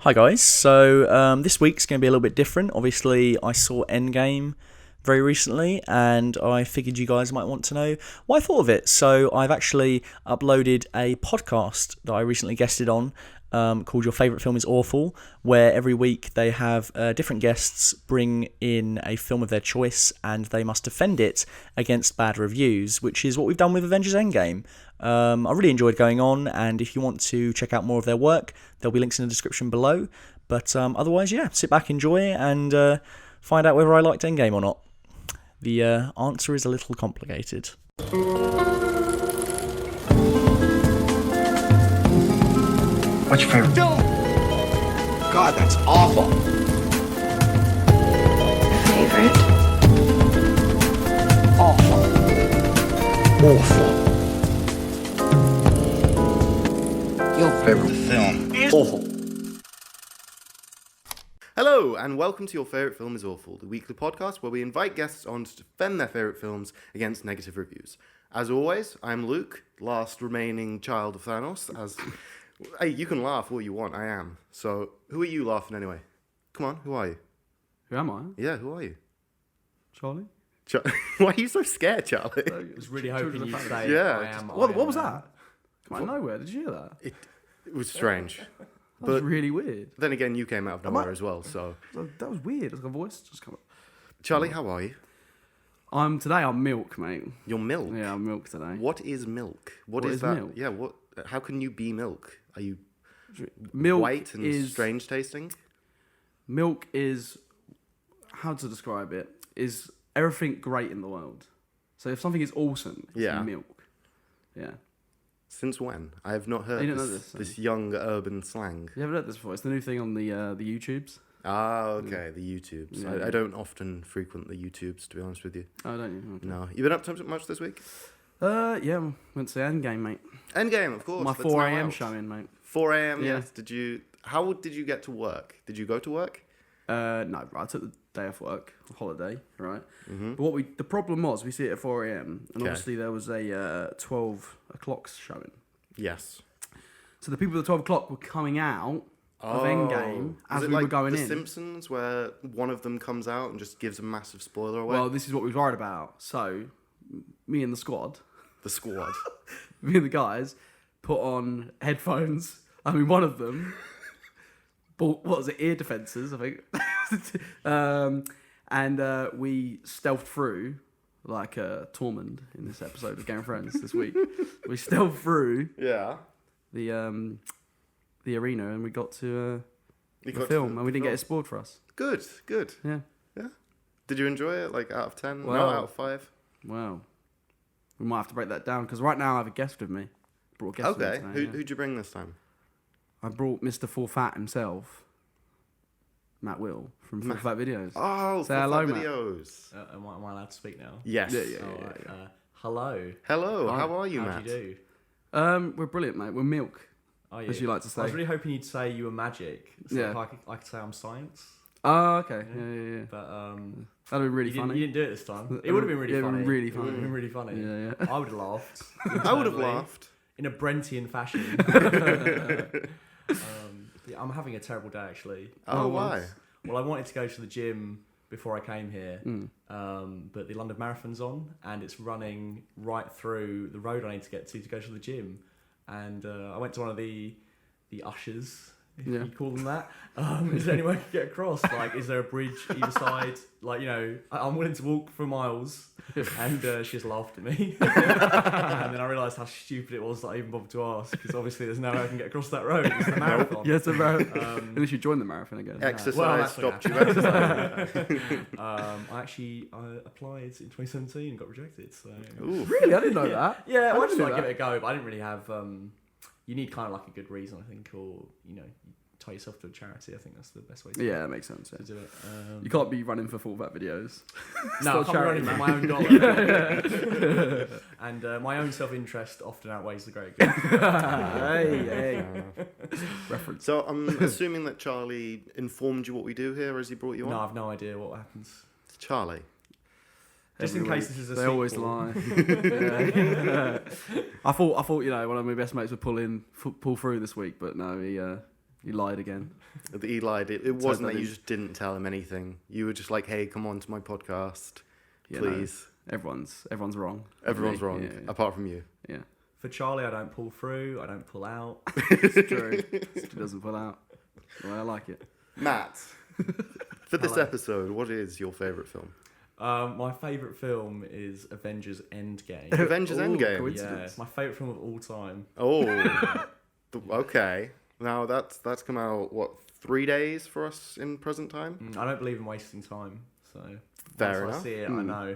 Hi guys, so this week's going to be a little bit different. Obviously, I saw Endgame very recently, and I figured you guys might want to know what I thought of it. So I've actually uploaded a podcast that I recently guested on called Your Favourite Film is Awful, where every week they have different guests bring in a film of their choice and they must defend it against bad reviews, which is what we've done with Avengers Endgame. I really enjoyed going on, and if you want to check out more of their work, there'll be links in the description below. But otherwise, yeah, sit back, enjoy, and find out whether I liked Endgame or not. The answer is a little complicated. What's your favorite film? God, that's awful. Favorite? Awful. Awful. Your favorite film is awful. Hello, and welcome to Your Favourite Film is Awful, the weekly podcast where we invite guests on to defend their favourite films against negative reviews. As always, I'm Luke, last remaining child of Thanos. Hey, you can laugh all you want, I am. So, who are you laughing anyway? Come on, who are you? Who am I? Yeah, who are you? Charlie? Why are you so scared, Charlie? I was really hoping you'd say Yeah, I am. What was that? Come out of nowhere. Did you hear that? It was strange. That was really weird. Then again, you came out of nowhere as well, so... That was weird. It's like a voice just come up. Charlie, how are you? I'm milk, mate. You're milk? Yeah, I'm milk today. What is milk? What is is that? milk? Yeah, how can you be milk? Are you Milk white and is strange tasting? Milk is, how to describe it, is everything great in the world. So if something is awesome, it's milk. Yeah. Since when? I have not heard You don't know this, this young urban slang. You haven't heard this before? It's the new thing on the YouTubes. Ah, okay, the YouTubes. Yeah. I don't often frequent the YouTubes, to be honest with you. Oh, don't you? Okay. No. You been up to much this week? Yeah, went to Endgame, mate. Endgame, of course. My that's 4 now a.m. out. showing, mate. 4 a.m., Yeah. yes. How did you get to work? Did you go to work? No, I took the day off work, holiday, right? Mm-hmm. But the problem was we see it at 4 a.m. and Okay. obviously there was a 12 o'clock showing. Yes. So the people at 12 o'clock were coming out of Endgame as Is it we like were going The in. Simpsons, where one of them comes out and just gives a massive spoiler away? Well, this is what we was worried about. So me and the squad, The squad. me and the guys, put on headphones. I mean, one of them bought, what was it, ear defences, I think. And we stealthed through, like Tormund in this episode of Game of Thrones this week. We stealthed through Yeah. the arena and we got to You the got to film and we didn't get film. it spoiled for us. Good, good. Yeah. Yeah. Did you enjoy it? Like out of 10? No, Well- out of 5? Wow. We might have to break that down because right now I have a guest with me. Brought a guest with me Okay. today, yeah. Who'd you bring this time? I brought Mr. Full Fat himself, Matt Will from Full Fat Videos. Oh, Say Full hello, Fat Matt. Videos. Am I allowed to speak now? Yes. Hello. Hello, Hi. how are you, How Matt? do you do? We're brilliant, mate. We're milk, Are as you like to say. I was really hoping you'd say you were magic. So Yeah. I could say I'm science. Oh, okay. Yeah. But That'd be really you funny. didn't do it this time. It would have been really Yeah, it funny. would've been really It would have funny. been really funny. Yeah. I would have laughed. I would have internally, laughed. in a Brentian fashion. Yeah, I'm having a terrible day actually. Oh, why? Well, I wanted to go to the gym before I came here, Mm. but the London Marathon's on and it's running right through the road I need to get to go to the gym. And I went to one of the ushers, if Yeah. you call them that. Is there any way I can get across? Like, is there a bridge either side? Like, I'm willing to walk for miles. And she just laughed at me. And then I realised how stupid it was that I even bothered to ask, because obviously there's no way I can get across that road. It's the marathon. Yeah, it's a marathon. Unless you join the marathon again. Exercise Well, that's stopped you what exercising. I applied in 2017 and got rejected. So Ooh. Really? I didn't know that. yeah, I I wanted didn't to know give that. it a go, but I didn't really have. You need kind of like a good reason, I think, or you tie yourself to a charity. I think that's the best way to, Yeah, that makes sense. Yeah. to do it. You can't be running for Full Fat Videos. No, I not can't be running charity, for my own dollar. And my own self-interest often outweighs the great good. hey. Reference. So I'm assuming that Charlie informed you what we do here as he brought you on? No, I've no idea what happens. Charlie. Just in case this is a They sequel. always lie. Yeah. I thought one of my best mates would pull through this week, but no, You lied again. He lied. It wasn't that you is- just didn't tell him anything. You were just like, hey, come on to my podcast, Yeah, please. No, everyone's wrong. Everyone's Me. wrong, Yeah, apart from you. yeah. For Charlie, I don't pull through. I don't pull out. It's true. He doesn't pull out. Well, I like it. Matt, for this episode, what is your favourite film? My favourite film is Avengers Endgame. Avengers Ooh, Endgame. coincidence. Yeah, it's my favourite film of all time. Oh, okay. Now that's come out, what, 3 days for us in present time? I don't believe in wasting time, so Fair once enough. I see it, I know.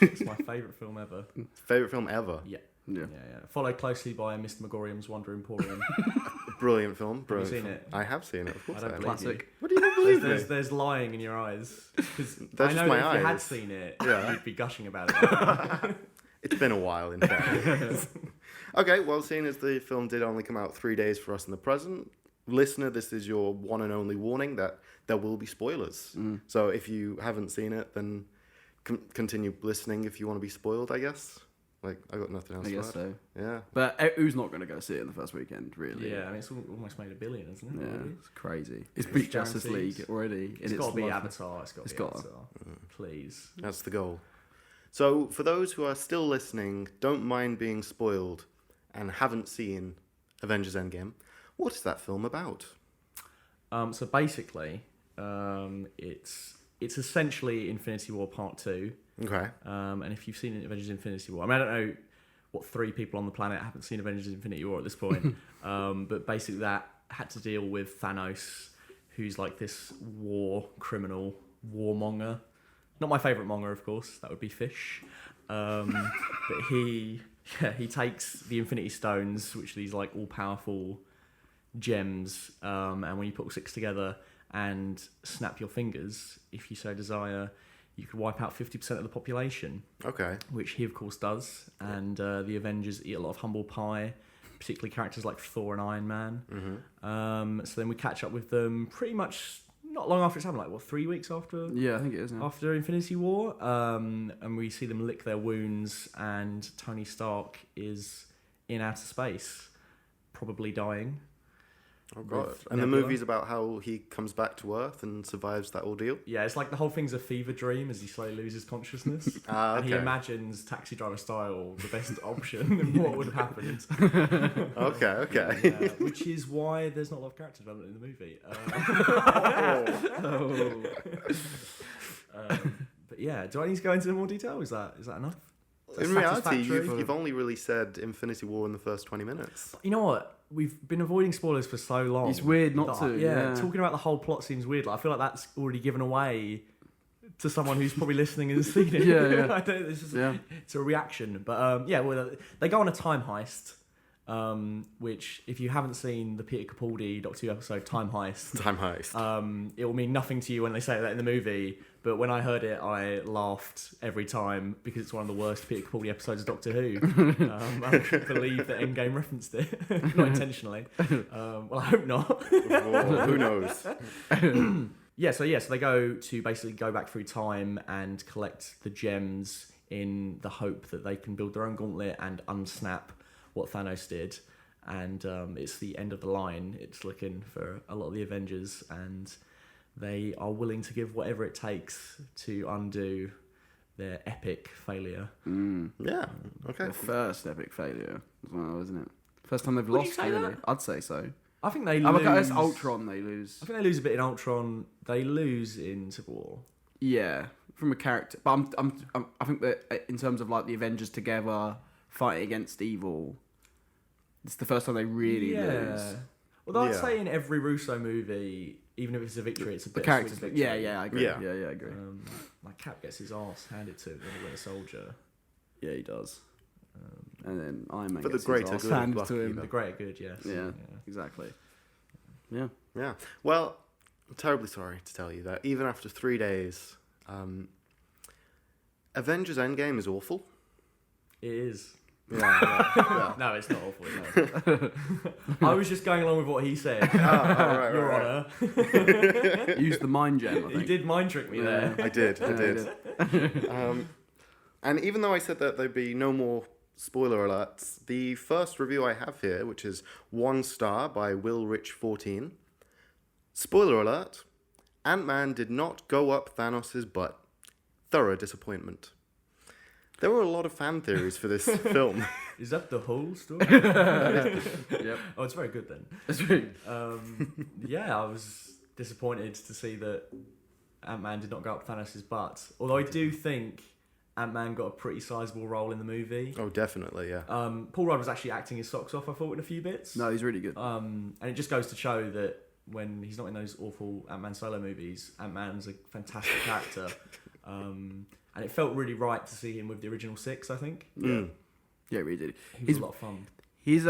It's my favourite film ever. Favourite film ever? Yeah. Yeah. Followed closely by Mr. Megorium's Wonder Emporium. Brilliant film. Brilliant seen film. it? I have seen it, of course. I don't have. believe Classic. you. What do you not believe me? There's lying in your eyes. Because That's I just know my that if you had eyes. seen it, Yeah. you'd be gushing about it. It's been a while, in fact. Okay, well, seeing as the film did only come out 3 days for us in the present, listener, this is your one and only warning that there will be spoilers. So if you haven't seen it, then continue listening if you want to be spoiled, I guess. Like, I got nothing else I to guess add. so. Yeah. But who's not going to go see it in the first weekend, really? Yeah, I mean, it's almost made $1 billion, isn't it? Yeah, already? it's crazy. It's beat Justice guarantees. League already. It's got to be Avatar. It's got to be gotta. Avatar. Please. That's the goal. So, for those who are still listening, don't mind being spoiled and haven't seen Avengers Endgame, what is that film about? So basically, it's essentially Infinity War Part 2. Okay. And if you've seen Avengers Infinity War, I mean, I don't know what 3 people on the planet haven't seen Avengers Infinity War at this point, but basically that had to deal with Thanos, who's like this war criminal, warmonger. Not my favourite monger, of course, that would be Fish. But he takes the Infinity Stones, which are these like all-powerful gems, and when you put all 6 together and snap your fingers, if you so desire, you could wipe out 50% of the population, Okay. which he of course does. And the Avengers eat a lot of humble pie, particularly characters like Thor and Iron Man. So then we catch up with them pretty much not long after it's happened, like what, 3 weeks after? Yeah, I think it is now. After Infinity War, and we see them lick their wounds, and Tony Stark is in outer space, probably dying. Oh, God. With And the Nebula. movie's about how he comes back to Earth and survives that ordeal? Yeah, it's like the whole thing's a fever dream as he slowly loses consciousness. Ah, And he okay. imagines Taxi Driver style, the best option, and what would have happened. Okay. Which is why there's not a lot of character development in the movie. But yeah, do I need to go into more detail? Is that enough? Is that In reality, satisfactory? you've only really said Infinity War in the first 20 minutes. You know what? We've been avoiding spoilers for so long. It's weird not that, to, Yeah, yeah. talking about the whole plot seems weird. Like, I feel like that's already given away to someone who's probably listening and seen it. Yeah. I don't, it's, just, Yeah. it's a reaction. But well, they go on a time heist, which, if you haven't seen the Peter Capaldi Doctor Who episode Time Heist, Time heist. it will mean nothing to you when they say that in the movie. But when I heard it, I laughed every time because it's one of the worst Peter Capaldi episodes of Doctor Who. I couldn't believe that Endgame referenced it, not intentionally. Well, I hope not. Whoa, who knows? So they go to basically go back through time and collect the gems in the hope that they can build their own gauntlet and unsnap what Thanos did. And it's the end of the line. It's looking for a lot of the Avengers, and they are willing to give whatever it takes to undo their epic failure. Yeah. Okay. The first epic failure as well, isn't it? First time they've Would you lost, say really. that? I'd say so. I think they Oh, lose. okay, that's Ultron they lose. I think they lose a bit in Ultron. They lose in Civil War. Yeah, from a character. But I think that in terms of like the Avengers together fighting against evil, it's the first time they really lose. Although I'd Yeah. say in every Russo movie, even if it's a victory, it's a The bit characters. victory. Yeah, I agree. Yeah. Yeah, I agree. Like Cap gets his ass handed to him when he went a soldier. Yeah, he does. And then Iron Man For the gets greater his ass good of handed to Bucky, him. The greater good, yes. Yeah, exactly. Yeah. Yeah. Well, I'm terribly sorry to tell you that even after 3 days, Avengers Endgame is awful. It is. Yeah. No, it's not awful. No. I was just going along with what he said. Right, Your right. Honour. Use the mind gem, I He think. did mind trick me there. I did. Yeah, And even though I said that there'd be no more spoiler alerts, the first review I have here, which is 1 star by Will Rich 14, Spoiler alert, Ant-Man did not go up Thanos' butt. Thorough disappointment. There were a lot of fan theories for this film. Is that the whole story? Yep. Oh, it's very good then. That's right. Yeah, I was disappointed to see that Ant-Man did not go up Thanos' butt. Although I do think Ant-Man got a pretty sizable role in the movie. Oh, definitely, yeah. Paul Rudd was actually acting his socks off, I thought, in a few bits. No, he's really good. And it just goes to show that when he's not in those awful Ant-Man solo movies, Ant-Man's a fantastic character. And it felt really right to see him with the original six, I think. Yeah, yeah, really did. He was a lot of fun. His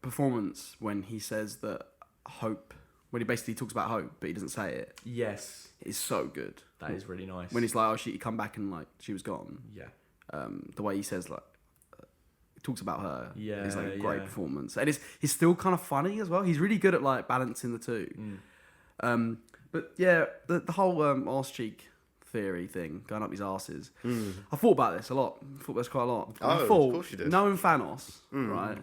performance when he says that hope, when he basically talks about hope, but he doesn't say it, Yes, is so good. that is really nice. When he's like, "Oh, she come back and like she was gone." Yeah. The way he says like, he talks about her. Yeah, is like a great yeah. performance, and he's still kind of funny as well. He's really good at like balancing the two. But yeah, the whole arse cheek theory thing going up his arses. I thought about this a lot. I thought about this quite a lot. Oh, I of thought, course you did. knowing Thanos, right?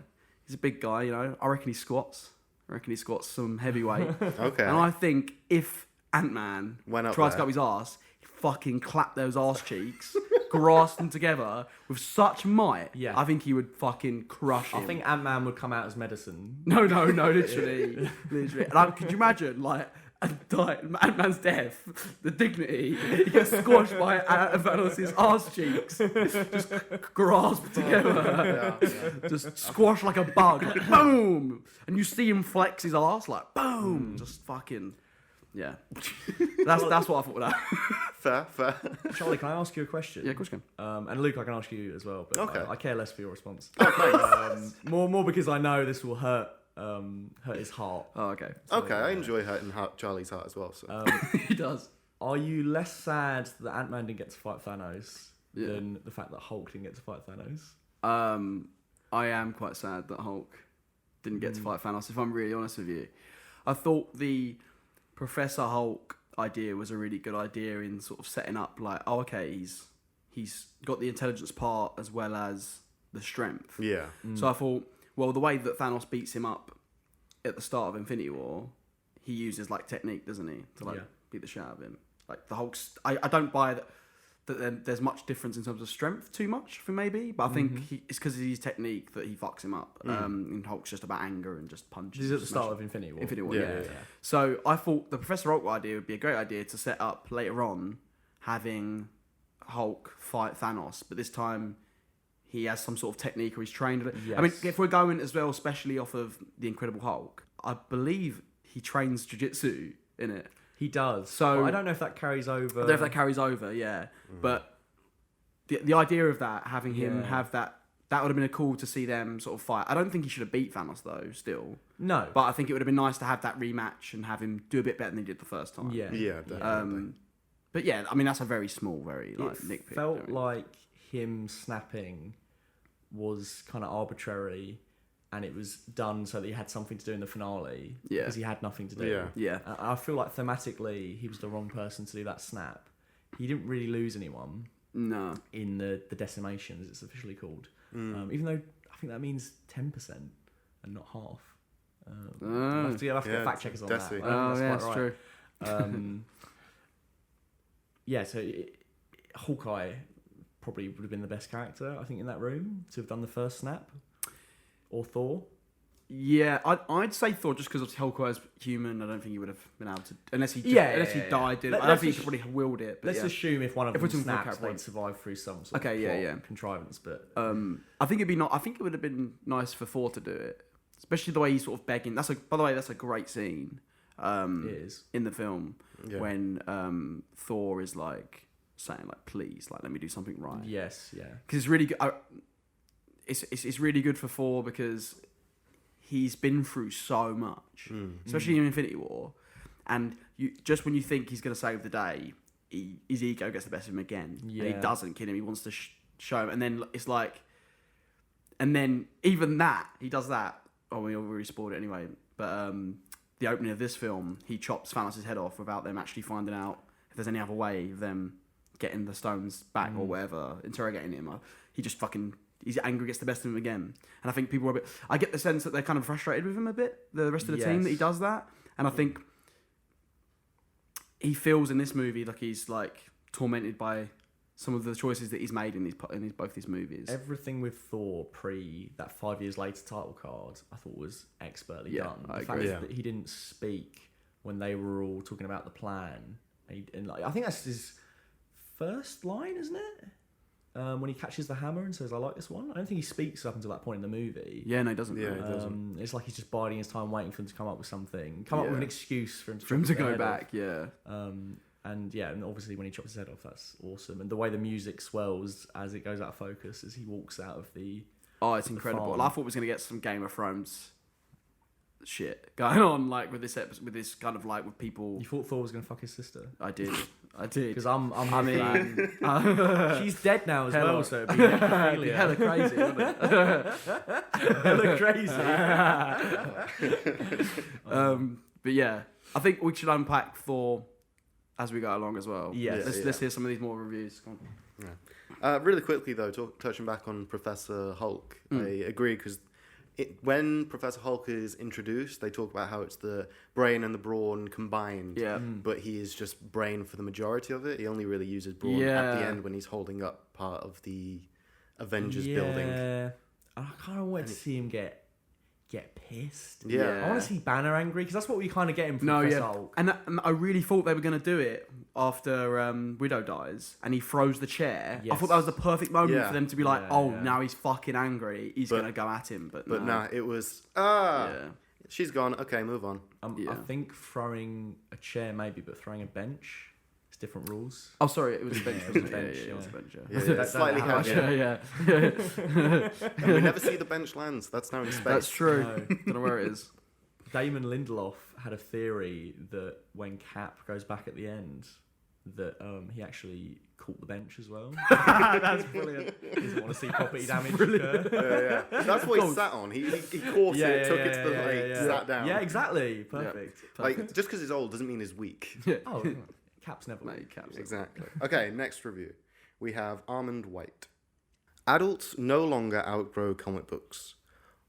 He's a big guy, you know. I reckon he squats. I reckon he squats some heavyweight. Okay. And I think if Ant-Man Went up tried to there. go up his arse, he'd fucking clap those arse cheeks, grasp them together with such might. Yeah. I think he would fucking crush him. I think Ant-Man would come out as medicine. No, literally. Literally. And could you imagine, like, Ant-Man's death, the dignity, he gets squashed by Thanos' arse cheeks, just grasped together, just squashed like a bug, like, boom! And you see him flex his arse, like, boom! Just fucking, yeah. That's what I thought of that. Fair. Charlie, can I ask you a question? Yeah, of course you can. And Luke, I can ask you as well, but Okay. I care less for your response. Okay. More because I know this will hurt his heart. Oh, okay. Okay, I enjoy hurting Charlie's heart as well. So. He does. Are you less sad that Ant-Man didn't get to fight Thanos Yeah. than the fact that Hulk didn't get to fight Thanos? I am quite sad that Hulk didn't get to fight Thanos, if I'm really honest with you. I thought the Professor Hulk idea was a really good idea in sort of setting up like, oh, okay, he's got the intelligence part as well as the strength. Yeah. So I thought, well, the way that Thanos beats him up at the start of Infinity War, he uses like technique, doesn't he, to like beat the shit out of him. Like the Hulk's, I don't buy that there's much difference in terms of strength too much for maybe, but I think it's because of his technique that he fucks him up. And Hulk's just about anger and just punches. This is at the start of Infinity War. Infinity War, Yeah, yeah. yeah, yeah. So I thought the Professor Hulk idea would be a great idea to set up later on, having Hulk fight Thanos, but this time he has some sort of technique or he's trained. Yes. I mean, if we're going as well, especially off of the Incredible Hulk, I believe he trains jiu-jitsu in it. He does. So- but I don't know if that carries over. I don't know if that carries over, yeah. But the idea of that, having him Yeah. have that would have been cool to see them sort of fight. I don't think he should have beat Thanos though, still. No. But I think it would have been nice to have that rematch and have him do a bit better than he did the first time. Yeah. Yeah, definitely. But yeah, I mean that's a very small, very like It nitpick. felt I mean. like him snapping was kind of arbitrary, and it was done so that he had something to do in the finale. Yeah. Because he had nothing to do. Yeah. Yeah. I feel like thematically he was the wrong person to do that snap. He didn't really lose anyone No. in the decimations, it's officially called. Even though I think that means 10% and not half. I'll have to get fact checkers on that. Desi. I don't think That's quite true. Yeah, so Hawkeye probably would have been the best character, I think, in that room to have done the first snap. Or Thor. Yeah, I'd say Thor just because Hellcore's human. I don't think he would have been able to, unless he Yeah, unless he yeah. died. I don't Let's think he just- probably willed it. But Let's yeah. assume if one of If them we're talking about snaps, character they'd points. survive through some sort Okay, of yeah, plot yeah. contrivance. But I think it'd be not. I think it would have been nice for Thor to do it, especially the way he's sort of begging. By the way, that's a great scene. it is. In the film Yeah. when Thor is like saying like, "Please, like, let me do something right." Yes, yeah. Because it's really good. It's really good for Thor because he's been through so much, especially in Infinity War, and just when you think he's going to save the day, his ego gets the best of him again, and he Yeah. doesn't kill him. He wants to show him, and then it's like, and then even that he does that. Oh, we already spoiled it anyway. But the opening of this film, he chops Thanos' head off without them actually finding out if there's any other way of them getting the stones back or whatever, interrogating him. He just fucking. His anger gets the best of him again. And I think people are a bit... I get the sense that they're kind of frustrated with him a bit, the rest of the team, that he Yes. does that. And I think he feels in this movie like he's like tormented by some of the choices that he's made in both these movies. Everything with Thor pre that 5 years later title card, I thought was expertly done. I The fact agree. that he didn't speak when they were all talking about the plan, and like, I think that's his first line, isn't it? When he catches the hammer and says, "I like this one." I don't think he speaks up until that point in the movie. Yeah, no, he doesn't. Yeah, he doesn't. It's like he's just biding his time, waiting for them to come up with something, up with an excuse for him to, to chop go their head back. off. Yeah. And obviously when he chops his head off, that's awesome. And the way the music swells as it goes out of focus as he walks out of the... Oh, it's incredible. farm. Well, I thought we was gonna get some Game of Thrones shit going on, like with this episode, with this kind of like with people. You thought Thor was going to fuck his sister? I did. Because I'm I mean, she's dead now as Hella. well, so it'd be necrophilia. hella crazy, wouldn't it? Hella crazy. But yeah, I think we should unpack Thor as we go along as well. Yes. Let's hear some of these more reviews. Come on. Really quickly though, touching back on Professor Hulk, I agree because when Professor Hulk is introduced, they talk about how it's the brain and the brawn combined. Yeah. But he is just brain for the majority of it. He only really uses brawn at Yeah. the end when he's holding up part of the Avengers building. Yeah. I kind of wanted to see him get pissed. Yeah. I want to see Banner angry, because that's what we kind of get him from No, Professor yeah, Hulk. and I really thought they were going to do it after Widow dies and he throws the chair. I Yes. thought that was the perfect moment Yeah. for them to be like, Yeah, "Oh, yeah. now he's fucking angry. He's But- going to go at him." But But no. nah, it was Yeah. she's gone. Okay, move on. I Yeah. think throwing a chair maybe, but throwing a bench, it's different rules. Oh, sorry, it was a bench. Wasn't it? bench, Yeah, it was a yeah. bench. Yeah, That- it's slightly that- heavy. Yeah. And we never see the bench lands. That's now in space. That's true. No. Don't know where it is. Damon Lindelof had a theory that when Cap goes back at the end, that he actually caught the bench as well. That's brilliant. He doesn't want to see property damage occur. Yeah. That's what he sat on. He caught it, took it to the lake, sat down. Yeah, exactly. Perfect. Like, just because he's old doesn't mean he's weak. Oh, Cap's never. Mate, caps. Exactly. Okay, next review. We have Almond White. Adults no longer outgrow comic books.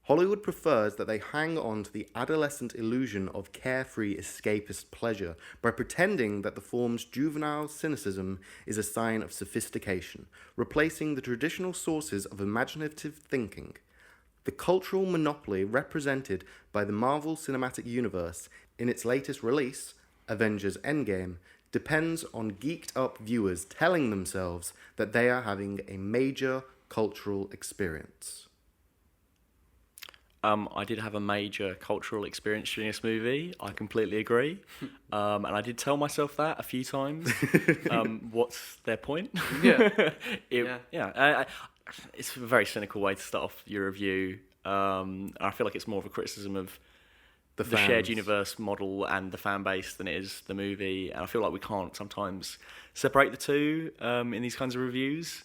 Hollywood prefers that they hang on to the adolescent illusion of carefree escapist pleasure by pretending that the form's juvenile cynicism is a sign of sophistication, replacing the traditional sources of imaginative thinking. The cultural monopoly represented by the Marvel Cinematic Universe in its latest release, Avengers Endgame, depends on geeked-up viewers telling themselves that they are having a major cultural experience. I did have a major cultural experience during this movie. I completely agree. And I did tell myself that a few times. What's their point? Yeah. It's a very cynical way to start off your review. I feel like it's more of a criticism of the shared fans. universe model and the fan base than it is the movie. And I feel like we can't sometimes separate the two in these kinds of reviews.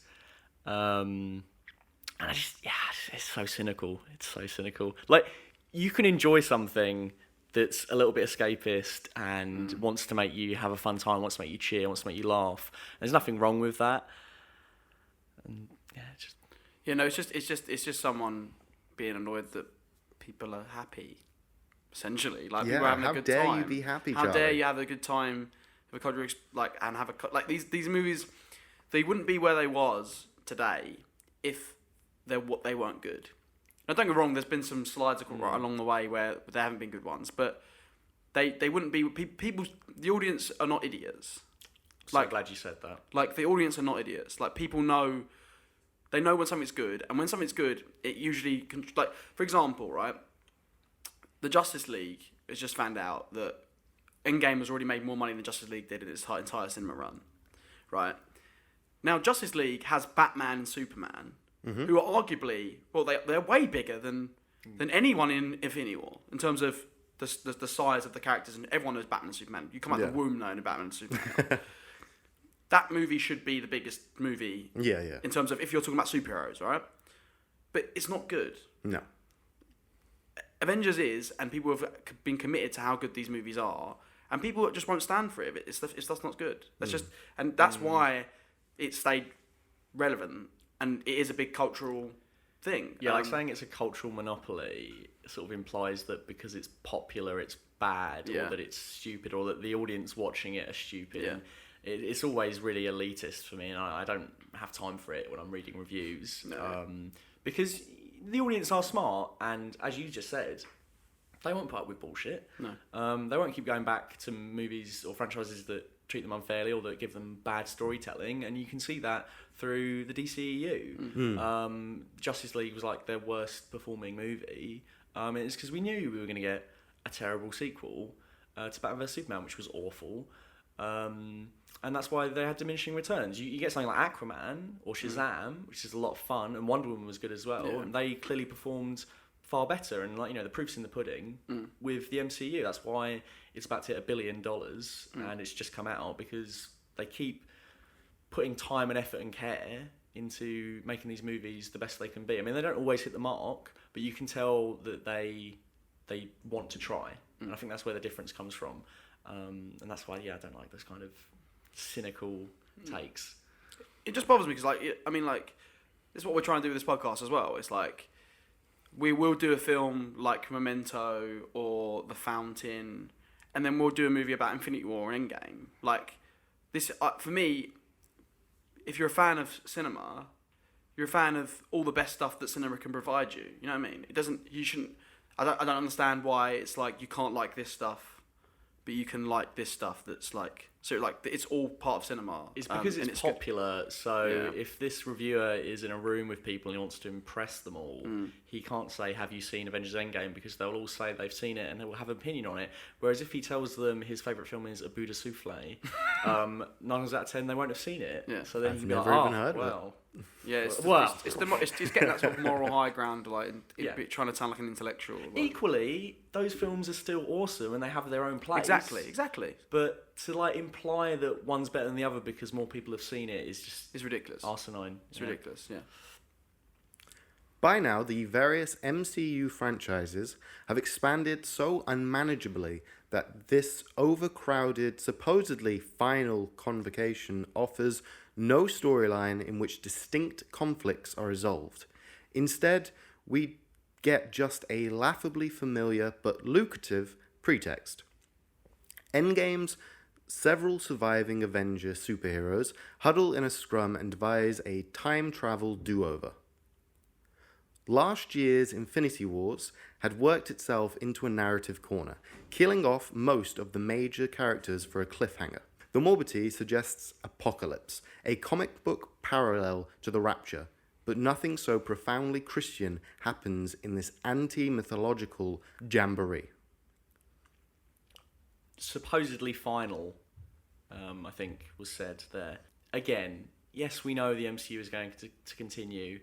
And I just, it's so cynical. It's so cynical. Like, you can enjoy something that's a little bit escapist and wants to make you have a fun time, wants to make you cheer, wants to make you laugh. There's nothing wrong with that. And It's just someone being annoyed that people are happy, essentially. Like, Yeah, people are having how a good dare time. you be happy, How dare Charlie? you have a good time, have a cultural these movies, they wouldn't be where they was today if they weren't good. Now, don't get me wrong. There's been some slides along the way where there haven't been good ones, but they wouldn't be. People, the audience are not idiots. so glad you said that. Like, the audience are not idiots. Like, people know, they know when something's good, and when something's good, it usually like, for example, right, the Justice League has just found out that Endgame has already made more money than Justice League did in its entire cinema run, right? Now, Justice League has Batman and Superman, who are arguably, well, they're way bigger than anyone in Infinity War in terms of the size of the characters, and everyone knows Batman and Superman. You come out the womb knowing Batman and Superman. That movie should be the biggest movie in terms of if you're talking about superheroes, right? But it's not good. No. Avengers is, and people have been committed to how good these movies are, and people just won't stand for it. It's just not good. That's why it stayed relevant, and it is a big cultural thing. Yeah, like saying it's a cultural monopoly sort of implies that because it's popular, it's bad Yeah. or that it's stupid or that the audience watching it are stupid. Yeah. It's always really elitist for me, and I don't have time for it when I'm reading reviews. No. Because the audience are smart, and as you just said, they won't put up with bullshit. No. They won't keep going back to movies or franchises that treat them unfairly or that give them bad storytelling, and you can see that through the DCEU. Justice League was like their worst performing movie. It's because we knew we were going to get a terrible sequel to Batman vs Superman, which was awful. And that's why they had diminishing returns. You get something like Aquaman or Shazam, which is a lot of fun, and Wonder Woman was good as well. Yeah. And they clearly performed far better. And the proof's in the pudding with the MCU. That's why it's about to hit $1 billion, and it's just come out because they keep putting time and effort and care into making these movies the best they can be. I mean, they don't always hit the mark, but you can tell that they want to try, and I think that's where the difference comes from. And that's why, I don't like those kind of cynical takes. It just bothers me because, this is what we're trying to do with this podcast as well. It's like, we will do a film like Memento or The Fountain, and then we'll do a movie about Infinity War and Endgame. Like, this, for me, if you're a fan of cinema, you're a fan of all the best stuff that cinema can provide you. You know what I mean? I don't understand why it's like you can't like this stuff, but you can like this stuff that's like, so like it's all part of cinema. It's because and it's popular. So Yeah. if this reviewer is in a room with people and he wants to impress them all, he can't say, "Have you seen Avengers Endgame?" because they'll all say they've seen it and they will have an opinion on it. Whereas if he tells them his favourite film is A Buddha Souffle, 9 out of 10 they won't have seen it. Yeah. So then I've you go, never even heard of it. well. Yeah, it's getting that sort of moral high ground, trying to sound like an intellectual. Like. Equally, those films are still awesome and they have their own place. Exactly. But to imply that one's better than the other because more people have seen it is just It's ridiculous. asinine. It's ridiculous. Yeah. By now, the various MCU franchises have expanded so unmanageably that this overcrowded, supposedly final convocation offers no storyline in which distinct conflicts are resolved. Instead, we get just a laughably familiar but lucrative pretext. Endgame's several surviving Avenger superheroes huddle in a scrum and devise a time travel do-over. Last year's Infinity Wars had worked itself into a narrative corner, killing off most of the major characters for a cliffhanger. The morbidity suggests Apocalypse, a comic book parallel to the Rapture, but nothing so profoundly Christian happens in this anti-mythological jamboree. Supposedly final, I think was said there. Again, yes, we know the MCU is going to continue,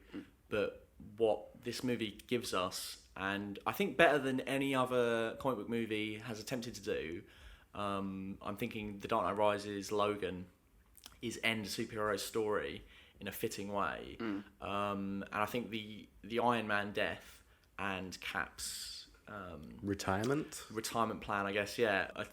but what this movie gives us, and I think better than any other comic book movie has attempted to do, I'm thinking The Dark Knight Rises, Logan, is end a superhero story in a fitting way. And I think the Iron Man death and Cap's Retirement plan, I guess, are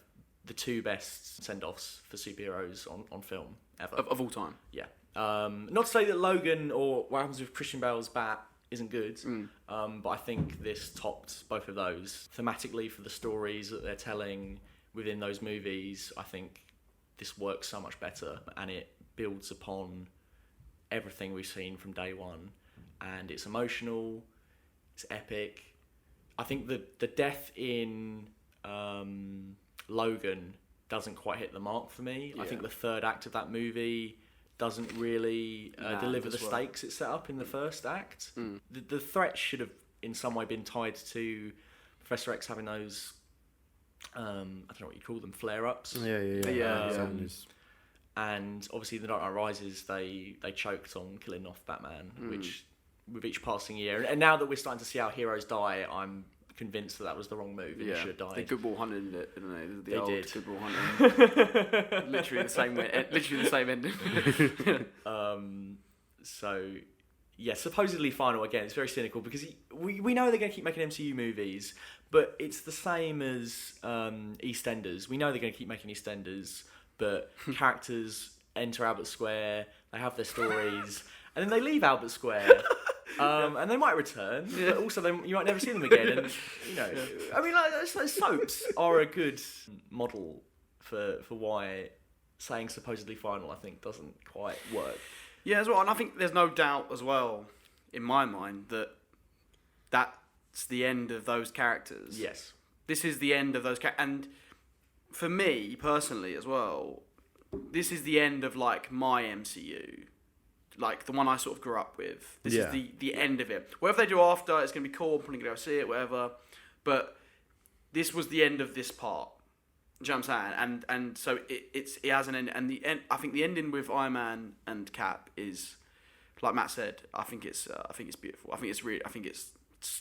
the two best send-offs for superheroes on film ever. Of all time. Yeah. Not to say that Logan or what happens with Christian Bale's Bat isn't good, but I think this topped both of those. Thematically, for the stories that they're telling within those movies, I think this works so much better, and it builds upon everything we've seen from day one, and it's emotional, it's epic. I think the death in Logan doesn't quite hit the mark for me. I think the third act of that movie doesn't really deliver the stakes it set up in the first act. The threat should have in some way been tied to Professor X having those I don't know what you call them, flare-ups. Yeah. And obviously, The Dark Knight Rises, they choked on killing off Batman, which with each passing year, and now that we're starting to see how heroes die, I'm convinced that was the wrong move. And he should have died. They Goodwill hunted it, didn't they? They old did. Goodwill hunting. Literally the same way. Literally the same ending. So, yeah, supposedly final again. It's very cynical because we know they're going to keep making MCU movies, but it's the same as EastEnders. We know they're going to keep making EastEnders, but characters enter Albert Square, they have their stories, and then they leave Albert Square. And they might return, but also you might never see them again. And I mean, like soaps are a good model for why saying supposedly final, I think, doesn't quite work. Yeah, as well, and I think there's no doubt as well in my mind that that's the end of those characters. Yes. This is the end of those characters, and for me personally as well, this is the end of like my MCU, like the one I sort of grew up with. This is the end of it. Whatever they do after, it's gonna be cool. I'm probably gonna go see it, whatever. But this was the end of this part. Do you know what I'm saying? And so it has an end, and the end. I think the ending with Iron Man and Cap is, like Matt said, I think it's beautiful. I think it's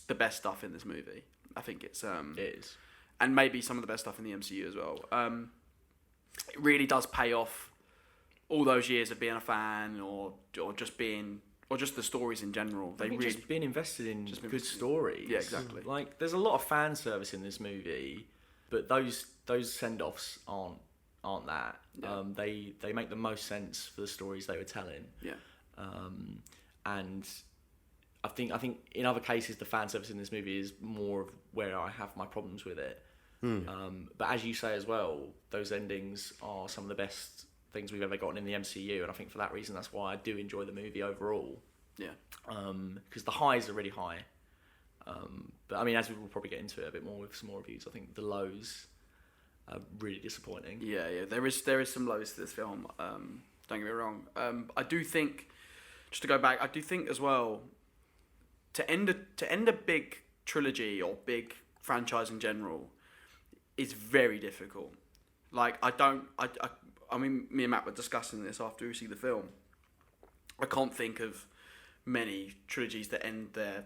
the best stuff in this movie. I think it is, and maybe some of the best stuff in the MCU as well. It really does pay off all those years of being a fan, or just the stories in general. They really just being invested in good stories. Yeah, exactly. Like there's a lot of fan service in this movie, but those send-offs aren't that. Yeah. They make the most sense for the stories they were telling. Yeah. And I think in other cases the fan service in this movie is more of where I have my problems with it. But as you say as well, those endings are some of the best things we've ever gotten in the MCU, and I think for that reason that's why I do enjoy the movie overall. Yeah. Because the highs are really high. But I mean, as we will probably get into it a bit more with some more reviews, I think the lows are really disappointing. Yeah. There is some lows to this film. Don't get me wrong. I do think, just to go back, I do think as well, to end a big trilogy or big franchise in general is very difficult. Like I mean, me and Matt were discussing this after we see the film. I can't think of many trilogies that end their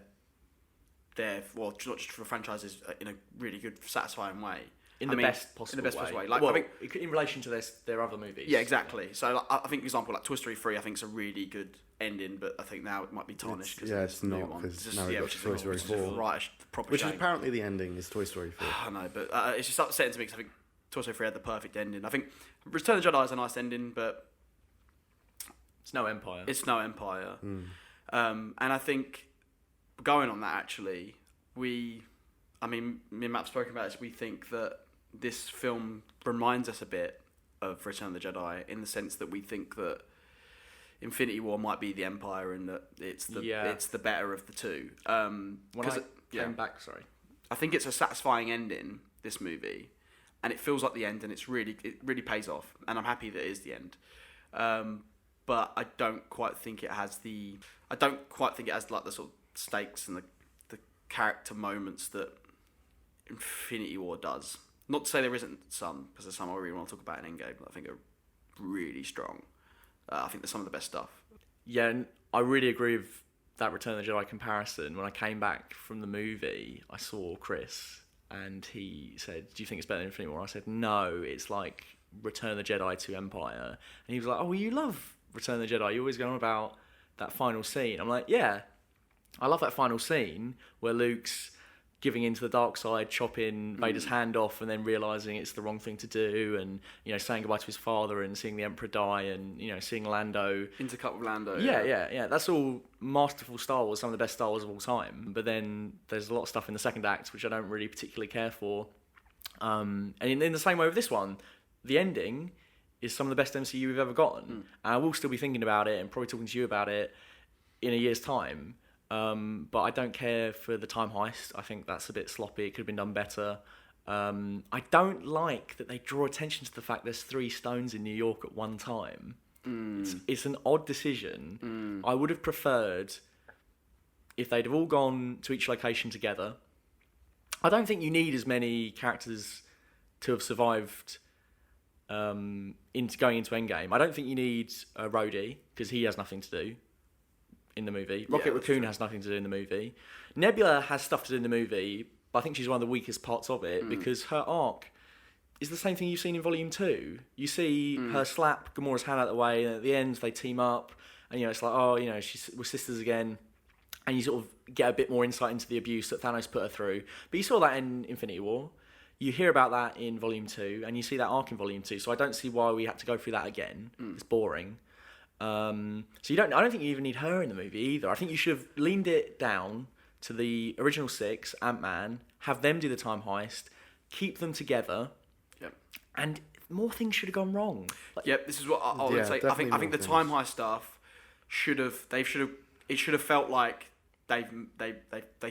well, not just for franchises, in a really good, satisfying way. In the best possible way. Like, well, I think, in relation to their other movies. Yeah, exactly. So like, I think, for example, like Toy Story 3, I think is a really good ending, but I think now it might be tarnished. It's not, because now we've got Toy Story 4. Right, proper Which shame. is apparently the ending is Toy Story 4. I know, but it's just upsetting to me because I think Toy Story 3 had the perfect ending. I think Return of the Jedi is a nice ending, but it's no Empire. And I think, going on that, actually, me and Matt have spoken about this, we think that this film reminds us a bit of Return of the Jedi, in the sense that we think that Infinity War might be the Empire, and that it's the better of the two. I think it's a satisfying ending, this movie, and it feels like the end, and it really pays off, and I'm happy that it is the end. But I don't quite think it has like the sort of stakes and the character moments that Infinity War does. Not to say there isn't some, because there's some I really want to talk about in Endgame that I think are really strong. I think there's some of the best stuff. Yeah, and I really agree with that Return of the Jedi comparison. When I came back from the movie, I saw Chris, and he said, "Do you think it's better than Infinity War?" I said, "No, it's like Return of the Jedi to Empire." And he was like, "Oh, well, you love Return of the Jedi. You always go on about that final scene." I'm like, "Yeah, I love that final scene where Luke's giving into the dark side, chopping Vader's hand off, and then realising it's the wrong thing to do, and saying goodbye to his father, and seeing the Emperor die, and seeing Lando intercut with Lando. Yeah. That's all masterful Star Wars, some of the best Star Wars of all time. But then there's a lot of stuff in the second act which I don't really particularly care for. And in the same way with this one, the ending is some of the best MCU we've ever gotten, and I will still be thinking about it and probably talking to you about it in a year's time. But I don't care for the time heist. I think that's a bit sloppy. It could have been done better. I don't like that they draw attention to the fact there's 3 stones in New York at one time. It's an odd decision. I would have preferred if they'd have all gone to each location together. I don't think you need as many characters to have survived into going into Endgame. I don't think you need Rhodey, because he has nothing to do in the movie. Rocket Raccoon has nothing to do in the movie. Nebula has stuff to do in the movie, but I think she's one of the weakest parts of it, because her arc is the same thing you've seen in Volume 2. You see her slap Gamora's hand out of the way, and at the end they team up, and it's like, we're sisters again, and you sort of get a bit more insight into the abuse that Thanos put her through. But you saw that in Infinity War. You hear about that in Volume 2, and you see that arc in Volume 2, so I don't see why we had to go through that again. It's boring. So I don't think you even need her in the movie either. I think you should have leaned it down to the original 6, Ant-Man, have them do the time heist, keep them together, Yep. and more things should have gone wrong. Yep, this is what I would say. I think the time heist stuff should have felt like they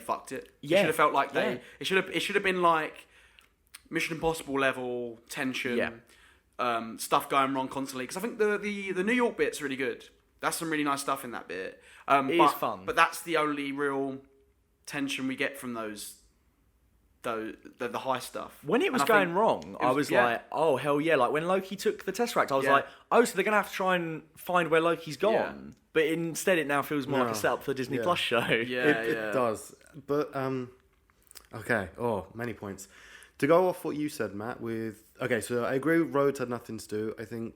fucked it. Yeah. It should have felt like it should have been like Mission Impossible level tension. Yeah. Stuff going wrong constantly, because I think the New York bit's really good. That's some really nice stuff in that bit. It is fun, but that's the only real tension we get from the high stuff. When it was going wrong, I was like, oh hell yeah! Like when Loki took the Tesseract, I was like, oh, so they're gonna have to try and find where Loki's gone. Yeah. But instead, it now feels more like a setup for the Disney Plus show. It does. But okay. Oh, many points. To go off what you said, Matt. So I agree. Rhodes had nothing to do. I think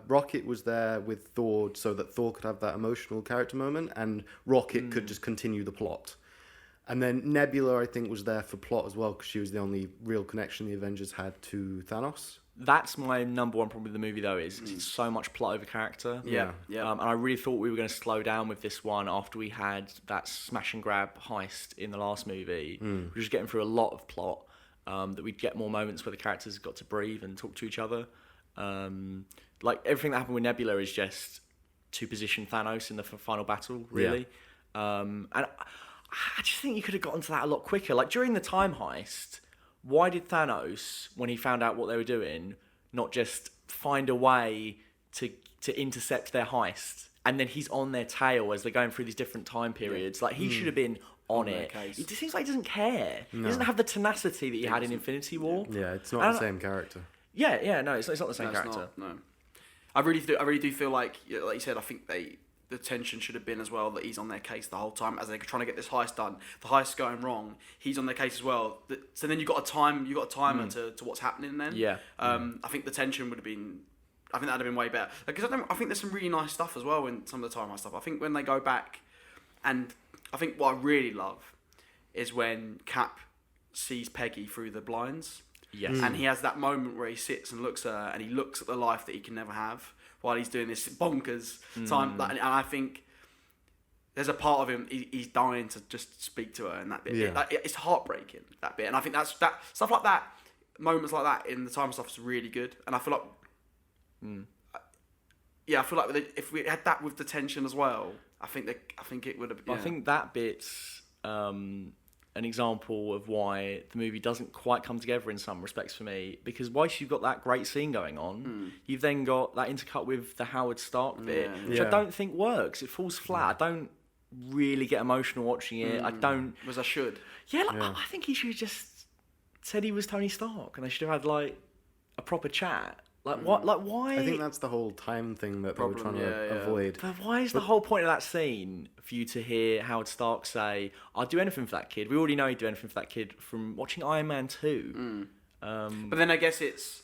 Rocket was there with Thor so that Thor could have that emotional character moment, and Rocket could just continue the plot. And then Nebula, I think, was there for plot as well, because she was the only real connection the Avengers had to Thanos. That's my number one problem with the movie, though, is it's so much plot over character. Yeah. And I really thought we were going to slow down with this one after we had that smash and grab heist in the last movie. We were just getting through a lot of plot, that we'd get more moments where the characters got to breathe and talk to each other. Like, everything that happened with Nebula is just to position Thanos in the final battle, really. And I just think you could have gotten to that a lot quicker. Like, during the time heist, why did Thanos, when he found out what they were doing, not just find a way to intercept their heist? And then he's on their tail as they're going through these different time periods. Like, he should have been on it. It just seems like he doesn't care. No. He doesn't have the tenacity that he had in Infinity War. Yeah, it's not the same character. Yeah, no, it's not the same character. No. I really do feel like you said, I think the tension should have been as well that he's on their case the whole time as they're trying to get this heist done. The heist's going wrong. He's on their case as well. So then you got a timer to what's happening then. Yeah. I think the tension would have been. I think that'd have been way better. Because I think there's some really nice stuff as well in some of the time heist stuff. I think when they go back, and I think what I really love is when Cap sees Peggy through the blinds. Yes. And he has that moment where he sits and looks at her, and he looks at the life that he can never have while he's doing this bonkers time. And I think there's a part of him, he's dying to just speak to her in that bit. Yeah. It's heartbreaking, that bit. And I think that stuff like that, moments like that in the time stuff is really good. And I feel like, I feel like if we had that with the tension as well, I think it would have. Yeah. I think that bit's an example of why the movie doesn't quite come together in some respects for me, because whilst you've got that great scene going on, you've then got that intercut with the Howard Stark bit, which I don't think works. It falls flat. I don't really get emotional watching it. I don't. As I should. Yeah, I think he should have just said he was Tony Stark, and they should have had like a proper chat. Like what? Like why? I think that's the whole time thing that they were trying to avoid. But why is the whole point of that scene for you to hear Howard Stark say, "I'll do anything for that kid"? We already know he'd do anything for that kid from watching Iron Man 2. But then I guess it's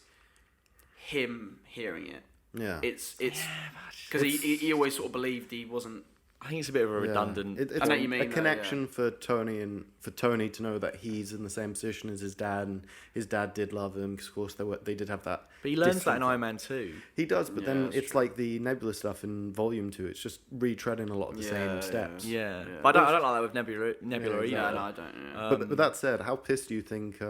him hearing it. Yeah. It's because he always sort of believed he wasn't. I think it's a bit of a redundant. It's I know what you mean, a connection for Tony, and for Tony to know that he's in the same position as his dad, and his dad did love him because, of course, they did have that. But he learns that in Iron Man 2. He does, but then it's like the Nebula stuff in Volume 2. It's just retreading a lot of the same steps. Yeah. But I don't like that with Nebula either. Yeah, no, I don't. But that said, how pissed do you think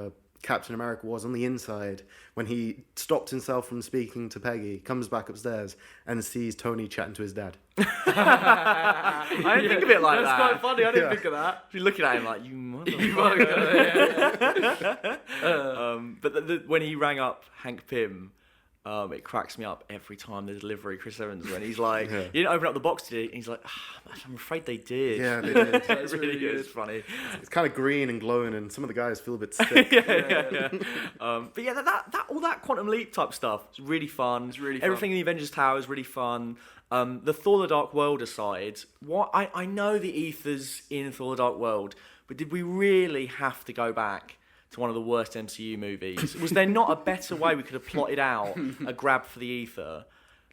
Captain America was on the inside when he stopped himself from speaking to Peggy, comes back upstairs, and sees Tony chatting to his dad? I didn't think of it like that. That's quite funny. I didn't think of that. You're looking at him like, you motherfucker. But when he rang up Hank Pym, it cracks me up every time the delivery, Chris Evans, when he's like, you didn't open up the box today, and he's like, I'm afraid they did. Yeah, they did. It's really good. It's funny. It's kind of green and glowing, and some of the guys feel a bit sick. But yeah, that all that Quantum Leap type stuff is really fun. It's really fun. Everything in the Avengers Tower is really fun. The Thor: The Dark World aside, I know the ether's in Thor: The Dark World, but did we really have to go back to one of the worst MCU movies? Was there not a better way we could have plotted out a grab for the ether?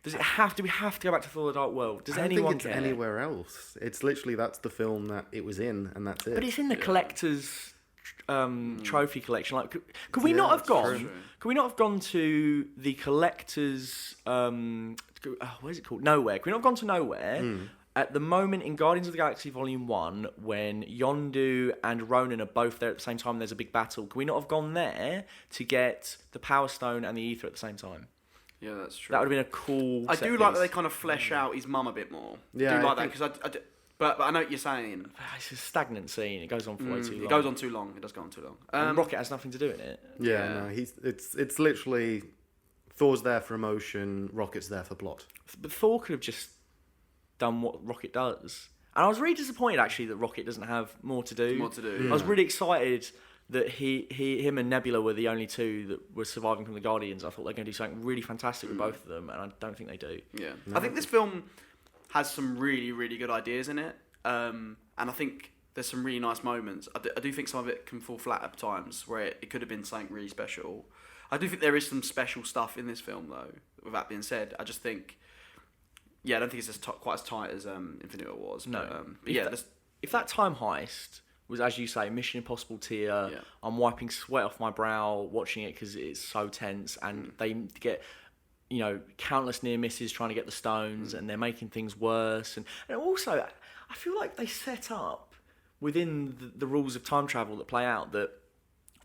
Do we have to go back to Thor: The Dark World? Does anyone I don't think it's care? Anywhere else. It's literally that's the film that it was in, and that's it. But it's in the collector's trophy collection. Like, could we not have gone? true. Could we not have gone to the collector's? What is it called? Nowhere. Could we not have gone to Nowhere? At the moment in Guardians of the Galaxy Volume 1, when Yondu and Ronan are both there at the same time, there's a big battle. Can we not have gone there to get the Power Stone and the Ether at the same time? Yeah, that's true. That would have been a cool I set do like piece. that they kind of flesh out his mum a bit more. Yeah, I do I like that because but I know what you're saying. It's a stagnant scene. It goes on for way too long. It goes on too long. It does go on too long. And Rocket has nothing to do in it. Yeah, no, it's literally Thor's there for emotion, Rocket's there for plot. But Thor could have just done what Rocket does. And I was really disappointed, actually, that Rocket doesn't have more to do. More to do. I was really excited that him and Nebula were the only two that were surviving from the Guardians. I thought they were going to do something really fantastic with both of them, and I don't think they do. Yeah, I think this film has some really, really good ideas in it, and I think there's some really nice moments. I do think some of it can fall flat at times, where it could have been something really special. I do think there is some special stuff in this film, though. With that being said, I just think, I don't think it's quite as tight as Infinity War was. No. But, If that time heist was, as you say, Mission Impossible tier, Yeah. I'm wiping sweat off my brow watching it because it's so tense, and they get, countless near misses trying to get the stones, and they're making things worse. And also, I feel like they set up within the rules of time travel that play out that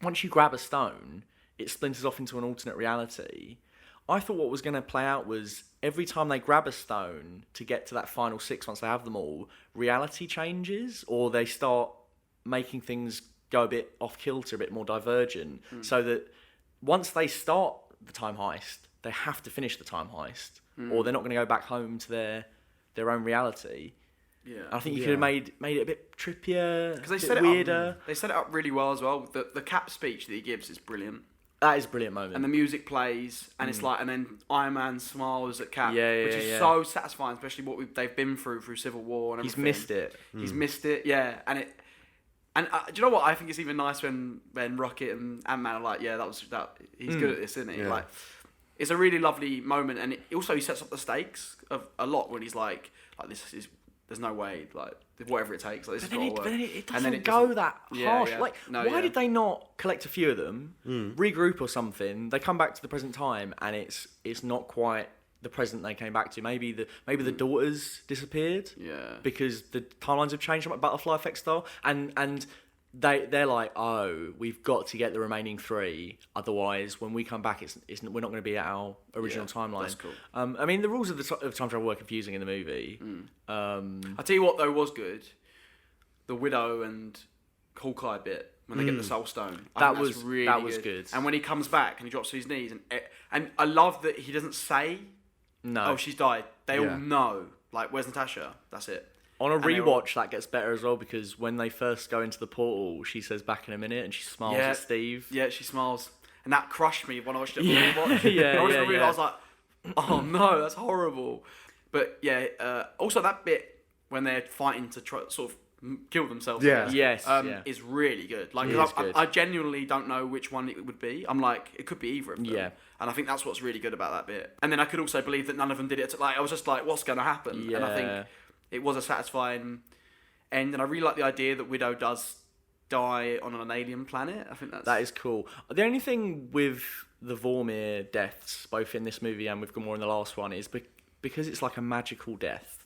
once you grab a stone, it splinters off into an alternate reality. I thought what was going to play out was every time they grab a stone to get to that final 6, once they have them all, reality changes, or they start making things go a bit off kilter, a bit more divergent, so that once they start the time heist, they have to finish the time heist, or they're not going to go back home to their own reality. Yeah, I think you could have made it a bit trippier, because they a set bit it weirder. up. They set it up really well as well. The Cap speech that he gives is brilliant. That is a brilliant moment. And the music plays, and it's like, and then Iron Man smiles at Cap, Yeah, which is so satisfying, especially what they've been through Civil War and He's everything. missed it. He's missed it, yeah. And do you know what? I think it's even nice when Rocket and Ant-Man are like, yeah, he's good at this, isn't he? Yeah. Like, it's a really lovely moment, and also he sets up the stakes of a lot when he's like this is. There's no way, like, whatever it takes, like, this has got to work. But then it And then doesn't go that harsh. Yeah. Like, No, why yeah. did they not collect a few of them, regroup or something? They come back to the present time, and it's not quite the present they came back to. Maybe the daughters disappeared. Yeah. Because the timelines have changed, like butterfly effect style, and they're like, oh, we've got to get the remaining 3, otherwise when we come back, we're not going to be at our original timeline. that's cool. I mean, the rules of of time travel were confusing in the movie. I tell you what though was good, the Widow and Hawkeye bit when they get the Soul Stone. That think was- that's really that was good. And when he comes back and he drops to his knees, and I love that he doesn't say, No. "Oh, she's died." They Yeah. all know. Like, where's Natasha? That's it. On a And they're all- rewatch, that gets better as well, because when they first go into the portal, she says back in a minute, and she smiles at Steve. Yeah, she smiles, and that crushed me when I watched it. Yeah. Yeah, Yeah, I watched yeah, it, yeah. I was like, "Oh no, that's horrible." But yeah, also that bit when they're fighting to try sort of kill themselves. Yeah. I guess, Yes, is really good. Like, It 'cause is good. I genuinely don't know which one it would be. I'm like, it could be either of them. Yeah. And I think that's what's really good about that bit. And then I could also believe that none of them did it. Like, I was just like, what's going to happen? And I Yeah. think it was a satisfying end. And I really like the idea that Widow does die on an alien planet. I think That is cool. The only thing with the Vormir deaths, both in this movie and with Gamora in the last one, is because it's like a magical death,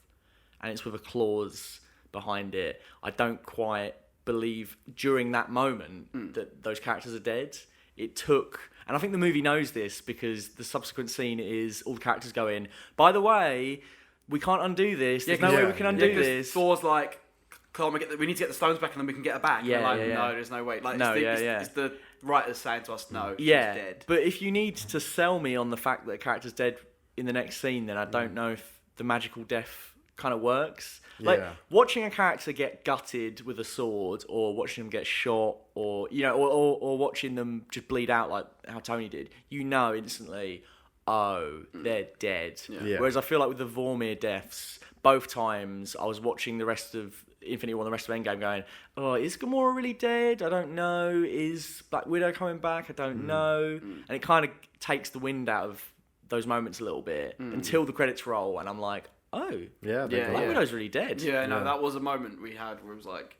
and it's with a clause behind it. I don't quite believe during that moment that those characters are dead. It took, and I think the movie knows this, because the subsequent scene is all the characters going, by the way, we can't undo this. There's no way we can undo 'cause this. Thor's like, "Come on, we need to get the stones back and then we can get her back." And Yeah, they're like, yeah, yeah. no, there's no way. Like, No, it's the writers saying to us, no, Yeah, she's dead. but if you need to sell me on the fact that a character's dead in the next scene, then I don't know if the magical death kind of works. Like, Yeah. watching a character get gutted with a sword, or watching them get shot, or or watching them just bleed out like how Tony did, instantly, oh, they're dead. Yeah. Whereas I feel like with the Vormir deaths, both times I was watching the rest of Infinity War and the rest of Endgame going, oh, is Gamora really dead? I don't know. Is Black Widow coming back? I don't know. And it kind of takes the wind out of those moments a little bit until the credits roll, and I'm like, oh, Yeah, Yeah, Black Widow's really dead. Yeah, no, that was a moment we had where it was like,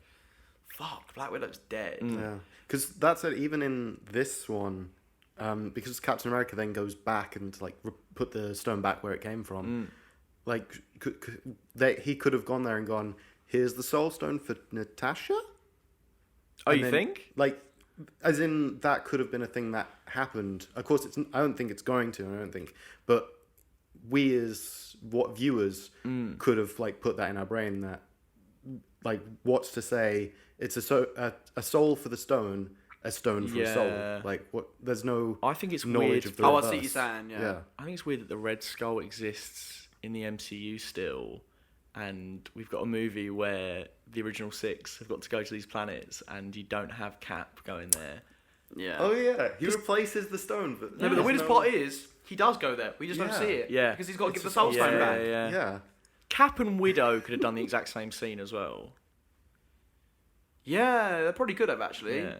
fuck, Black Widow's dead. Yeah, because that's it. Even in this one, because Captain America then goes back and like put the stone back where it came from. Like, he could have gone there and gone, "Here's the Soul Stone for Natasha." Oh, And you then, think? Like, as in that could have been a thing that happened. Of course, I don't think it's going to. I don't think, but we as viewers could have like put that in our brain that, like, what's to say it's a soul for the stone, a stone for a soul. Like, what? There's no. I think it's knowledge weird. of the Oh, I reverse. see what you're saying. Yeah. I think it's weird that the Red Skull exists in the MCU still, and we've got a movie where the original 6 have got to go to these planets, and you don't have Cap going there. Yeah. Oh yeah, he replaces the stone, but No, but the weirdest part is he does go there. We just don't Yeah. see it. Yeah. Because he's got to It's give the a Soul soul Stone stone. back. yeah. Cap and Widow could have done the exact same scene as well. Yeah, they probably could have actually. Yeah.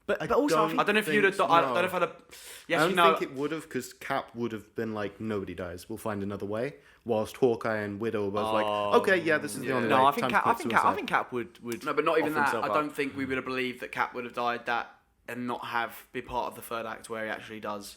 But I also, I don't know if you'd have. I don't know if I'd have. Yes, I don't you know. think it would have, because Cap would have been like, nobody dies, we'll find another way. Whilst Hawkeye and Widow were both like, okay, yeah, this is the only way. no, I think Time to Cap. I commit think suicide. Cap would. No, but not even offer that. himself I up. don't think we would have believed that Cap would have died that and not be part of the third act where he actually does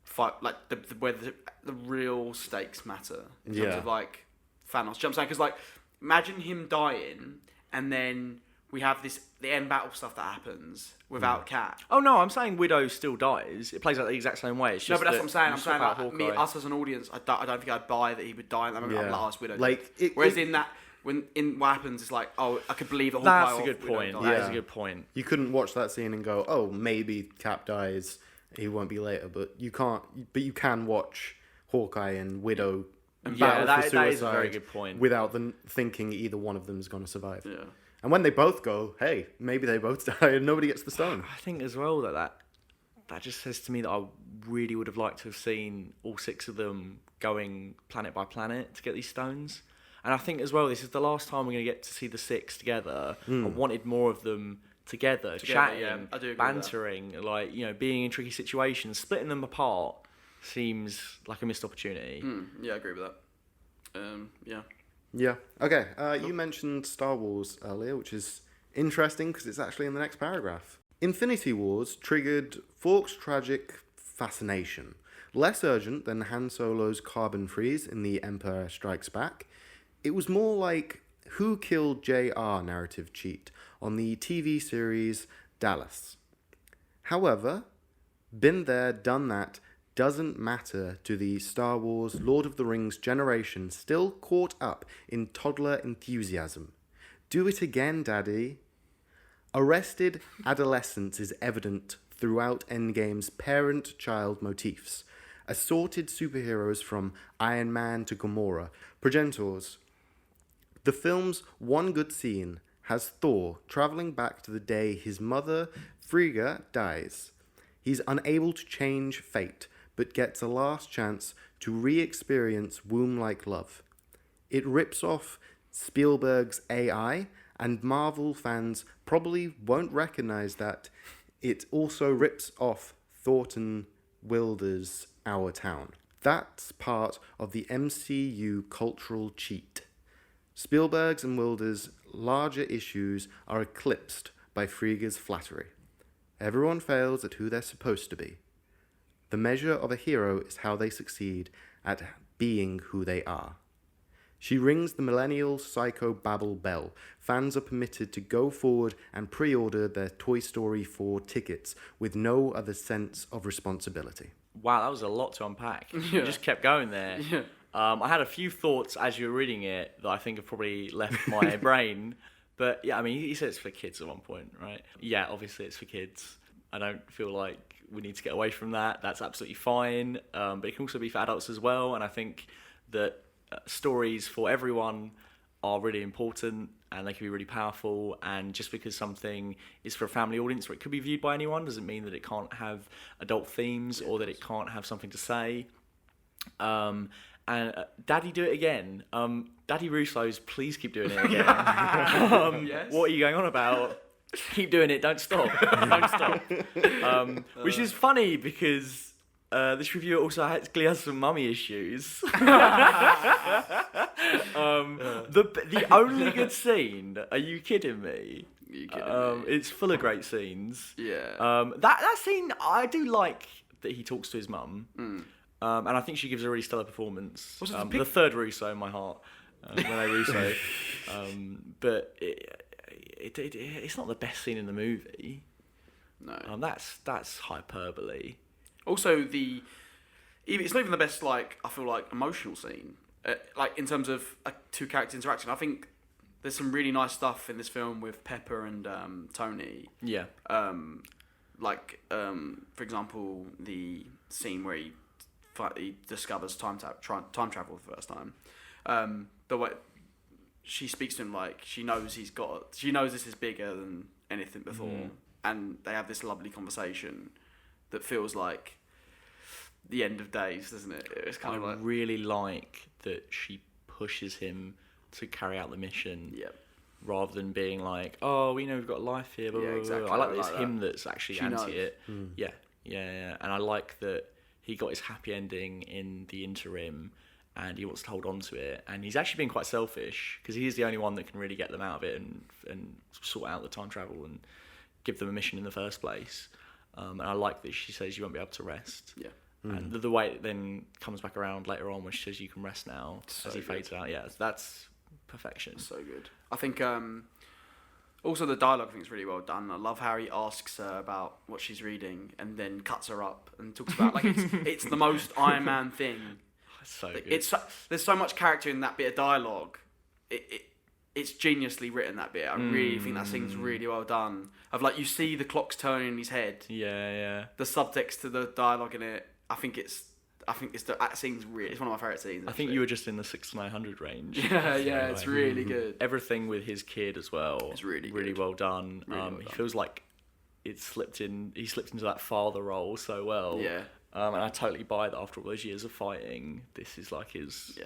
fight, like where the real stakes matter in terms Yeah. of like Thanos. Jumps out because like imagine him dying and then we have the end battle stuff that happens without Cap. Oh no, I'm saying Widow still dies. It plays out the exact same way. It's No, just but that's what I'm saying. you I'm swap saying out like, Hawkeye. us as an audience, I don't think I'd buy that he would die in that moment. I'm Yeah. like, oh, it's Widow. Like, whereas it- in that, when in what happens, it's like, oh, I could believe that Hawkeye That's a or good Widow point. died. That is Yeah. a good point. You couldn't watch that scene and go, oh, maybe Cap dies, he won't be later, but you can't. But you can watch Hawkeye and Widow Yeah, battle that for suicide is a very good point. without them thinking either one of them is going to survive. Yeah. And when they both go, hey, maybe they both die and nobody gets the stone. I think as well that just says to me that I really would have liked to have seen all 6 of them going planet by planet to get these stones. And I think as well, this is the last time we're going to get to see the 6 together. I wanted more of them together chatting, yeah, I do agree with that. bantering, like, you know, being in tricky situations. Splitting them apart seems like a missed opportunity. Yeah, I agree with that. Yeah. Yeah. Okay. You mentioned Star Wars earlier, which is interesting because it's actually in the next paragraph. Infinity Wars triggered Fork's tragic fascination. Less urgent than Han Solo's carbon freeze in The Empire Strikes Back, it was more like Who Killed J.R. narrative cheat on the TV series Dallas. However, been there, done that doesn't matter to the Star Wars Lord of the Rings generation still caught up in toddler enthusiasm. Do it again, Daddy. Arrested adolescence is evident throughout Endgame's parent-child motifs. Assorted superheroes from Iron Man to Gamora, progenitors. The film's one good scene has Thor travelling back to the day his mother, Frigga, dies. He's unable to change fate, but gets a last chance to re-experience womb-like love. It rips off Spielberg's AI, and Marvel fans probably won't recognize that it also rips off Thornton Wilder's Our Town. That's part of the MCU cultural cheat. Spielberg's and Wilder's larger issues are eclipsed by Frigga's flattery. Everyone fails at who they're supposed to be. The measure of a hero is how they succeed at being who they are. She rings the millennial psychobabble bell. Fans are permitted to go forward and pre-order their Toy Story 4 tickets with no other sense of responsibility. Wow, that was a lot to unpack. You just kept going there. Yeah. I had a few thoughts as you were reading it that I think have probably left my brain. But yeah, I mean, he said it's for kids at one point, right? Yeah, obviously it's for kids. I don't feel like we need to get away from that. That's absolutely fine. But it can also be for adults as well. And I think that stories for everyone are really important and they can be really powerful. And just because something is for a family audience or it could be viewed by anyone doesn't mean that it can't have adult themes or that it can't have something to say. And Daddy, do it again. Daddy Russo's, please keep doing it again. Yes. What are you going on about? Keep doing it. Don't stop. Don't stop. Which is funny because this reviewer also actually has some mummy issues. The only good scene. Are you kidding me? You kidding me? It's full of great scenes. Yeah. That scene, I do like that he talks to his mum. And I think she gives a really stellar performance. The third Russo in my heart, Rene Russo. But it's not the best scene in the movie. No. That's hyperbole. Also, it's not even the best, like, I feel like, emotional scene. Like, in terms of two character interaction. I think there's some really nice stuff in this film with Pepper and Tony. Yeah. For example, the scene where he discovers time travel for the first time. The way she speaks to him, like, she knows this is bigger than anything before, and they have this lovely conversation that feels like the end of days, doesn't it? It's kind of like, really like that she pushes him to carry out the mission. Yep. Rather than being like, oh, we know we've got life here. Blah, Yeah, blah, blah. exactly. I like that I it's like him that. that's actually She anti knows. it. Yeah. And I like that he got his happy ending in the interim, and he wants to hold on to it. And he's actually been quite selfish because he's the only one that can really get them out of it and sort out the time travel and give them a mission in the first place. And I like that she says you won't be able to rest. Yeah. And the way it then comes back around later on when she says you can rest now as he fades out. Yeah, that's perfection. So good. I think also the dialogue I think is really well done. I love how he asks her about what she's reading and then cuts her up and talks about, like, it's the most Iron Man thing. So good. There's so much character in that bit of dialogue. It's geniusly written, that bit. I really think that scene's really well done. Of, like, you see the clocks turning in his head. Yeah. The subtext to the dialogue in it. I think that scene's really. It's one of my favourite scenes. I think you were just in the 6 to 900 range. Yeah, it's really good. Everything with his kid as well. It's really good. well done. Really well He done. feels like he slipped into that father role so well. Yeah. And I totally buy that after all those years of fighting, this is like his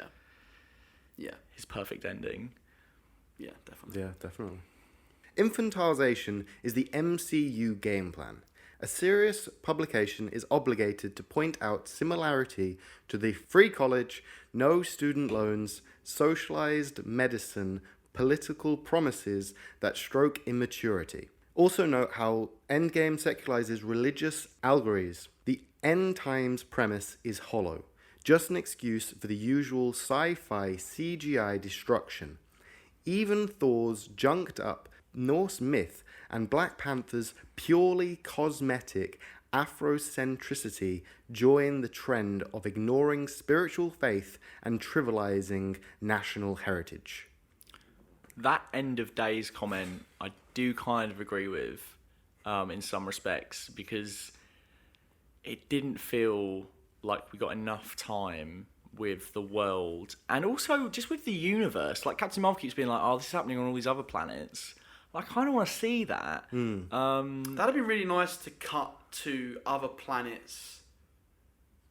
perfect ending. Yeah, definitely. Yeah, definitely. Infantilization is the MCU game plan. A serious publication is obligated to point out similarity to the free college, no student loans, socialized medicine, political promises that stroke immaturity. Also note how Endgame secularizes religious allegories. The end times premise is hollow, just an excuse for the usual sci-fi CGI destruction. Even Thor's junked up Norse myth and Black Panther's purely cosmetic Afrocentricity join the trend of ignoring spiritual faith and trivializing national heritage. That end of days comment, I do kind of agree with in some respects, because it didn't feel like we got enough time with the world and also just with the universe. Like, Captain Marvel keeps being like, oh, this is happening on all these other planets. I kind of want to see that. That'd be really nice to cut to other planets'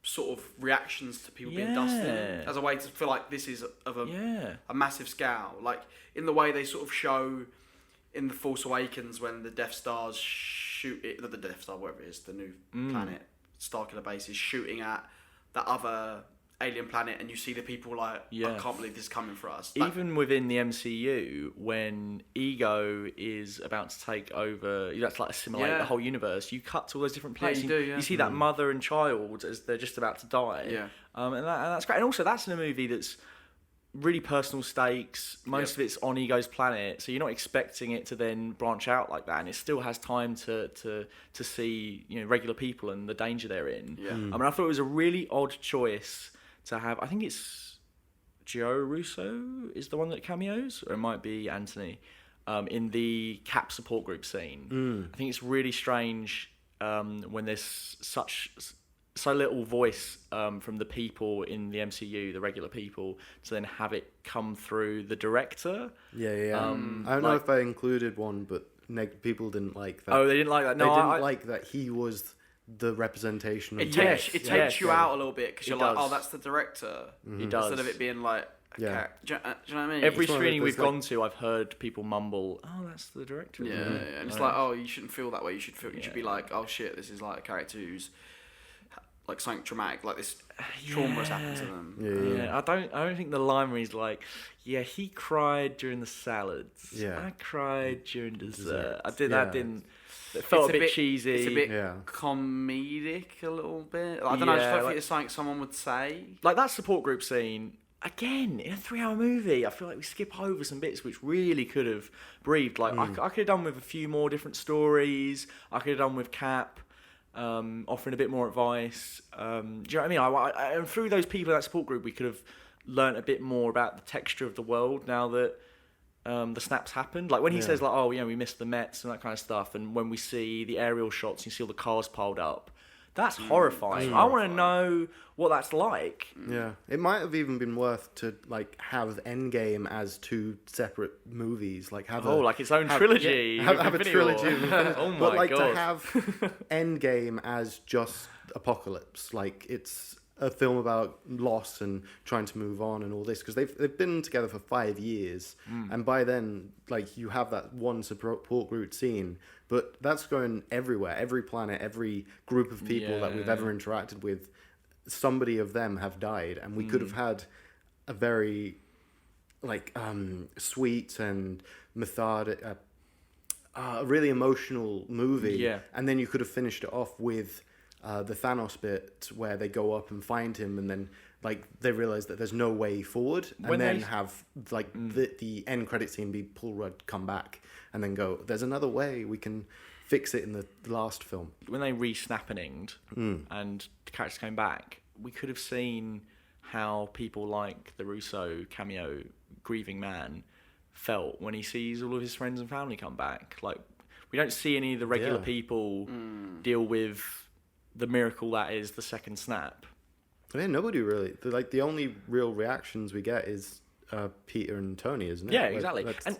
sort of reactions to people being dusted as a way to feel like this is of a massive scale. Like, in the way they sort of show in The Force Awakens when the Death Stars shoot it, not the Death Star, whatever it is, the new planet, Starkiller Base is shooting at that other alien planet, and you see the people like, I can't believe this is coming for us. Like, even within the MCU, when Ego is about to take over, you have to like assimilate the whole universe. You cut to all those different planets. You see that mother and child as they're just about to die. Yeah. And that's great. And also, that's in a movie that's really personal stakes. Most of it's on Ego's planet, so you're not expecting it to then branch out like that, and it still has time to see, you know, regular people and the danger they're in. Yeah. I mean, I thought it was a really odd choice to have. I think it's Joe Russo is the one that cameos, or it might be Anthony, in the Cap support group scene. I think it's really strange when there's so little voice from the people in the MCU, the regular people, to then have it come through the director. Yeah. I don't know if I included one, but people didn't like that. Oh, they didn't like that? No, they didn't like that he was the representation of it takes you out a little bit, because you're like, does. oh, that's the director. He does. Instead of it being like, do you know what I mean? Every It's one of screening those, we've like- gone to, I've heard people mumble, "Oh, that's the director." Yeah, and it's like, oh, you shouldn't feel that way. You should be like, oh shit, this is like a character who's like something traumatic, like this trauma has happened to them. Yeah, I don't think the line where he's like, yeah, he cried during the salads. Yeah. I cried during dessert. I Yeah. didn't. It felt a bit cheesy. It's a bit Yeah. comedic, a little bit. I don't know. I just Yeah, don't like- think it's something someone would say. Like that support group scene. Again, in a 3-hour movie, I feel like we skip over some bits which really could have breathed. Like I could have done with a few more different stories. I could have done with Cap offering a bit more advice. Do you know what I mean? And through those people in that support group, we could have learnt a bit more about the texture of the world now that the snaps happened. Like when he says, like, "Oh, we missed the Mets" and that kind of stuff, and when we see the aerial shots, you see all the cars piled up. That's horrifying. I want to know what that's like. Yeah, it might have even been worth to like have Endgame as 2 separate movies, like have like its own trilogy. yeah, have a Infinity trilogy, War. of Infinity- Oh my but like God. to have Endgame as just Apocalypse, like it's a film about loss and trying to move on and all this, because they've been together for 5 years, and by then like you have that one support group scene. But that's going everywhere, every planet, every group of people that we've ever interacted with, somebody of them have died. And we could have had a very, like, sweet and methodic, a really emotional movie. Yeah. And then you could have finished it off with the Thanos bit where they go up and find him and then, like, they realize that there's no way forward. And When then they- have, like, the end credit scene be Paul Rudd come back. And then go, there's another way we can fix it in the last film. When they re-snappeninged and the characters came back, we could have seen how people like the Russo cameo grieving man felt when he sees all of his friends and family come back. Like, we don't see any of the regular Yeah. people deal with the miracle that is the second snap. Yeah, nobody really. The only real reactions we get is Peter and Tony, isn't it? Yeah, Like, exactly. that's- And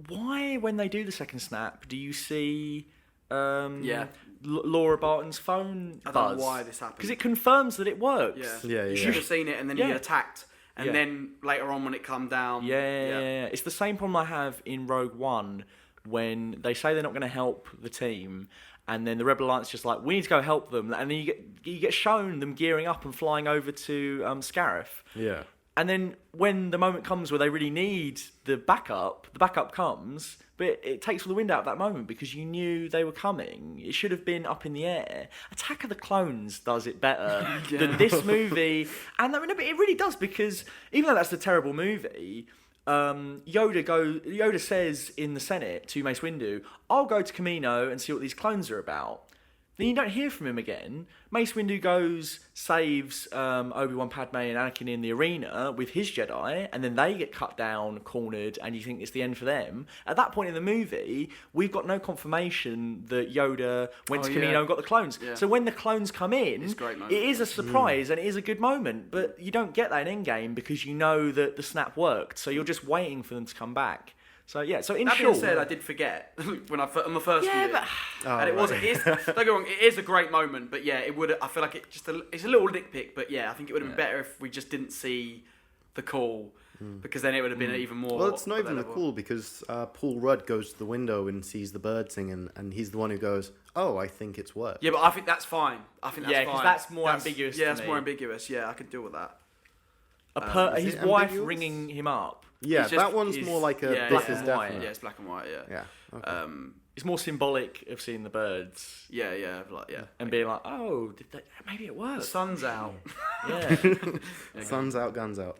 why, when they do the second snap, do you see Laura Barton's phone I don't buzz? know why this happened. Because it confirms that it works. Yeah. Yeah, You yeah. should have seen it and then Yeah. you attacked. And Yeah. then later on when it come down. Yeah. It's the same problem I have in Rogue One when they say they're not going to help the team, and then the Rebel Alliance just like, we need to go help them, and then you get shown them gearing up and flying over to Scarif. Yeah. And then when the moment comes where they really need the backup comes, but it takes all the wind out of that moment because you knew they were coming. It should have been up in the air. Attack of the Clones does it better than this movie. And I mean, it really does, because even though that's a terrible movie, Yoda says in the Senate to Mace Windu, "I'll go to Kamino and see what these clones are about." Then you don't hear from him again. Mace Windu goes, saves Obi-Wan, Padme and Anakin in the arena with his Jedi, and then they get cut down, cornered, and you think it's the end for them. At that point in the movie, we've got no confirmation that Yoda went to Kamino and got the clones. Yeah. So when the clones come in, It's a great moment. it is a surprise and it is a good moment, but you don't get that in Endgame because you know that the snap worked, so you're just waiting for them to come back. So yeah, so in That short, being said, I did forget when on the first Yeah, viewing, but- and it wasn't. Don't get me wrong, it is a great moment, but yeah, it would. I feel like it's a little nitpick, but yeah, I think it would have been better if we just didn't see the call, because then it would have been even more. Well, it's not even the level. cool, because Paul Rudd goes to the window and sees the bird singing, and he's the one who goes, "Oh, I think it's worked." Yeah, but I think that's fine. I think that's Yeah, fine. 'cause that's more ambiguous Yeah, to that's me. more ambiguous. Yeah, I could deal with that. Is his it wife ambiguous? ringing him up. Yeah, It's just- that one's it's- more like a yeah, this yeah. is Black and white, definite. Yeah, it's black and white. Yeah. Yeah. Okay. It's more symbolic of seeing the birds Yeah, and being like, oh, maybe it The worked. sun's out. Yeah. Sun's out, guns out.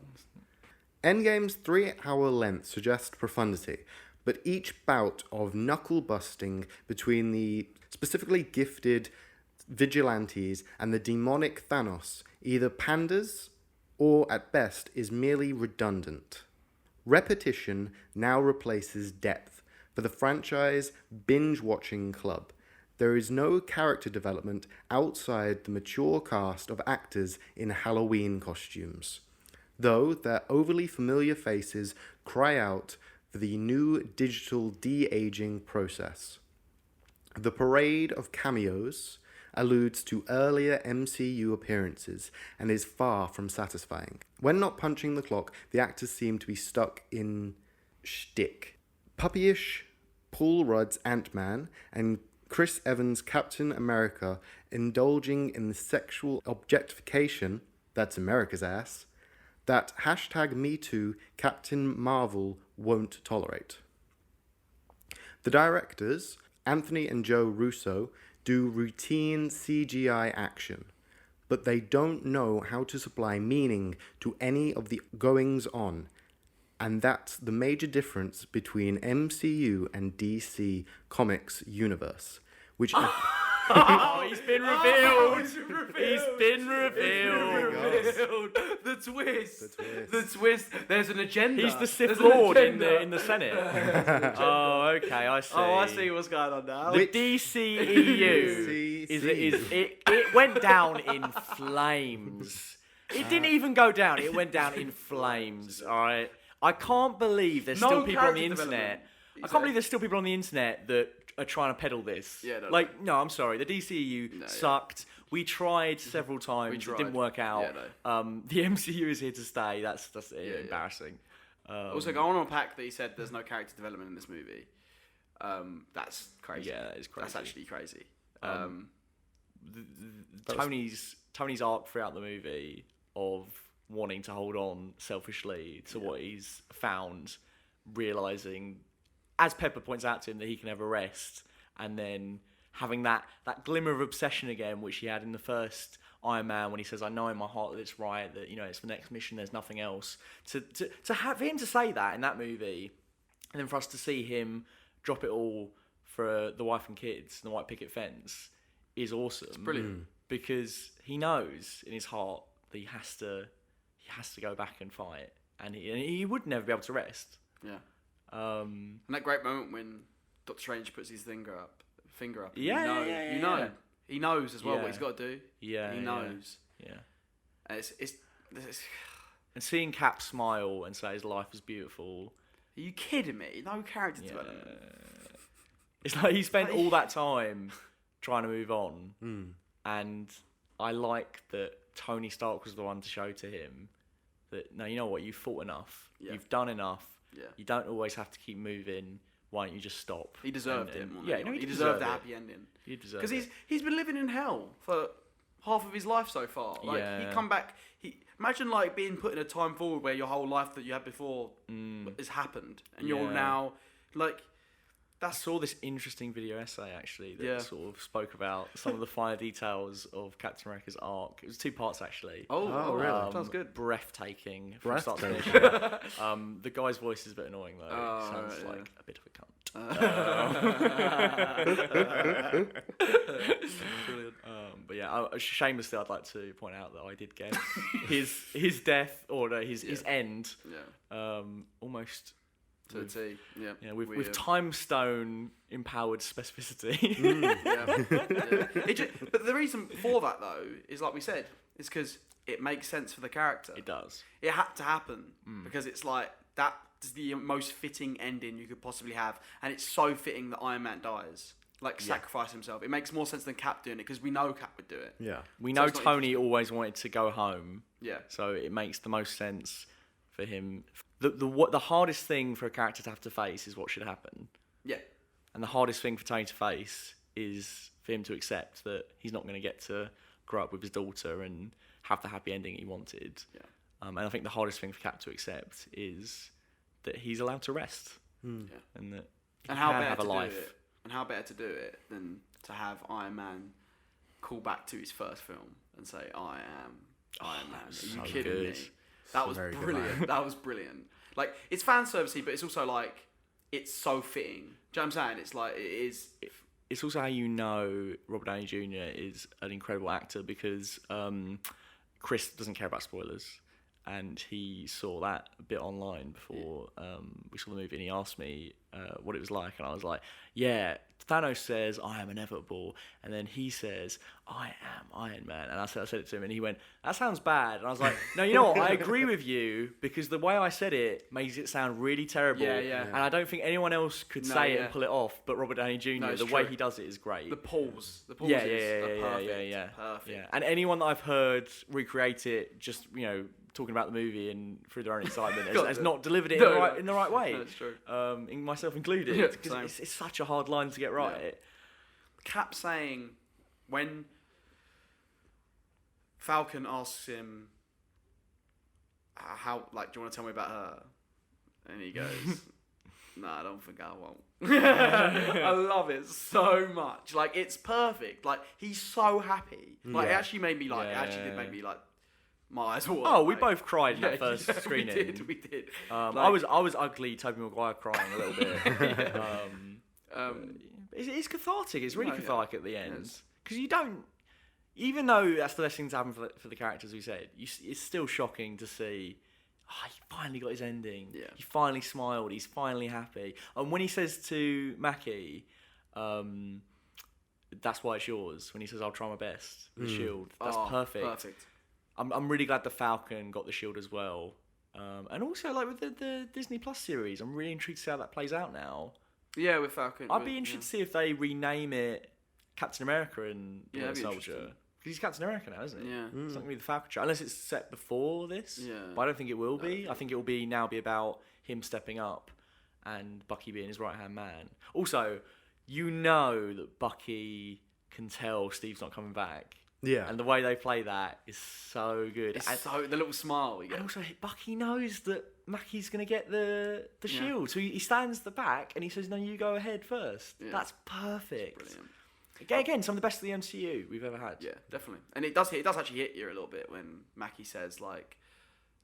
Endgame's 3-hour length suggests profundity, but each bout of knuckle busting between the specifically gifted vigilantes and the demonic Thanos either panders or, at best, is merely redundant. Repetition now replaces depth for the franchise binge-watching club. There is no character development outside the mature cast of actors in Halloween costumes, though their overly familiar faces cry out for the new digital de-aging process. The parade of cameos alludes to earlier MCU appearances and is far from satisfying. When not punching the clock, the actors seem to be stuck in shtick. Puppyish Paul Rudd's Ant-Man and Chris Evans' Captain America indulging in the sexual objectification, that's America's ass, that #MeToo Captain Marvel won't tolerate. The directors, Anthony and Joe Russo, do routine CGI action, but they don't know how to supply meaning to any of the goings-on. And that's the major difference between MCU and DC Comics universe, which... Oh, he's been revealed. He's been revealed. The twist. twist. The twist. There's an agenda. He's the Sith There's an Lord in agenda. the Senate. Oh, okay, I see. Oh, I see what's going on now. The DCEU it went down in flames. It didn't even go down. It went down in flames. All right. I can't believe there's still people on the character internet. development. I can't believe there's still people on the internet that are trying to peddle this. Yeah, no, like, no, I'm sorry. The DCEU sucked. We tried several times. tried. It didn't work out. Yeah, The MCU is here to stay. That's embarrassing. Also, I want to unpack that he said there's no character development in this movie. That's crazy. Yeah, that is crazy. That's actually crazy. Tony's arc throughout the movie of wanting to hold on selfishly to what he's found, realizing, as Pepper points out to him, that he can never rest, and then having that glimmer of obsession again, which he had in the first Iron Man when he says, "I know in my heart that it's right, that it's the next mission. There's nothing else." To have him to say that in that movie, and then for us to see him drop it all for the wife and kids and the white picket fence is awesome. It's brilliant. Because he knows in his heart that he has to go back and fight, and he would never be able to rest. Yeah. Um, And that great moment when Doctor Strange puts his finger up. And Yeah. He knows as well Yeah. what he's got to do. Yeah, He knows. Yeah. And it's And seeing Cap smile and say his life is beautiful. Are you kidding me? No character development. It's like he spent all that time trying to move on. And I like that Tony Stark was the one to show to him that, no, you know what, you've fought enough. Yeah. You've done enough. Yeah. You don't always have to keep moving. Why don't you just stop? He deserved And- it more than yeah, anyone. no, he deserved deserved the it. happy ending. He deserved Because it. he's been living in hell for half of his life so far. Like Yeah. he come back. Imagine like being put in a time forward where your whole life that you had before has happened, and you're Yeah. now like I saw this interesting video essay actually that Yeah. sort of spoke about some of the finer details of Captain America's arc. It was 2 parts actually. oh really sounds good. Breathtaking from start to finish. The guy's voice is a bit annoying though. Oh, Sounds right, like a bit of a cunt. Brilliant. But yeah, shamelessly, I'd like to point out that I did get his death or no, his end Yeah. almost To the T. Yeah. with time stone empowered specificity. But the reason for that though is like we said, is because it makes sense for the character. It does. It had to happen because it's like that's the most fitting ending you could possibly have, and it's so fitting that Iron Man dies, sacrifice himself. It makes more sense than Cap doing it because we know Cap would do it. Yeah. We So know it's not Tony always wanted to go home. Yeah. So it makes the most sense for him. The hardest thing for a character to have to face is what should happen. Yeah. And the hardest thing for Tony to face is for him to accept that he's not going to get to grow up with his daughter and have the happy ending he wanted. Yeah. And I think the hardest thing for Cap to accept is that he's allowed to rest. And that he And how can better have to a life. do it? And how better to do it than to have Iron Man call back to his first film and say, "I am Iron Man." Are you so kidding good. me? That was very good brilliant. That was brilliant. Like it's fan servicey, but it's also like it's so fitting. Do you know what I'm saying? It's like it is. It's also how you know Robert Downey Jr. is an incredible actor because Chris doesn't care about spoilers, and he saw that a bit online before we saw the movie, and he asked me what it was like, and I was like, "Yeah, Thanos says I am inevitable, and then he says I am Iron Man," and I said it to him, and he went, "That sounds bad," and I was like, "No, you know what? I agree with you because the way I said it makes it sound really terrible, Yeah. and I don't think anyone else could say it and pull it off, but Robert Downey Jr. No, it's the way true. he does it is great." The pauses are perfect. Perfect. Yeah. And anyone that I've heard recreate it, just talking about the movie and through their own excitement, has not delivered it in the right way. No, it's true. Myself included, Yeah, because same. it's such a hard line to get right. Cap saying when Falcon asks him how, like, do you want to tell me about her? And he goes, no, I don't think I won't. I love it so much. Like, it's perfect. Like, he's so happy. Like, it actually made me like. It actually did make me like. My eyes water. Oh, we like, both cried in that first screening. We did. I was ugly Tobey Maguire crying a little bit. It's cathartic. It's really cathartic at the end because you don't. Even though that's the best thing to happen for the characters we said, it's still shocking to see. Oh, he finally got his ending. Yeah. He finally smiled. He's finally happy. And when he says to Mackie, "That's why it's yours," when he says, "I'll try my best," the shield. That's perfect. Perfect. I'm really glad the Falcon got the shield as well. And also, like, with the Disney Plus series, I'm really intrigued to see how that plays out now. Yeah, with Falcon. I'd be interested to see if they rename it Captain America and Winter Soldier. Because he's Captain America now, isn't he? Yeah. It's not going to be the Falcon show. Unless it's set before this. Yeah. But I don't think it will be. I think it will be about him stepping up and Bucky being his right-hand man. Also, you know that Bucky can tell Steve's not coming back. Yeah. And the way they play that is so good. It's the little smile you get. And also, Bucky knows that Mackie's going to get the shield. So he stands the back and he says, no, you go ahead first. Yeah. That's perfect. Brilliant. Again, some of the best of the MCU we've ever had. Yeah, definitely. And it does actually hit you a little bit when Mackie says, like,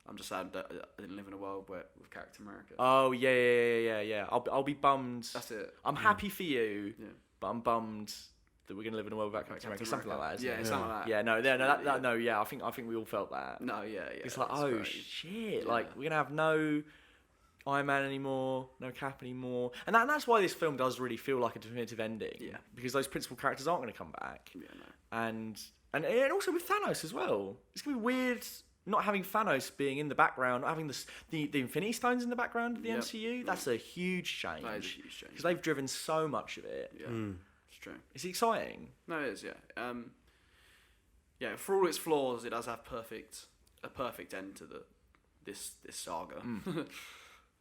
I'm just sad that I didn't live in a world with Captain America. Oh, yeah. I'll be bummed. That's it. I'm happy for you, but I'm bummed that we're going to live in a world without Captain America. Something like that, isn't it? Something like that. Yeah, I think we all felt that. No, yeah. It's like, oh, shit. Like, we're going to have no Iron Man anymore, no Cap anymore. And that's why this film does really feel like a definitive ending. Yeah. Because those principal characters aren't going to come back. Yeah, no. And also with Thanos as well. It's going to be weird not having Thanos being in the background, not having the Infinity Stones in the background of the MCU. That's a huge change. That is a huge change. Because they've driven so much of it. Yeah. It's true. It's exciting. No, it is, yeah. Yeah, for all its flaws, it does have a perfect end to this saga.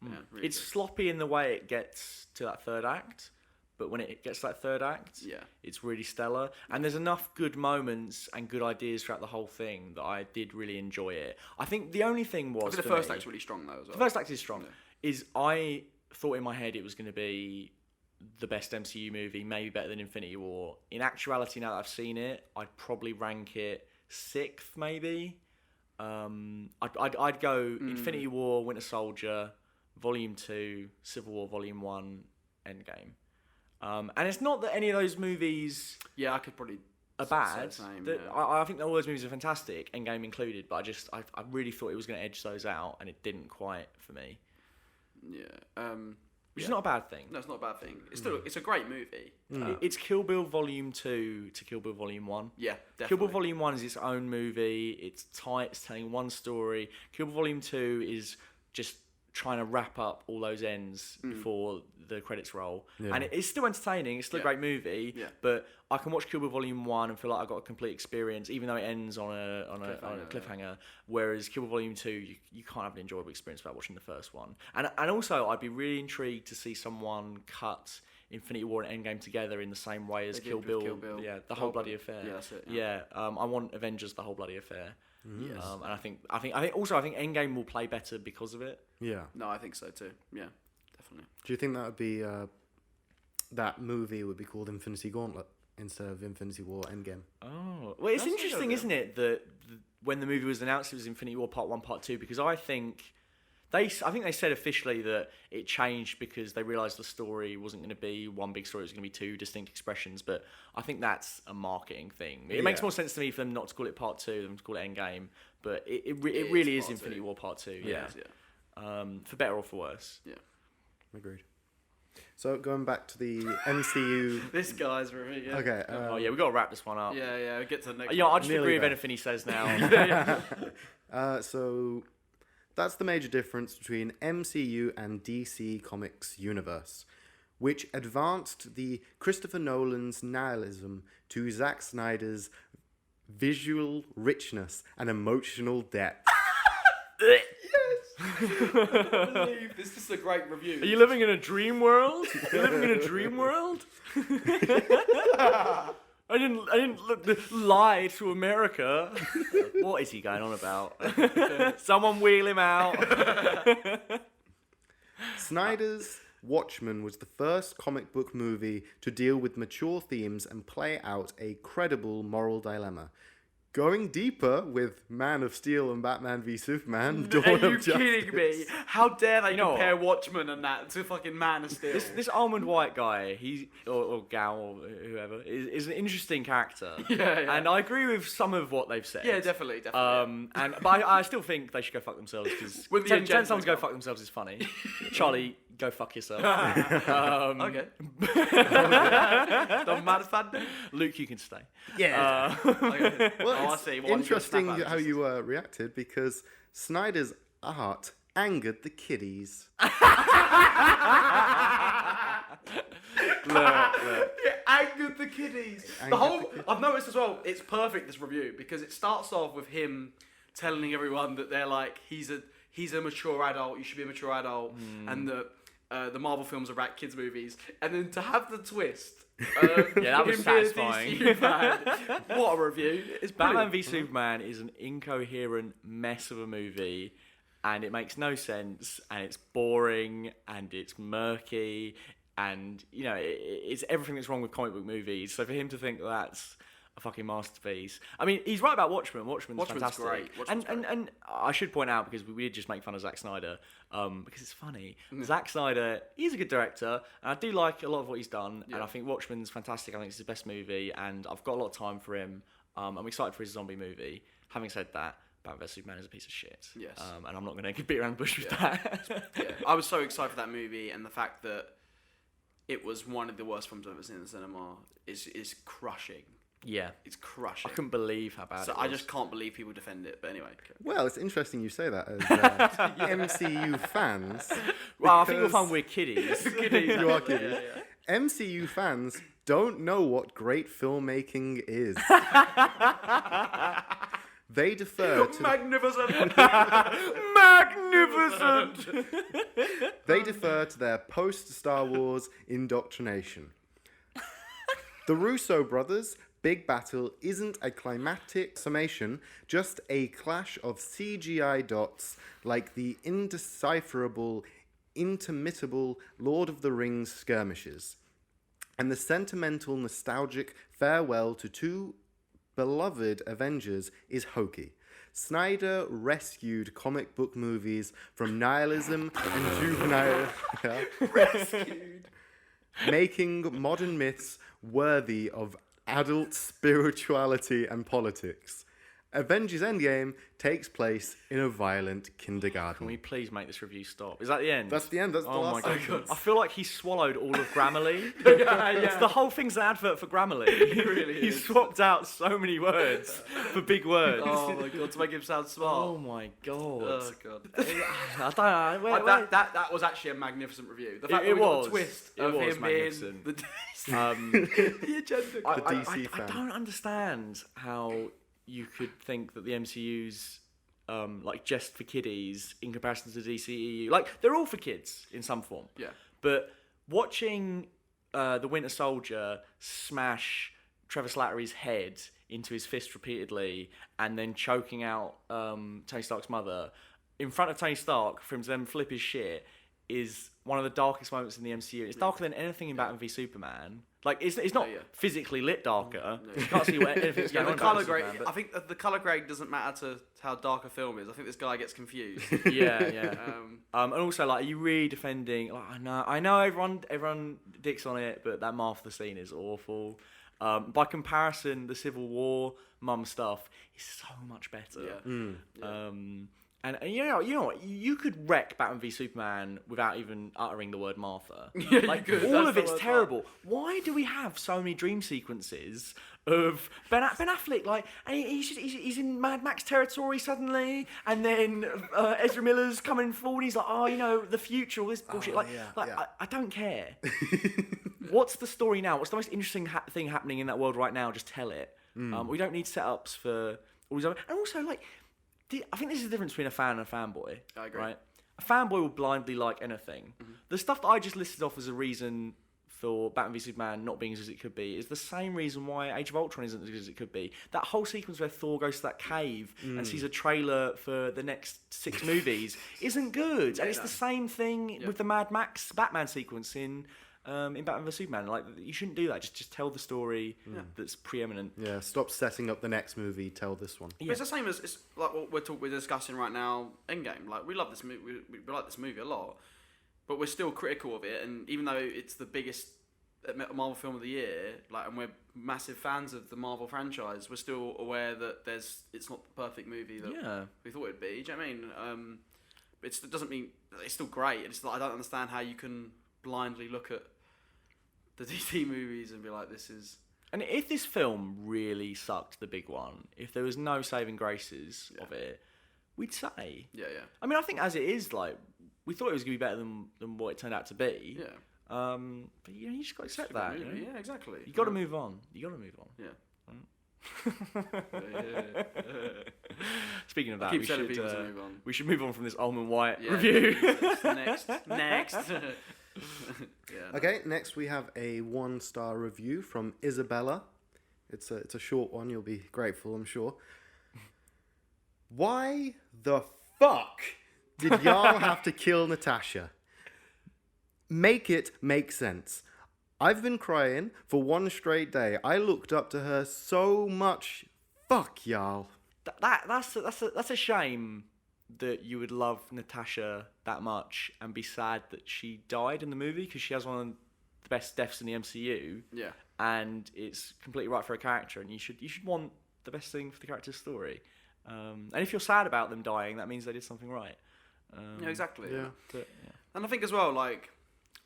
Yeah, really it's sloppy in the way it gets to that third act, but when it gets to that third act, it's really stellar. And there's enough good moments and good ideas throughout the whole thing that I did really enjoy it. I think the only thing was the first act's really strong though as well. The first act is strong. Yeah. I thought in my head it was going to be the best MCU movie, maybe better than Infinity War. In actuality, now that I've seen it, I'd probably rank it 6th, maybe. I'd go Infinity War, Winter Soldier, Volume 2, Civil War Volume 1, Endgame. And it's not that any of those movies I could probably are bad. I think all those movies are fantastic, Endgame included, but I really thought it was going to edge those out, and it didn't quite for me. Yeah. Which is not a bad thing. No, it's not a bad thing. It's a great movie. It's Kill Bill Volume 2 to Kill Bill Volume 1. Yeah, definitely. Kill Bill Volume 1 is its own movie. It's tight. It's telling one story. Kill Bill Volume 2 is just trying to wrap up all those ends before the credits roll. Yeah. And it's still entertaining. It's still a great movie. Yeah. But I can watch Kill Bill Volume 1 and feel like I got a complete experience, even though it ends on a cliffhanger. Whereas Kill Bill Volume 2, you can't have an enjoyable experience without watching the first one. And also, I'd be really intrigued to see someone cut Infinity War and Endgame together in the same way as Kill Bill. Yeah, the whole bloody affair. Yeah, that's it. Yeah, I want Avengers, the whole bloody affair. Yes. And I think Endgame will play better because of it. Yeah. No, I think so too. Yeah, definitely. Do you think that would be that movie would be called Infinity Gauntlet instead of Infinity War Endgame? Oh, well, it's interesting, isn't it, that when the movie was announced, it was Infinity War Part 1, Part 2, because I think they said officially that it changed because they realised the story wasn't going to be one big story, it was going to be two distinct expressions, but I think that's a marketing thing. It makes more sense to me for them not to call it Part 2 than to call it Endgame, but it really is Infinity War Part 2, yeah. For better or for worse. Yeah. Agreed. So going back to the MCU... This guy's review, yeah. Okay. We've got to wrap this one up. Yeah, we'll get to the next one. I just Nearly agree with there. anything he says now. So that's the major difference between MCU and DC Comics universe, which advanced the Christopher Nolan's nihilism to Zack Snyder's visual richness and emotional depth. I believe this is a great review. Are you living in a dream world? You're living in a dream world? I didn't lie to America. What is he going on about? Someone wheel him out. Snyder's Watchmen was the first comic book movie to deal with mature themes and play out a credible moral dilemma. Going deeper with Man of Steel and Batman v Superman, Dawn Are of you Justice. kidding me? How dare they You know compare Watchmen and that to fucking Man of Steel? This almond white guy, or gal or whoever, is an interesting character. Yeah. And I agree with some of what they've said. Yeah, definitely. But I still think they should go fuck themselves because With the telling agenda someone to go come. fuck themselves is funny. Charlie, go fuck yourself. Okay. Don't matter, fan. Luke, you can stay. Yeah. Okay. Well, I it's see. Well, I'm gonna interesting snap at how it. you reacted because Snyder's art angered the kiddies. It angered the kiddies. I've noticed as well. It's perfect, this review, because it starts off with him telling everyone that they're like he's a mature adult. You should be a mature adult, and the Marvel films are about kids movies. And then to have the twist. That was him being a satisfying. DCU fan, what a review! It's Batman brilliant. v Superman is an incoherent mess of a movie, and it makes no sense, and it's boring, and it's murky, and it's everything that's wrong with comic book movies. So for him to think that's a fucking masterpiece, I mean, he's right about Watchmen. Watchmen's fantastic. great. Watchmen's And I should point out, because we did just make fun of Zack Snyder, because it's funny. Zack Snyder, he's a good director, and I do like a lot of what he's done, and I think Watchmen's fantastic. I think it's his best movie, and I've got a lot of time for him. I'm excited for his zombie movie. Having said that, Batman vs Superman is a piece of shit. Yes. And I'm not going to beat around the bush with that. Yeah. I was so excited for that movie, and the fact that it was one of the worst films I've ever seen in the cinema is crushing. Yeah. It's crushing. I couldn't believe how bad So it was. I just can't believe people defend it. But anyway. Well, it's interesting you say that as MCU fans. Well, I think you'll because find we're kiddies. You are kidding. MCU fans don't know what great filmmaking is. They defer to Magnificent. Magnificent! they defer to their post-Star Wars indoctrination. The Russo brothers' big battle isn't a climactic summation, just a clash of CGI dots like the indecipherable, intermittable Lord of the Rings skirmishes. And the sentimental, nostalgic farewell to two beloved Avengers is hokey. Snyder rescued comic book movies from nihilism and juvenile... Rescued. Making modern myths worthy of adult spirituality and politics. Avengers Endgame takes place in a violent kindergarten. Can we please make this review stop? Is that the end? That's the end. That's the Oh last my sentence. god! I feel like he swallowed all of Grammarly. It's the whole thing's an advert for Grammarly. It really he is. swapped out so many words for big words. Oh my god! To make him sound smart. Oh my god! Oh god. I don't know. Wait, That was actually a magnificent review. The fact It that we got was. the twist It of was him magnificent. being the The agenda. I, The I- DC I fan. don't understand how you could think that the MCU's like just for kiddies in comparison to the DCEU. Like they're all for kids in some form. Yeah. But watching the Winter Soldier smash Trevor Slattery's head into his fist repeatedly and then choking out Tony Stark's mother in front of Tony Stark for him to then flip his shit is one of the darkest moments in the MCU. It's darker than anything in Batman v Superman. Like it's not physically lit darker. You can't see what anything's Yeah, going the on. in colour Batman v grade. Superman, I think that the colour grade doesn't matter to how dark a film is. I think this guy gets confused. but yeah. And also, like, are you really defending? Like, I know, everyone dicks on it, but that Martha scene is awful. By comparison, the Civil War mum stuff is so much better. Yeah. And you know what? You could wreck Batman v Superman without even uttering the word Martha. you Like could. all That's of the it's worst terrible. Why do we have so many dream sequences of Ben Affleck? Like, and he's in Mad Max territory suddenly, and then Ezra Miller's coming forward. He's like, the future, all this bullshit. I don't care. What's the story now? What's the most interesting thing happening in that world right now? Just tell it. We don't need setups for all these other. And also, like, I think this is the difference between a fan and a fanboy. I agree. Right? a fanboy will blindly like anything. The stuff that I just listed off as a reason for Batman v Superman not being as good as it could be is the same reason why Age of Ultron isn't as good as it could be. That whole sequence where Thor goes to that cave and sees a trailer for the next 6 movies isn't good. And it's the same thing with the Mad Max Batman sequence in Batman v Superman. Like, you shouldn't do that. Just tell the story that's preeminent. Yeah, stop setting up the next movie. Tell this one. But it's the same as it's like what we're discussing right now. Endgame. Like, we love this movie. We like this movie a lot, but we're still critical of it. And even though it's the biggest Marvel film of the year, like, and we're massive fans of the Marvel franchise, we're still aware that it's not the perfect movie that we thought it'd be. Do you know what I mean? It doesn't mean it's still great. It's like, I don't understand how you can blindly look at the DC movies and be like, this is... And if this film really sucked, the big one, if there was no saving graces of it, we'd say. Yeah. I mean, I think as it is, like, we thought it was going to be better than what it turned out to be. Yeah. But you just got to accept that. You know? Yeah, exactly. You got to move on. Yeah. Speaking of that, Keep telling people to move on. We should move on from this Almond White review. Next. Okay, next we have a 1-star review from Isabella. It's a short one. You'll be grateful, I'm sure. Why the fuck did y'all have to kill Natasha? Make it make sense. I've been crying for one straight day. I looked up to her so much. Fuck y'all. That's a shame that you would love Natasha that much and be sad that she died in the movie, because she has one of the best deaths in the MCU. Yeah. And it's completely right for a character, and you should want the best thing for the character's story. And if you're sad about them dying, that means they did something right. Yeah, exactly. Yeah. And I think as well, like,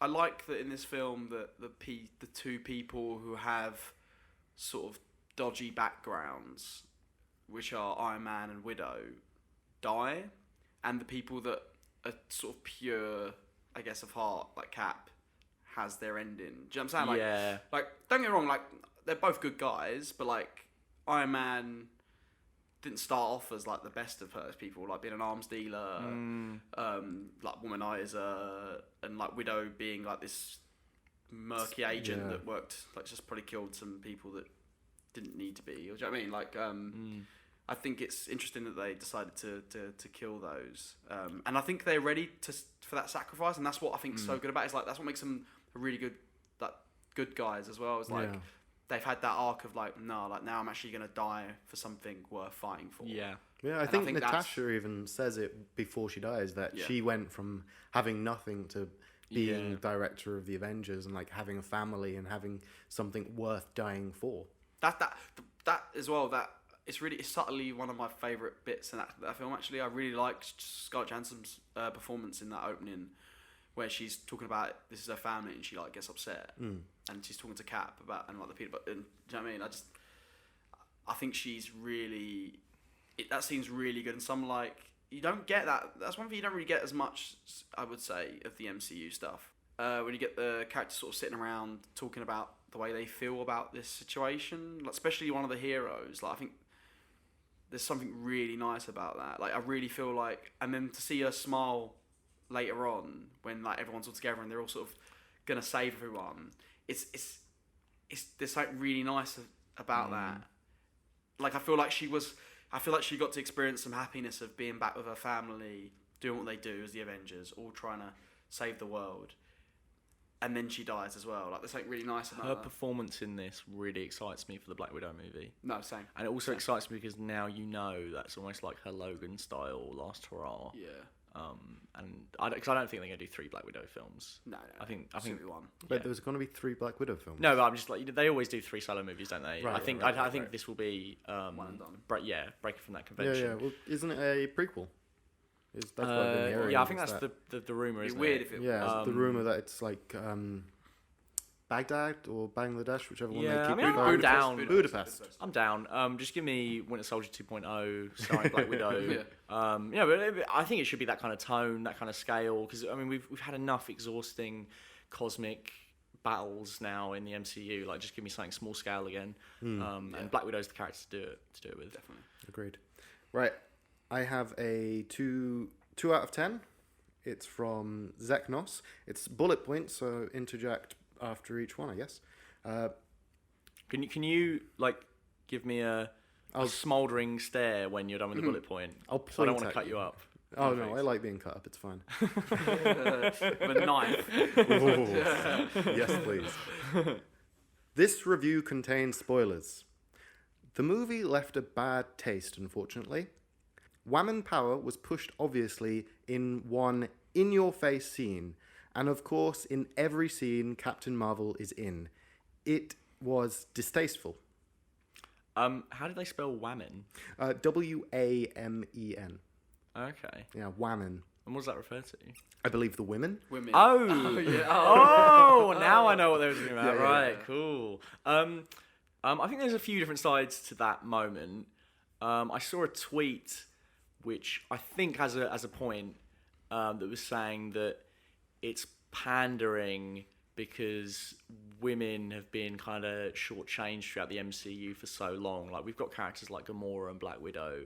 I like that in this film that the two people who have sort of dodgy backgrounds, which are Iron Man and Widow, die, and the people that are sort of pure, I guess, of heart, like Cap, has their ending. Do you know what I'm saying? Like, yeah. Like, don't get me wrong, like, they're both good guys, but, like, Iron Man didn't start off as, like, the best of first people, like being an arms dealer, like womanizer, and, like, Widow being, like, this murky agent that worked, like, just probably killed some people that didn't need to be. Do you know what I mean? Like, I think it's interesting that they decided to kill those, and I think they're ready for that sacrifice, and that's what I think is so good about it. It's like, that's what makes them a really good guys as well. It's like, they've had that arc of like, no, like, now I'm actually going to die for something worth fighting for. Yeah, I think Natasha even says it before she dies, that she went from having nothing to being director of the Avengers and, like, having a family and having something worth dying for. That as well, that it's subtly one of my favourite bits in that film, actually. I really like Scarlett Johansson's performance in that opening, where she's talking about this is her family, and she, like, gets upset, and she's talking to Cap about, and, like, the people. And, do you know what I mean? I think she's really. That scene's really good, and some, like, you don't get that. That's one thing you don't really get as much, I would say, of the MCU stuff. When you get the characters sort of sitting around talking about the way they feel about this situation, like, especially one of the heroes. Like, I think there's something really nice about that. Like, I really feel like, and then to see her smile later on when, like, everyone's all together and they're all sort of gonna save everyone. It's there's something really nice about that. Like, I feel like she got to experience some happiness of being back with her family, doing what they do as the Avengers, all trying to save the world. And then she dies as well. Like, there's something really nice about her that. performance in this really excites me for the Black Widow movie. No, same. And it also excites me because now you know that's almost like her Logan style last hurrah. Yeah. And because I don't think they're gonna do 3 Black Widow films. No. I think one. But there's going to be 3 Black Widow films. No, but I'm just like, they always do 3 solo movies, don't they? Right, I think this will be one and done. Breaking from that convention. Yeah. Well, isn't it a prequel? That's what I've been hearing. Yeah, I think that's the rumor. It'd Isn't be weird it? if it. Yeah, the rumor that it's like Baghdad or Bangladesh, whichever one they keep. I mean, I'm down. Budapest. I'm down. Just give me Winter Soldier 2.0 starring Black Widow. But I think it should be that kind of tone, that kind of scale. Because I mean, we've had enough exhausting cosmic battles now in the MCU. Like, just give me something small scale again. And Black Widow's the character to do it with. Definitely. Agreed. Right, I have a 2 out of 10. It's from Zeknos. It's bullet points, so interject after each one, I guess. Can you like give me a smouldering stare when you're done with the bullet point? I'll So I don't point want to at cut you up. Oh, no, I like being cut up. It's fine. With a knife. Yes, please. This review contains spoilers. The movie left a bad taste, unfortunately. Whammon power was pushed obviously in one in-your-face scene, and of course in every scene Captain Marvel is in. It was distasteful. How did they spell whammon? Wamen. Okay. Yeah, Whammon. And what does that refer to? I believe the women. Women. Oh, yeah. Oh, now I know what they were talking about. Yeah, Right, cool. I think there's a few different sides to that moment. I saw a tweet which I think has a point that was saying that it's pandering because women have been kind of shortchanged throughout the MCU for so long. Like we've got characters like Gamora and Black Widow.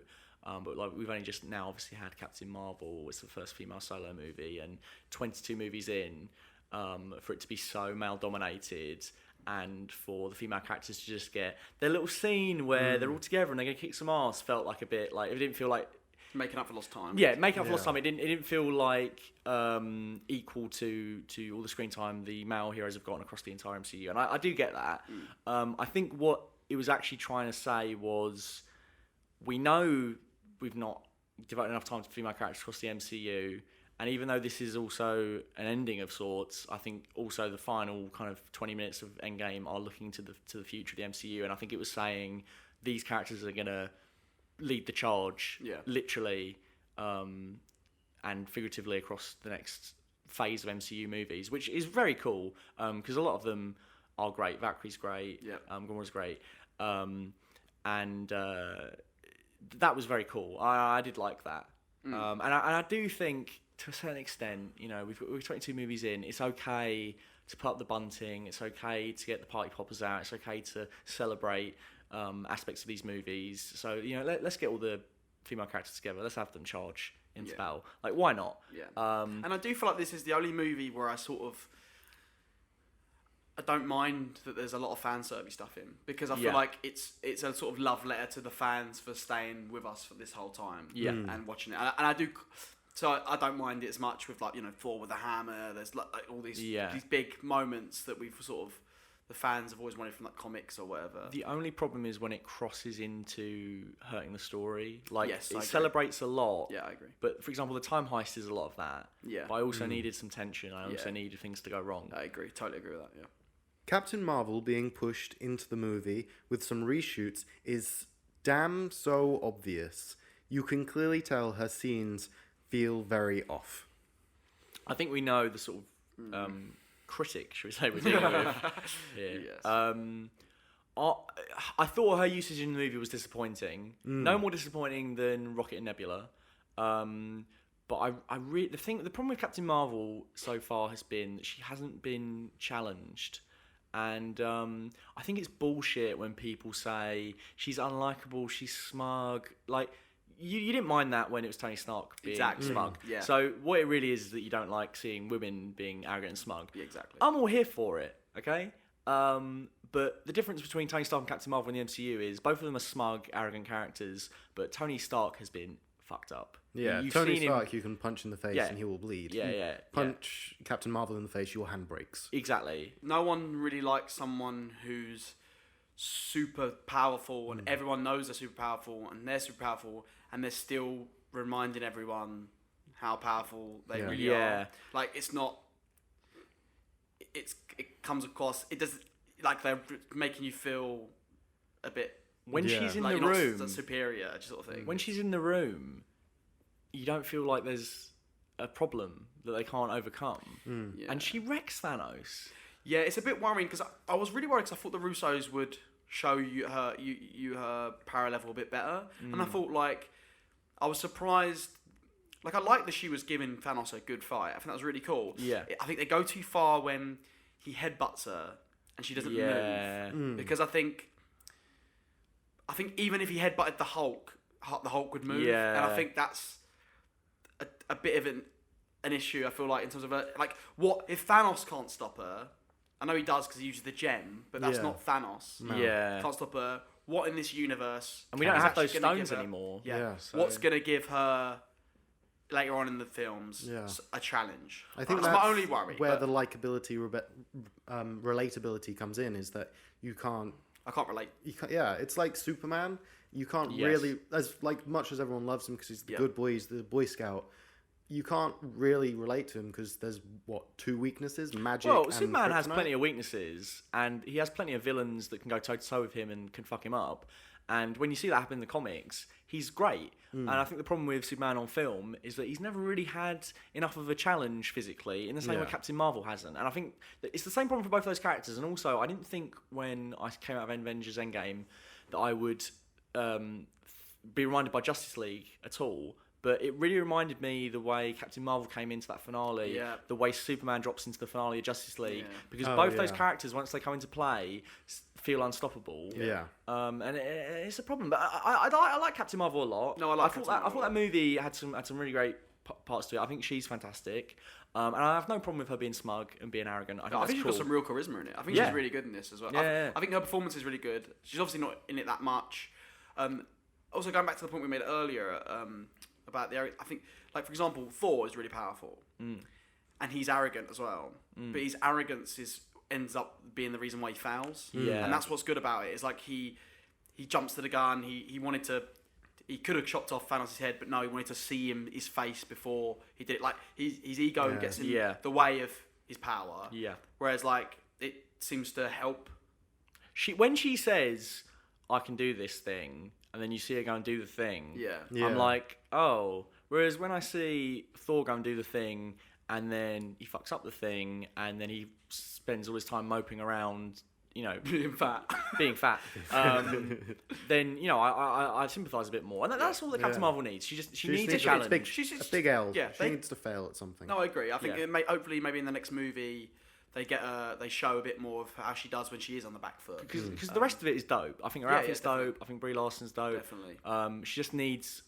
But like we've only just now obviously had Captain Marvel. It's the first female solo movie, and 22 movies in, for it to be so male dominated, and for the female characters to just get their little scene where they're all together and they're gonna kick some ass, felt like a bit like it didn't feel like Making up for lost time. yeah, making up for lost time. It didn't feel like equal to all the screen time the male heroes have gotten across the entire MCU, and I do get that. I think what it was actually trying to say was we know we've not devoted enough time to female characters across the MCU, and even though this is also an ending of sorts, I think also the final kind of 20 minutes of Endgame are looking to the future of the MCU, and I think it was saying these characters are gonna lead the charge, literally and figuratively across the next phase of MCU movies, which is very cool because a lot of them are great. Valkyrie's great, Gamora's great, and that was very cool. I did like that, and I do think to a certain extent, you know, we've 22 movies in. It's okay to put up the bunting. It's okay to get the party poppers out. It's okay to celebrate aspects of these movies. So you know, let's get all the female characters together. Let's have them charge into battle. Like, why not? Yeah. And I do feel like this is the only movie where I don't mind that there's a lot of fan service stuff in, because I feel like it's a sort of love letter to the fans for staying with us for this whole time and watching it. And I do, so I don't mind it as much with, like, you know, Thor with the hammer. There's like all these big moments that we've sort of, the fans have always wanted from like comics or whatever. The only problem is when it crosses into hurting the story. Like, yes, it celebrates a lot. Yeah, I agree. But for example, the time heist is a lot of that. Yeah. But I also needed some tension. I also needed things to go wrong. I agree. Totally agree with that. Yeah. Captain Marvel being pushed into the movie with some reshoots is damn so obvious. You can clearly tell her scenes feel very off. I think we know the sort of critic, should we say, we're dealing with here. Yes. I thought her usage in the movie was disappointing. No more disappointing than Rocket and Nebula. But the problem with Captain Marvel so far has been that she hasn't been challenged. And I think it's bullshit when people say she's unlikable, she's smug. Like, you didn't mind that when it was Tony Stark being smug. Yeah. So what it really is that you don't like seeing women being arrogant and smug. Yeah, exactly. I'm all here for it, okay? But the difference between Tony Stark and Captain Marvel in the MCU is both of them are smug, arrogant characters, but Tony Stark has been fucked up. Yeah, You've Tony seen Stark you can punch in the face and he will bleed. Punch Captain Marvel in the face, your hand breaks. Exactly. No one really likes someone who's super powerful and everyone knows they're super powerful and they're super powerful and they're still reminding everyone how powerful they really are. Like, it's not... It comes across... It does... Like, they're making you feel a bit... When she's in like the you're room... not superior, sort of thing. When she's in the room, you don't feel like there's a problem that they can't overcome. Yeah. And she wrecks Thanos. Yeah, it's a bit worrying because I was really worried because I thought the Russos would show you her power level a bit better. And I thought, like... I was surprised... Like, I like that she was giving Thanos a good fight. I think that was really cool. Yeah. I think they go too far when he headbutts her and she doesn't move. Because I think even if he headbutted the Hulk would move. Yeah. And I think that's a bit of an issue. I feel like in terms of like, what if Thanos can't stop her? I know he does because he uses the gem, but that's not Thanos. No. Yeah. Can't stop her. What in this universe? And we don't is have those actually gonna stones give her- anymore. Yeah. Yeah, so- What's gonna give her later on in the films a challenge? I think that's that's my only worry. where but the likability, relatability comes in, is that you can't. I can't relate. Yeah, it's like Superman. You can't Yes. really, as like much as everyone loves him because he's the good boy, he's the Boy Scout. You can't really relate to him because there's 2 weaknesses: magic. Well, and Superman has kryptonite. plenty of weaknesses, and he has plenty of villains that can go toe to toe with him and can fuck him up. And when you see that happen in the comics, he's great. And I think the problem with Superman on film is that he's never really had enough of a challenge physically, in the same way Captain Marvel hasn't. And I think that it's the same problem for both of those characters. And also, I didn't think when I came out of Avengers Endgame that I would be reminded by Justice League at all. But it really reminded me the way Captain Marvel came into that finale, the way Superman drops into the finale of Justice League, because both those characters, once they come into play, feel unstoppable. Yeah. And it's a problem. But I like Captain Marvel a lot. No, I like thought Captain I thought that movie had some really great parts to it. I think she's fantastic. And I have no problem with her being smug and being arrogant. I think I that's think she's cool. got some real charisma in it. I think Yeah. she's really good in this as well. Yeah. I think her performance is really good. She's obviously not in it that much. Also, going back to the point we made earlier about the, I think, like for example, Thor is really powerful, and he's arrogant as well. But his arrogance ends up being the reason why he fails. Yeah. And that's what's good about it. It's like he jumps to the gun. He wanted to. He could have chopped off Thanos' head, but no, he wanted to see his face before he did it. Like his ego gets in the way of his power. Yeah. Whereas like it seems to help. When she says, "I can do this thing," and then you see her go and do the thing, Yeah. I'm like, oh. Whereas when I see Thor go and do the thing, and then he fucks up the thing, and then he spends all his time moping around, Being fat. being fat, then I sympathise a bit more, and that's all that Captain Marvel needs. She needs a challenge. A big L. Yeah, she needs to fail at something. No, I agree. I think Yeah. hopefully maybe in the next movie they show a bit more of how she does when she is on the back foot. Because the rest of it is dope. I think her Yeah, outfit's definitely. dope. I think Brie Larson's dope. Definitely. She just needs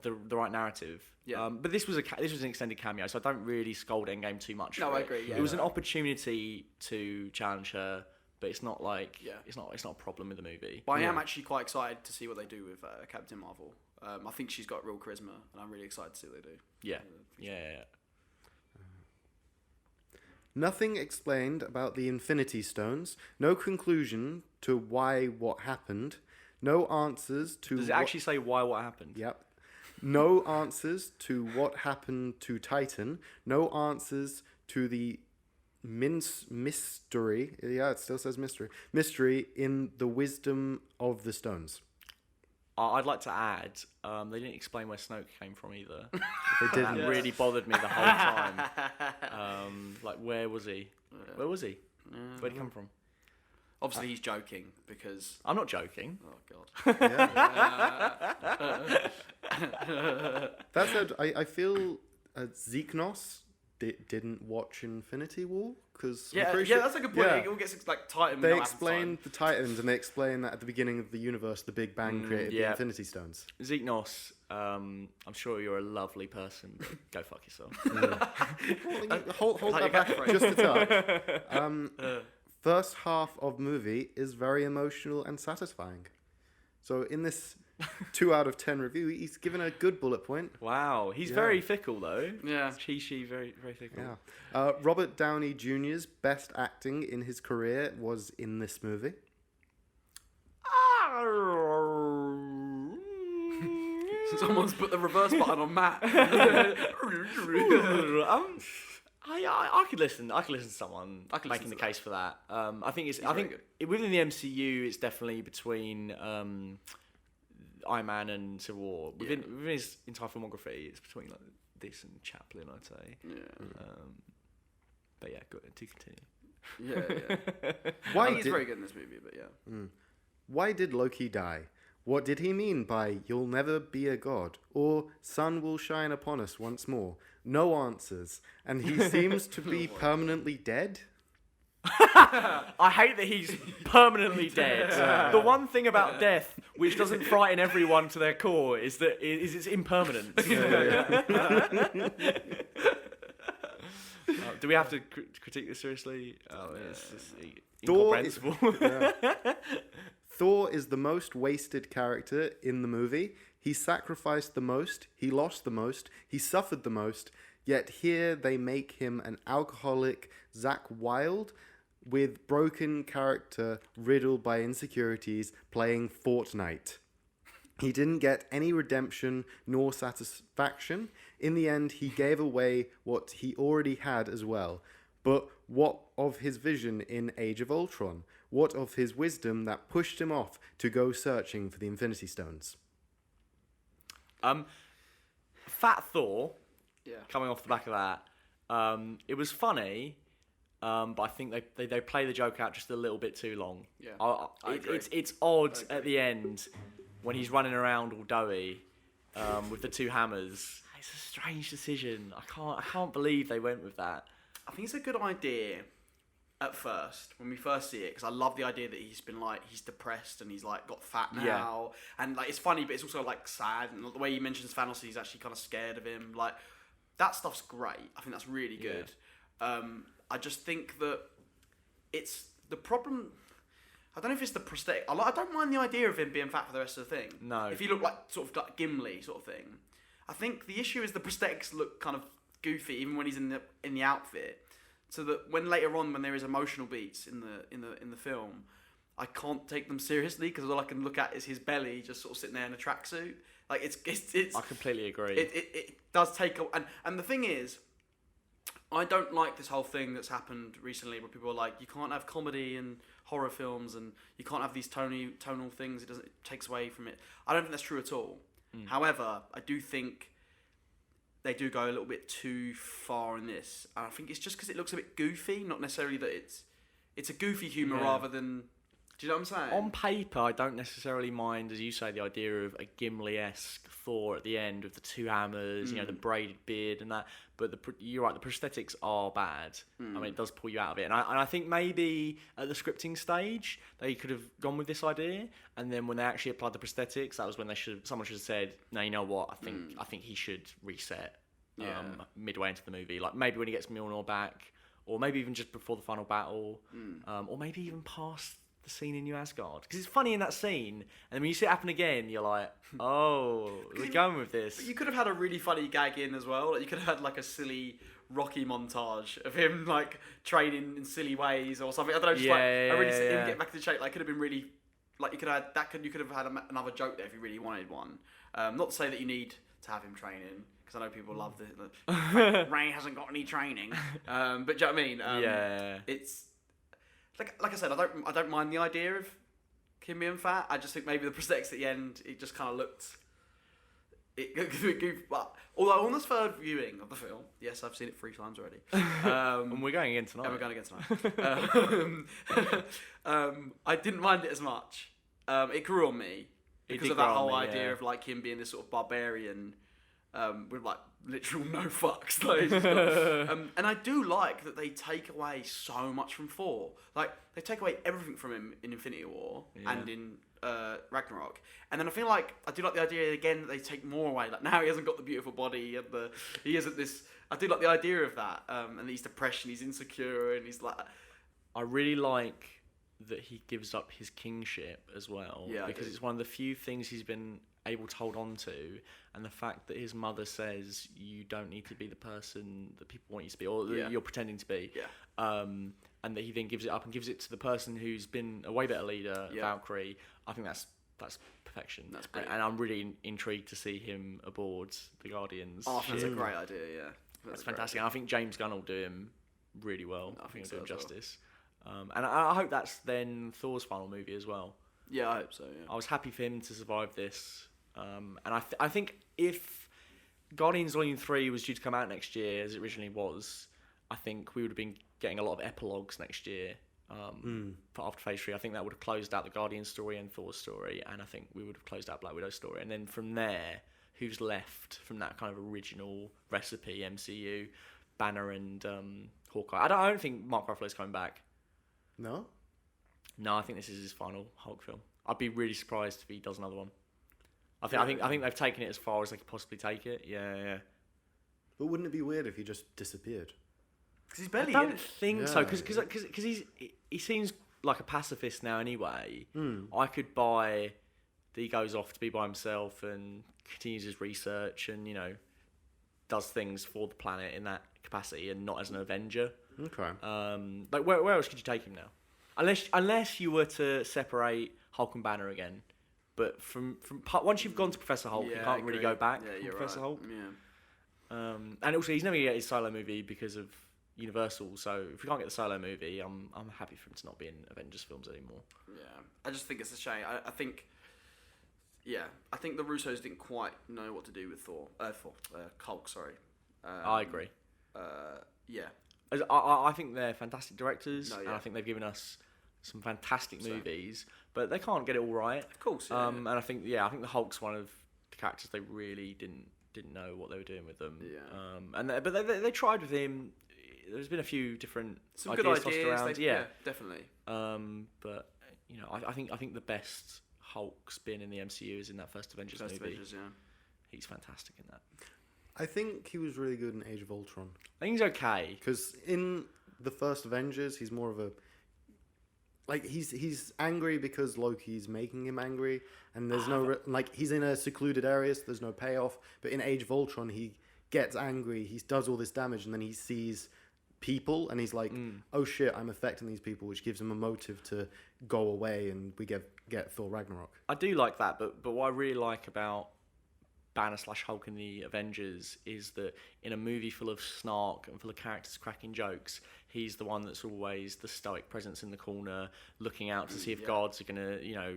the right narrative. Yeah. But this was an extended cameo, so I don't really scold Endgame too much. No, for I it. agree, yeah. It was an opportunity to challenge her, but it's not like Yeah. it's not a problem with the movie. But I am actually quite excited to see what they do with Captain Marvel. I think she's got real charisma, and I'm really excited to see what they do. Yeah. Nothing explained about the Infinity Stones. No conclusion to why what happened. No answers to. Does it actually say why what happened? Yep. No answers to what happened to Titan. No answers to the mystery. Yeah, it still says mystery. Mystery in the wisdom of the stones. I'd like to add, they didn't explain where Snoke came from either. They didn't. That really bothered me the whole time. Like, where was he? Where was he? Where'd he come from? Obviously, he's joking because. I'm not joking. Oh God. That said, I feel Xenos didn't watch Infinity War because That's a good point. Yeah. It all gets like Titan. They explained the Titans, and they explain that at the beginning of the universe, the Big Bang created the Infinity Stones. Xenos, I'm sure you're a lovely person, but go fuck yourself. Hold that back just a touch. First half of movie is very emotional and satisfying. So in this 2 out of 10 review, he's given a good bullet point. Wow, he's very fickle though. Yeah. She very very fickle. Yeah. Robert Downey Jr.'s best acting in his career was in this movie. Someone's put the reverse button on Matt. I could listen. I could listen to someone making the case for that. I think within the MCU, it's definitely between Iron Man and Civil War. Within his entire filmography, it's between like this and Chaplin, I'd say. Yeah. But yeah, good. To continue. Why he's very good in this movie, but yeah. Why did Loki die? What did he mean by "you'll never be a god" or "sun will shine upon us once more"? No answers, and he seems to be permanently dead. I hate that he's permanently dead. The one thing about death which doesn't frighten everyone to their core is its impermanence. we have to critique this seriously? Oh, it's just Thor is- incomprehensible. Thor is the most wasted character in the movie. He sacrificed the most, he lost the most, he suffered the most, yet here they make him an alcoholic Zack Wilde with broken character riddled by insecurities playing Fortnite. He didn't get any redemption nor satisfaction. In the end, he gave away what he already had as well. But what of his vision in Age of Ultron? What of his wisdom that pushed him off to go searching for the Infinity Stones? Fat Thor, Yeah. coming off the back of that, it was funny, but I think they play the joke out just a little bit too long. Yeah, I agree. It's odd at the end when he's running around all doughy with the two hammers. It's a strange decision. I can't believe they went with that. I think it's a good idea at first when we first see it, because I love the idea that he's depressed and he's like got fat now, and like it's funny, but it's also like sad, and the way he mentions Thanos, he's actually kind of scared of him. Like that stuff's great. I think that's really good. I just think that it's the problem. I don't know if it's the prosthetic. I don't mind the idea of him being fat for the rest of the thing. No. If he looked like sort of like Gimli sort of thing. I think the issue is the prosthetics look kind of goofy even when he's in the outfit. So that when later on, when there is emotional beats in the film, I can't take them seriously because all I can look at is his belly just sort of sitting there in a tracksuit. Like it's. I completely agree. It does take and the thing is, I don't like this whole thing that's happened recently where people are like, you can't have comedy and horror films and you can't have these tonal things. It takes away from it. I don't think that's true at all. However, I do think they do go a little bit too far in this. And I think it's just because it looks a bit goofy, not necessarily that it's a goofy humour rather than. Do you know what I'm saying? On paper, I don't necessarily mind, as you say, the idea of a Gimli-esque Thor at the end with the two hammers, the braided beard and that. But you're right, the prosthetics are bad. I mean, it does pull you out of it. And I think maybe at the scripting stage, they could have gone with this idea. And then when they actually applied the prosthetics, that was when someone should have said, no, you know what, I think he should reset midway into the movie. Like maybe when he gets Mjolnir back, or maybe even just before the final battle, or maybe even past the scene in New Asgard, because it's funny in that scene, and when you see it happen again, you're like, oh, we're going with this. But you could have had a really funny gag in as well. Like you could have had like a silly Rocky montage of him like training in silly ways or something. I don't know, just him get back into shape. Like could have been really, like you could have had that. You could have had another joke there if you really wanted one. Not to say that you need to have him training, because I know people love the Ray hasn't got any training. But do you know what I mean? It's. Like I said, I don't mind the idea of him being fat. I just think maybe the prosthetics at the end, it just kind of looked. But although on this third viewing of the film, yes, I've seen it 3 times already. And we're going again tonight. And we're going again tonight. I didn't mind it as much. It grew on me because of that whole idea of like him being this sort of barbarian. With like literal no fucks, and I do like that they take away so much from Thor. Like they take away everything from him in Infinity War and in Ragnarok, and then I feel like I do like the idea again that they take more away. Like now he hasn't got the beautiful body and he isn't this. I do like the idea of that, and he's depressed and he's insecure and he's like. I really like that he gives up his kingship as well, because it's one of the few things he's been able to hold on to, and the fact that his mother says you don't need to be the person that people want you to be, or that you're pretending to be, and that he then gives it up and gives it to the person who's been a way better leader, Valkyrie. I think that's perfection. That's brilliant. And I'm really intrigued to see him aboard the Guardians. Oh, that's a great idea. That's fantastic. And I think James Gunn will do him really well. I think he'll do him justice. And I hope that's then Thor's final movie as well. Yeah, I hope so. Yeah. I was happy for him to survive this. And I think if Guardians Volume 3 was due to come out next year, as it originally was, I think we would have been getting a lot of epilogues next year for after Phase 3. I think that would have closed out the Guardians story and Thor's story, and I think we would have closed out Black Widow's story. And then from there, who's left from that kind of original recipe, MCU, Banner and Hawkeye? I don't think Mark Ruffalo's coming back. No? No, I think this is his final Hulk film. I'd be really surprised if he does another one. I think they've taken it as far as they could possibly take it. Yeah. But wouldn't it be weird if he just disappeared? Because he's barely I in don't it. think so, Yeah. because he seems like a pacifist now anyway. I could buy that he goes off to be by himself and continues his research and, you know, does things for the planet in that capacity and not as an Avenger. Okay. Like, where else could you take him now? Unless you were to separate Hulk and Banner again. But once you've gone to Professor Hulk, you Yeah, can't I really agree. go back Yeah, from you're Professor right. Hulk. Yeah. And also, he's never going to get his solo movie because of Universal. So if we can't get the solo movie, I'm happy for him to not be in Avengers films anymore. Yeah. I just think it's a shame. I think the Russos didn't quite know what to do with Hulk, sorry. I agree. Yeah. I think they're fantastic directors, No, and yeah. I think they've given us some fantastic movies, but they can't get it all right. Of course, yeah. And I think the Hulk's one of the characters they really didn't know what they were doing with them. Yeah. But they tried with him. There's been a few different Some ideas good tossed ideas. around. Yeah. Definitely. But you know, I think the best Hulk's been in the MCU is in that first Avengers First movie. Avengers, yeah. He's fantastic in that. I think he was really good in Age of Ultron. I think he's okay. Because in the first Avengers, he's more of a... Like, he's angry because Loki's making him angry, and there's no... he's in a secluded area, so there's no payoff. But in Age of Ultron, he gets angry, he does all this damage, and then he sees people, and he's like, oh shit, I'm affecting these people, which gives him a motive to go away, and we get Thor Ragnarok. I do like that, but what I really like about Banner / Hulk in the Avengers is that in a movie full of snark and full of characters cracking jokes, he's the one that's always the stoic presence in the corner, looking out to see if guards are gonna, you know,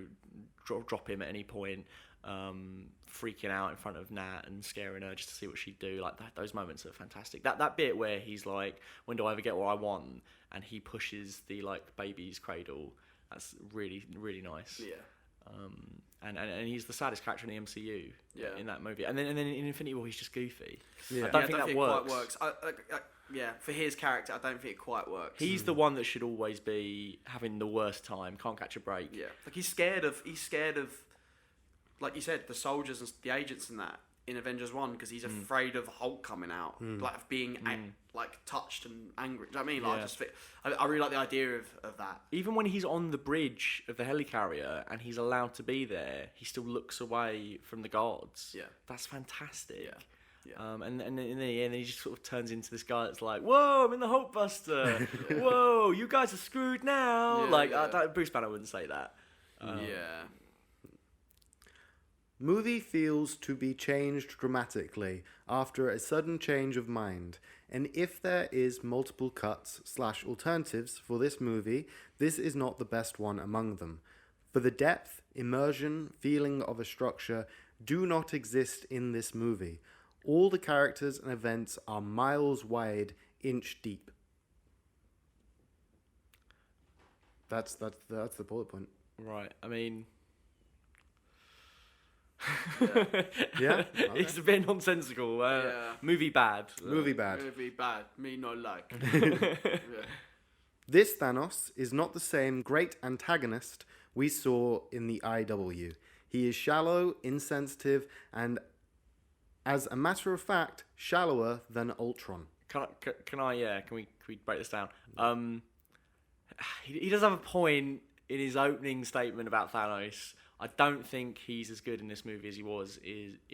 drop him at any point, freaking out in front of Nat and scaring her just to see what she'd do. Like that, those moments are fantastic. That bit where he's like, "When do I ever get what I want?" and he pushes the like baby's cradle. That's really really nice. Yeah. And he's the saddest character in the MCU in that movie. And then in Infinity War, he's just goofy. Yeah. I don't think that it works. quite works. Yeah, for his character, I don't think it quite works. He's the one that should always be having the worst time, can't catch a break. Yeah, like he's scared of, like you said, the soldiers and the agents and that in Avengers 1 because he's afraid of Hulk coming out, like of being like touched and angry. Do you know what I mean? Like I really like the idea of that. Even when he's on the bridge of the helicarrier and he's allowed to be there, he still looks away from the guards. Yeah. That's fantastic. Yeah. And in the end, he just sort of turns into this guy that's like, "Whoa, I'm in the Hulkbuster. Whoa, you guys are screwed now." Bruce Banner wouldn't say that. Yeah. Movie feels to be changed dramatically after a sudden change of mind. And if there is multiple cuts / alternatives for this movie, this is not the best one among them. For the depth, immersion, feeling of a structure do not exist in this movie. All the characters and events are miles wide, inch deep. That's the bullet point. Right. I mean, Yeah? it's a bit nonsensical. Movie bad. Movie bad. Movie bad. Me no like. This Thanos is not the same great antagonist we saw in the IW. He is shallow, insensitive, and, as a matter of fact, shallower than Ultron. Can we break this down? He does have a point in his opening statement about Thanos. I don't think he's as good in this movie as he was in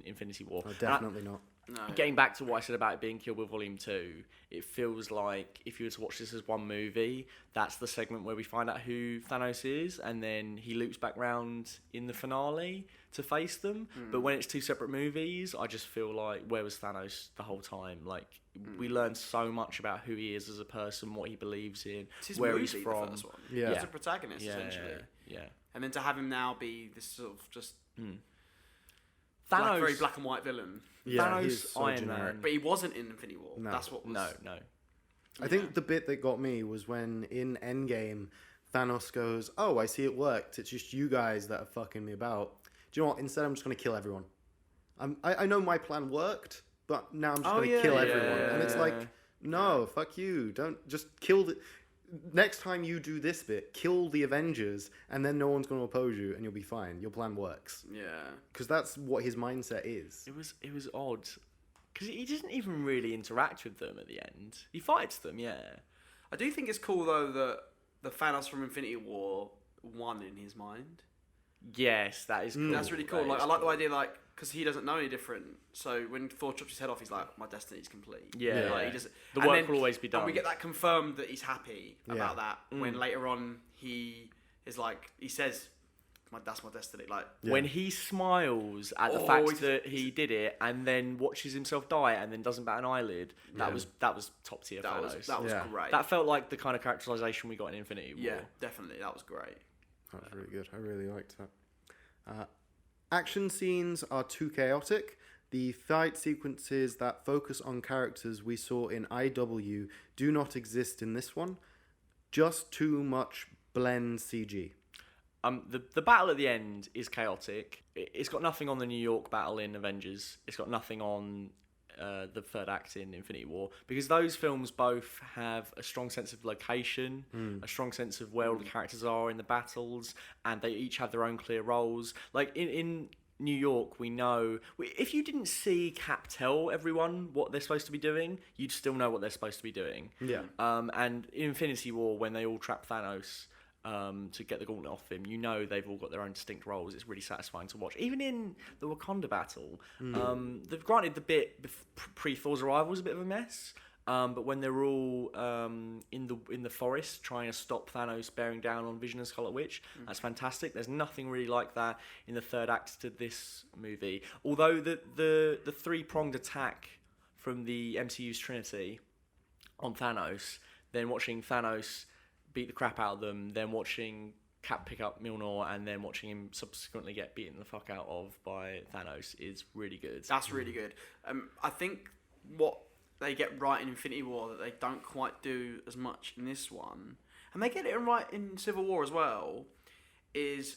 Infinity War. Oh, definitely not. No. Getting back to what I said about it being Kill Bill Volume 2, it feels like if you were to watch this as one movie, that's the segment where we find out who Thanos is, and then he loops back round in the finale to face them. But when it's two separate movies, I just feel like, where was Thanos the whole time? Like, we learn so much about who he is as a person, what he believes in, It's his where movie, he's from. The first one. Yeah. He's a protagonist, essentially. Yeah. And then to have him now be this sort of just Thanos, very black and white villain. Yeah, Thanos, he's so Iron generic. Man. But he wasn't in Infinity War. No. That's what was... No. I think the bit that got me was when in Endgame, Thanos goes, "Oh, I see it worked. It's just you guys that are fucking me about. Do you know what? Instead, I'm just going to kill everyone. I know my plan worked, but now I'm just going to kill everyone." And it's like, no, fuck you. Don't just kill the... Next time you do this bit, kill the Avengers, and then no one's going to oppose you, and you'll be fine. Your plan works. Yeah. Because that's what his mindset is. It was odd. Because he doesn't even really interact with them at the end. He fights them, yeah. I do think it's cool though that the Thanos from Infinity War won in his mind. Yes, that is cool. That's really cool. Like I like the idea, like because he doesn't know any different. So when Thor chops his head off, he's like, "My destiny's complete." Yeah. Like, he just, The and work then- will always be done. And we get that confirmed that he's happy about Yeah. that when later on he is like, he says, "That's my destiny." Like When he smiles at the Oh, fact he's- that he did it and then watches himself die and then doesn't bat an eyelid, that was top tier that Thanos. was Yeah. great. That felt like the kind of characterization we got in Infinity War. yeah, definitely, that was great. That was really good. I really liked that. Action scenes are too chaotic. The fight sequences that focus on characters we saw in IW do not exist in this one. Just too much blend CG. The battle at the end is chaotic. It's got nothing on the New York battle in Avengers. It's got nothing on the third act in Infinity War, because those films both have a strong sense of location, a strong sense of where all the characters are in the battles, and they each have their own clear roles. Like in New York, we know if you didn't see Cap tell everyone what they're supposed to be doing, you'd still know what they're supposed to be doing. Yeah. And in Infinity War, when they all trap Thanos to get the gauntlet off him, you know they've all got their own distinct roles. It's really satisfying to watch. Even in the Wakanda battle, they've granted the bit pre-Thor's arrival was a bit of a mess, but when they're all in the forest trying to stop Thanos bearing down on Vision and Scarlet Witch, that's fantastic. There's nothing really like that in the third act to this movie. Although the three-pronged attack from the MCU's Trinity on Thanos, then watching Thanos beat the crap out of them, then watching Cap pick up Mjolnir, and then watching him subsequently get beaten the fuck out of by Thanos is really good. That's really good. I think what they get right in Infinity War that they don't quite do as much in this one, and they get it right in Civil War as well, is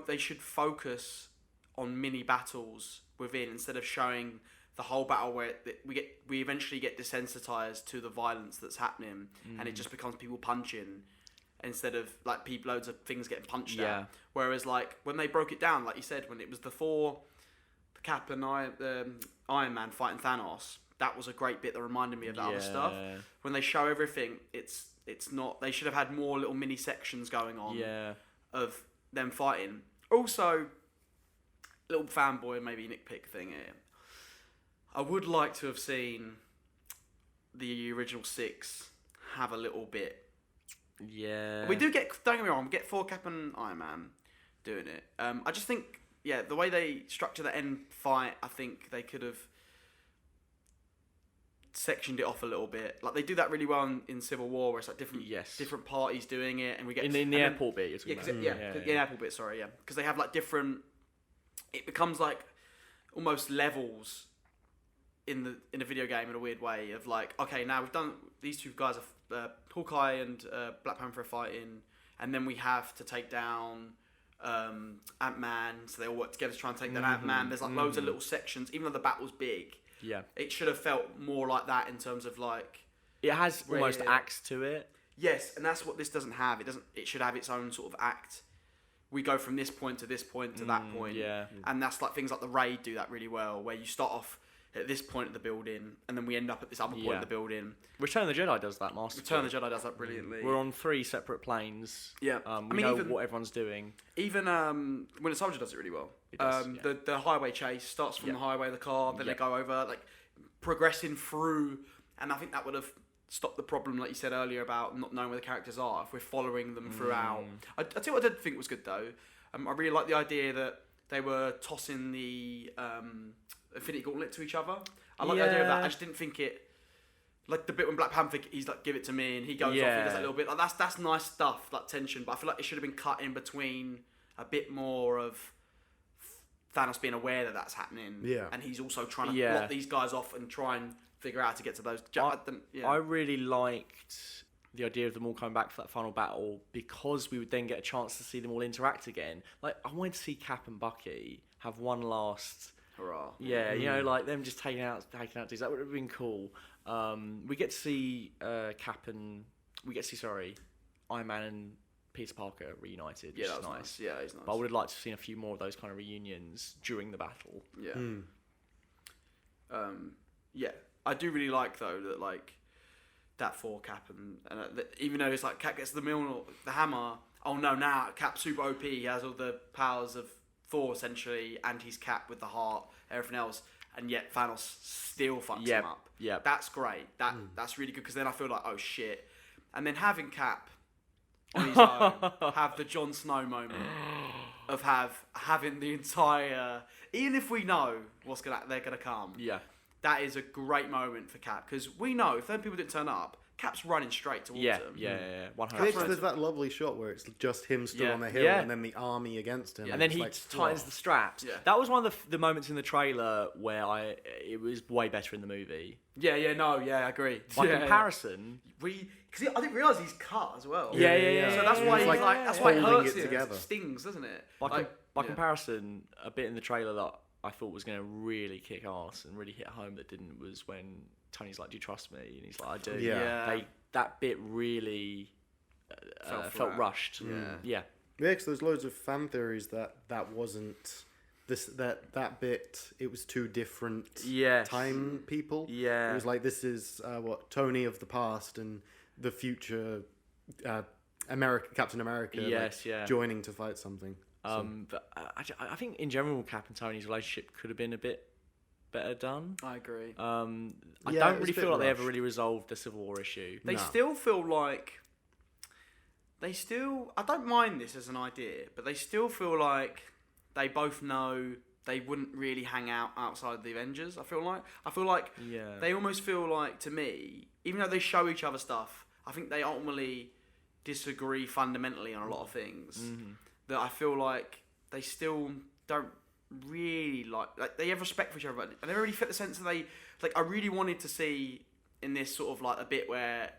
they should focus on mini battles within instead of showing the whole battle where we eventually get desensitized to the violence that's happening, and it just becomes people punching instead of like loads of things getting punched at. Whereas like when they broke it down, like you said, when it was the Cap and Iron Man fighting Thanos, that was a great bit that reminded me of that other stuff. When they show everything, it's not. They should have had more little mini sections going on of them fighting. Also, little fanboy maybe nitpick thing here. I would like to have seen the original 6 have a little bit. Yeah. We do get, don't get me wrong, we get Thor, Cap and Iron Man doing it. I just think, the way they structure the end fight, I think they could have sectioned it off a little bit. Like they do that really well in Civil War, where it's like different parties doing it, and we get in the airport bit. You're talking the airport bit. Sorry, because they have like different. It becomes like almost levels in a video game in a weird way of like, okay, now we've done these two guys are Hawkeye and Black Panther are fighting, and then we have to take down Ant-Man, so they all work together to try and take down Ant-Man. There's like loads of little sections, even though the battle's big. Yeah, it should have felt more like that in terms of like it has almost acts to it. Yes, and that's what this doesn't have. It should have its own sort of act. We go from this point to this point to that point. Yeah, and that's like things like the Raid do that really well, where you start off at this point of the building, and then we end up at this other point of the building. Return of the Jedi does that masterfully. Return of the Jedi does that brilliantly. We're on 3 separate planes. Yeah, we know what everyone's doing. Even Winter Soldier does it really well. It does, the highway chase starts from the highway of the car, then they go over, like progressing through, and I think that would have stopped the problem, like you said earlier, about not knowing where the characters are if we're following them throughout. I tell you what I did think was good though. I really like the idea that they were tossing the Infinity Gauntlet to each other. I like the idea of that. I just didn't think it, like the bit when Black Panther, he's like, give it to me, and he goes off, he does that little bit. Like that's nice stuff, like tension. But I feel like it should have been cut in between a bit more of Thanos being aware that that's happening. Yeah. And he's also trying to block these guys off and try and figure out how to get to those. I really liked the idea of them all coming back for that final battle, because we would then get a chance to see them all interact again. Like, I wanted to see Cap and Bucky have one last hurrah. Yeah, you know, like them just taking out dudes. That would have been cool. We get to see Iron Man and Peter Parker reunited, which is nice. Yeah, he's nice. But I would have liked to have seen a few more of those kind of reunions during the battle. Yeah. Yeah, I do really like though that like that for Cap and even though it's like Cap gets the hammer. Oh no! Now Cap's super OP. He has all the powers of Thor essentially, and he's Cap with the heart, everything else, and yet Thanos still fucks him up. Yeah, that's great. That's really good because then I feel like oh shit, and then having Cap on his own, have the Jon Snow moment of having the entire, even if we know they're gonna come. Yeah. That is a great moment for Cap because we know if them people didn't turn up, Cap's running straight towards them. Yeah. 100%. There's that lovely shot where it's just him stood on the hill and then the army against him. And then it's he like, tightens the straps. Yeah. That was one of the moments in the trailer where it was way better in the movie. I agree. By comparison, Because I didn't realise he's cut as well. Yeah. So that's why It's he's like that's why it holding hurts it him. together. It stings, doesn't it? by comparison, a bit in the trailer that I thought was going to really kick ass and really hit home that didn't was when Tony's like, "Do you trust me?" And he's like, "I do." Yeah. That bit really felt rushed. Yeah. because there's loads of fan theories that wasn't that bit. It was two different time people. Yeah. It was like this is Tony of the past and the future Captain America. Joining to fight something. But I think in general, Cap and Tony's relationship could have been a bit better done. I agree. I Yeah, don't it was really a bit feel like they rushed. ever really resolved the Civil War issue. They No. still feel like I don't mind this as an idea, but they still feel like they both know they wouldn't really hang out outside the Avengers. I feel like Yeah. they almost feel like, to me, even though they show each other stuff, I think they ultimately disagree fundamentally on a lot of things. That I feel like they still don't really like they have respect for each other, but I never really fit the sense that they I really wanted to see in this sort of like a bit where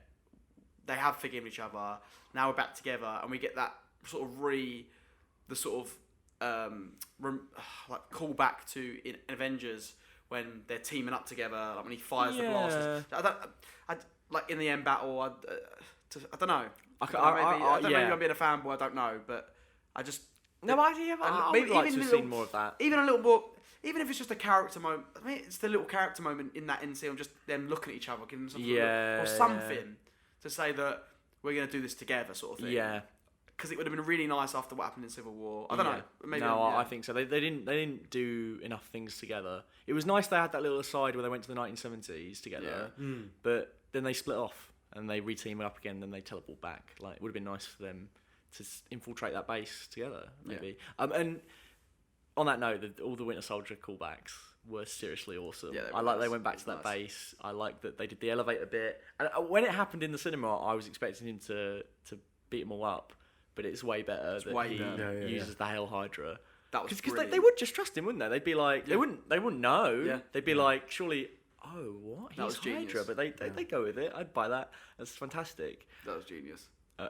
they have forgiven each other. Now we're back together, and we get that sort of call back to in Avengers when they're teaming up together, like when he fires the blasters. I like in the end battle. I don't know. Maybe I'm being a fanboy. I don't know, but I just No, I would like to have seen more of that. Even a little more. Even if it's just a character moment, I mean, it's the little character moment in that end scene, just them looking at each other, giving them something, or something to say that we're going to do this together, sort of thing. Yeah. Because it would have been really nice after what happened in Civil War. I don't know. Maybe, I think so. They didn't do enough things together. It was nice they had that little aside where they went to the 1970s together, but then they split off and they re-team up again. Then they teleport back. Like, it would have been nice for them to infiltrate that base together, maybe. And on that note, all the Winter Soldier callbacks were seriously awesome. Yeah, I like they went back to that base. I like that they did the elevator bit. And when it happened in the cinema, I was expecting him to beat them all up, but it's way better that he uses the Hail Hydra. That was because they would just trust him, wouldn't they? They'd be like, they wouldn't know. Yeah. They'd be like, surely, oh, what? He's That was Hydra, genius. but they go with it. I'd buy that. That's fantastic. That was genius.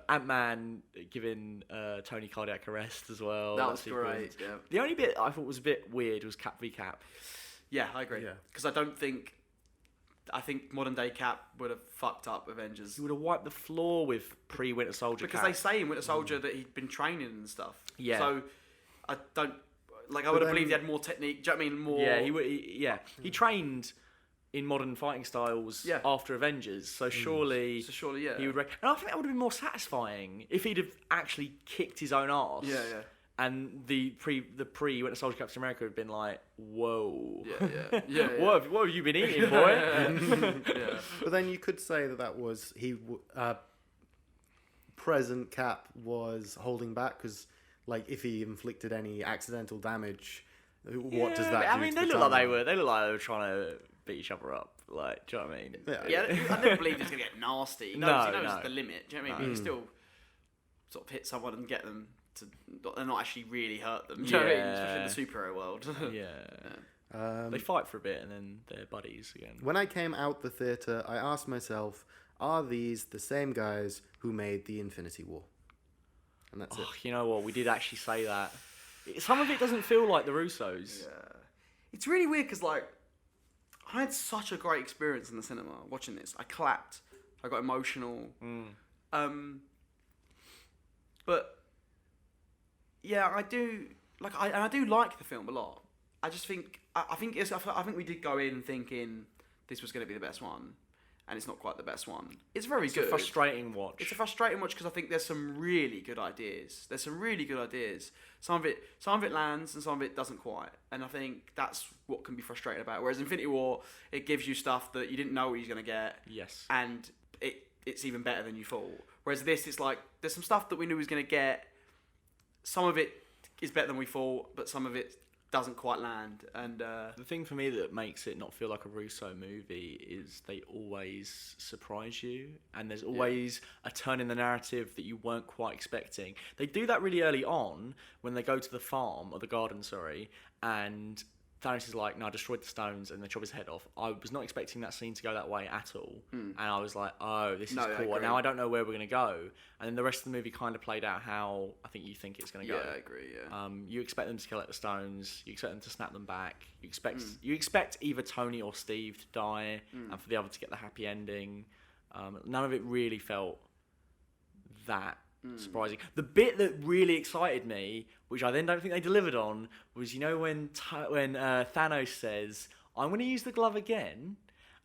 Ant-Man giving Tony cardiac arrest as well. That was sequence. great. Yeah. The only bit I thought was a bit weird was Cap v Cap. Yeah, I agree. Yeah. Because I think modern day Cap would have fucked up Avengers. He would have wiped the floor with pre-Winter Soldier Because Cap. they say in Winter Soldier that he'd been training and stuff. Yeah. So I don't I would have believed he had more technique. Do you know what I mean? More. Yeah, he trained in modern fighting styles after Avengers. So surely, yeah. he would. And I think that would have been more satisfying if he'd have actually kicked his own arse. Yeah. And the pre Winter Soldier Captain America would have been like, whoa. Yeah. What have you been eating, boy? Yeah. But then you could say that was present Cap was holding back because, like, if he inflicted any accidental damage, what does that do? I mean, to they the look like they timeline? were trying to beat each other up. Like, do you know what I mean? Yeah, I never believed it's gonna get nasty. He knows No. the limit. Do you know what I mean? But you still sort of hit someone and get them to not actually really hurt them. Do you know what I mean? Especially in the superhero world. Yeah. They fight for a bit and then they're buddies again. When I came out the theatre, I asked myself, are these the same guys who made the Infinity War? And that's it. You know what? We did actually say that. Some of it doesn't feel like the Russos. Yeah. It's really weird because, like, I had such a great experience in the cinema watching this. I clapped. I got emotional. But yeah, I do like. I do like the film a lot. I just think I think we did go in thinking this was going to be the best one, and it's not quite the best one. It's very good. It's a frustrating watch. It's a frustrating watch because I think there's some really good ideas. Some of it lands and some of it doesn't quite. And I think that's what can be frustrating about it. Whereas Infinity War, it gives you stuff that you didn't know what you were going to get. Yes. And it's even better than you thought. Whereas this, it's like, there's some stuff that we knew we was going to get. Some of it is better than we thought, but some of it doesn't quite land. And the thing for me that makes it not feel like a Russo movie is they always surprise you, and there's always a turn in the narrative that you weren't quite expecting. They do that really early on when they go to the farm, or the garden, sorry, and Thanos is like, no, I destroyed the stones, and they chop his head off. I was not expecting that scene to go that way at all. And I was like, oh, this is cool. And now I don't know where we're going to go. And then the rest of the movie kind of played out how I think you think it's going to go. Yeah, I agree, yeah. You expect them to collect the stones. You expect them to snap them back. You expect either Tony or Steve to die, and for the other to get the happy ending. None of it really felt that surprising. The bit that really excited me, which I then don't think they delivered on, was when Thanos says, "I'm going to use the glove again,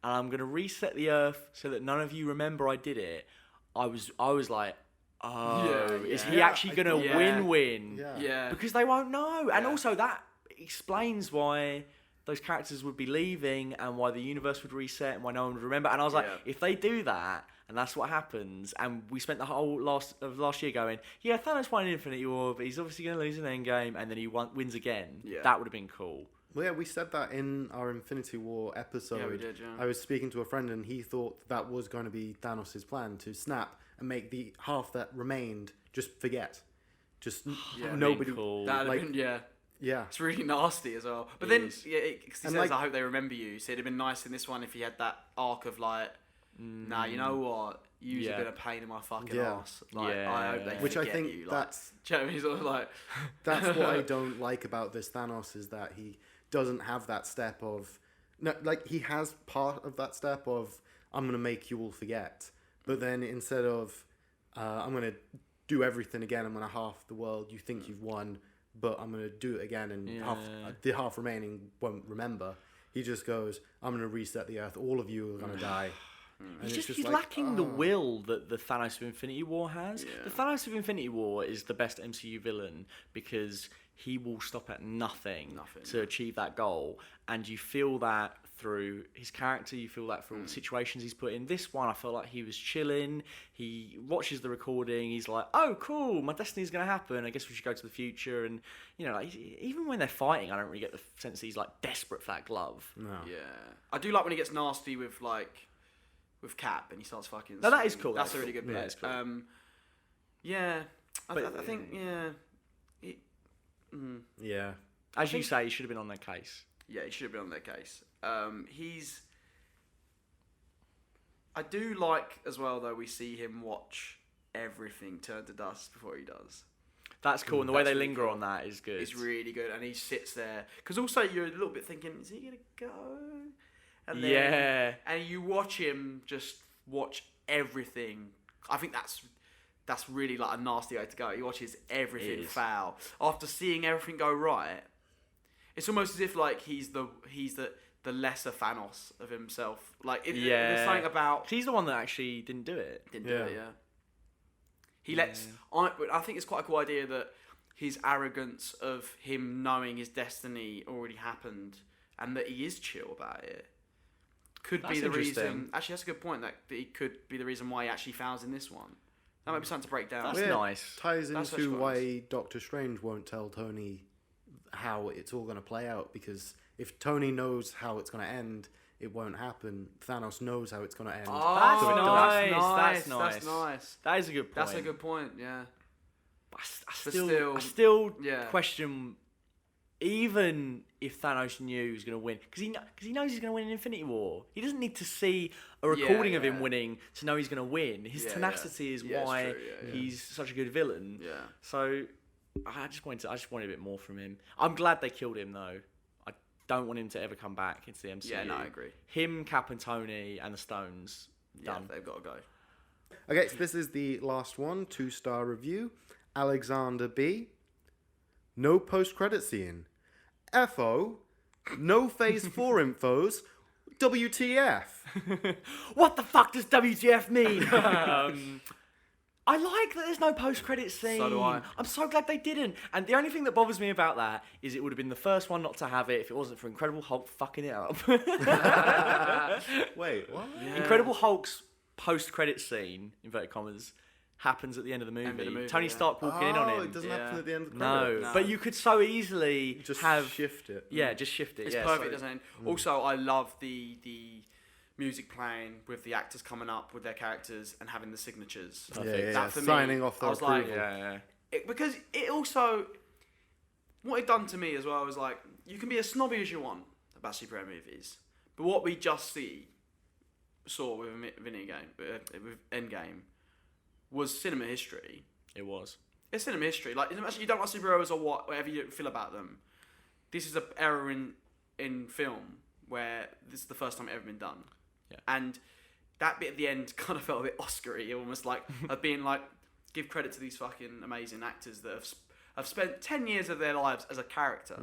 and I'm going to reset the Earth so that none of you remember I did it." I was like, "Oh, is he actually going to win-win?" Yeah. Because they won't know, and also that explains why those characters would be leaving and why the universe would reset and why no one would remember. And I was like, if they do that and that's what happens, and we spent the whole last year going, yeah, Thanos won in Infinity War, but he's obviously going to lose in Endgame, and then he wins again. Yeah. That would have been cool. Well, yeah, we said that in our Infinity War episode. Yeah, we did, yeah. I was speaking to a friend, and he thought that was going to be Thanos' plan, to snap and make the half that remained just forget. Just nobody... Cool. That'd have been, Yeah. It's really nasty as well. But then, he says, I hope they remember you. So it'd have been nice in this one if he had that arc of like, nah, you know what? You've been a pain in my fucking ass. Like, I hope they Which I forget think you. that's... Do you know what I mean? He's sort of like... That's what I don't like about this Thanos, is that he doesn't have that step of... No, like, he has part of that step of, I'm going to make you all forget. But then instead of, I'm going to do everything again, I'm going to half the world, you think you've won... but I'm going to do it again, and the half remaining won't remember. He just goes, I'm going to reset the Earth. All of you are going to die. And He's like, lacking the will that the Thanos of Infinity War has. Yeah. The Thanos of Infinity War is the best MCU villain because he will stop at nothing to achieve that goal. And you feel that through his character, you feel that through all the situations he's put in. This one, I felt like he was chilling. He watches the recording. He's like, oh, cool, my destiny's going to happen. I guess we should go to the future. And, like, even when they're fighting, I don't really get the sense that he's, like, desperate for that glove. No. Yeah. I do like when he gets nasty with, like, with Cap and he starts fucking... No, that is cool. That's a really good bit. That is cool. I think, Yeah. As you say, he should have been on their case. Yeah, he should have been on their case. I do like, as well, though, we see him watch everything turn to dust before he does. That's cool, and the way they linger on that is good. It's really good, and he sits there. Because also, you're a little bit thinking, is he going to go? And then, and you watch him just watch everything. I think that's really like a nasty way to go. He watches everything foul. After seeing everything go right, it's almost as if like he's the lesser Thanos of himself. Like there's something about... He's the one that actually didn't do it. He lets... I think it's quite a cool idea that his arrogance of him knowing his destiny already happened and that he is chill about it could be the reason... Actually, that's a good point, that he could be the reason why he actually fails in this one. That might be something to break down. That's nice. Ties into why Doctor Strange won't tell Tony how it's all going to play out, because if Tony knows how it's going to end, it won't happen. Thanos knows how it's going to end. Oh, that's nice. That's nice. That is a good point. That's a good point, yeah. I still question, even if Thanos knew he was going to win, because he knows he's going to win in Infinity War. He doesn't need to see a recording of him winning to know he's going to win. His tenacity is why he's such a good villain. Yeah. So I just wanted a bit more from him. I'm glad they killed him though. I don't want him to ever come back into the MCU. Yeah, no, I agree. Him, Cap, and Tony, and the Stones. Done. They've got to go. Okay, so this is the last one, 2-star review. Alexander B. No post-credit scene. FO, No Phase 4 infos. WTF? What the fuck does WTF mean? I like that there's no post-credit scene. So do I. I'm so glad they didn't. And the only thing that bothers me about that is it would have been the first one not to have it if it wasn't for Incredible Hulk fucking it up. Wait, what? Yeah. Incredible Hulk's post-credit scene, inverted commas, happens at the end of the movie. End of the movie, Tony yeah. Stark walking in on him. It doesn't happen at the end of the No, credits. but you could so easily Just have shift it. Yeah, just shift it. It's yeah, perfect, so- doesn't it? Also, I love the music playing with the actors coming up with their characters and having the signatures. That for me, Signing off their I was like, approval. Yeah. because it also, what it done to me as well was like, you can be as snobby as you want about superhero movies, but what we just saw with with Endgame was cinema history. It was. It's cinema history. Like, you don't like superheroes or whatever you feel about them. This is an era in film where this is the first time it's ever been done. Yeah. And that bit at the end kind of felt a bit Oscar-y, almost like of being like, give credit to these fucking amazing actors that have spent 10 years of their lives as a character.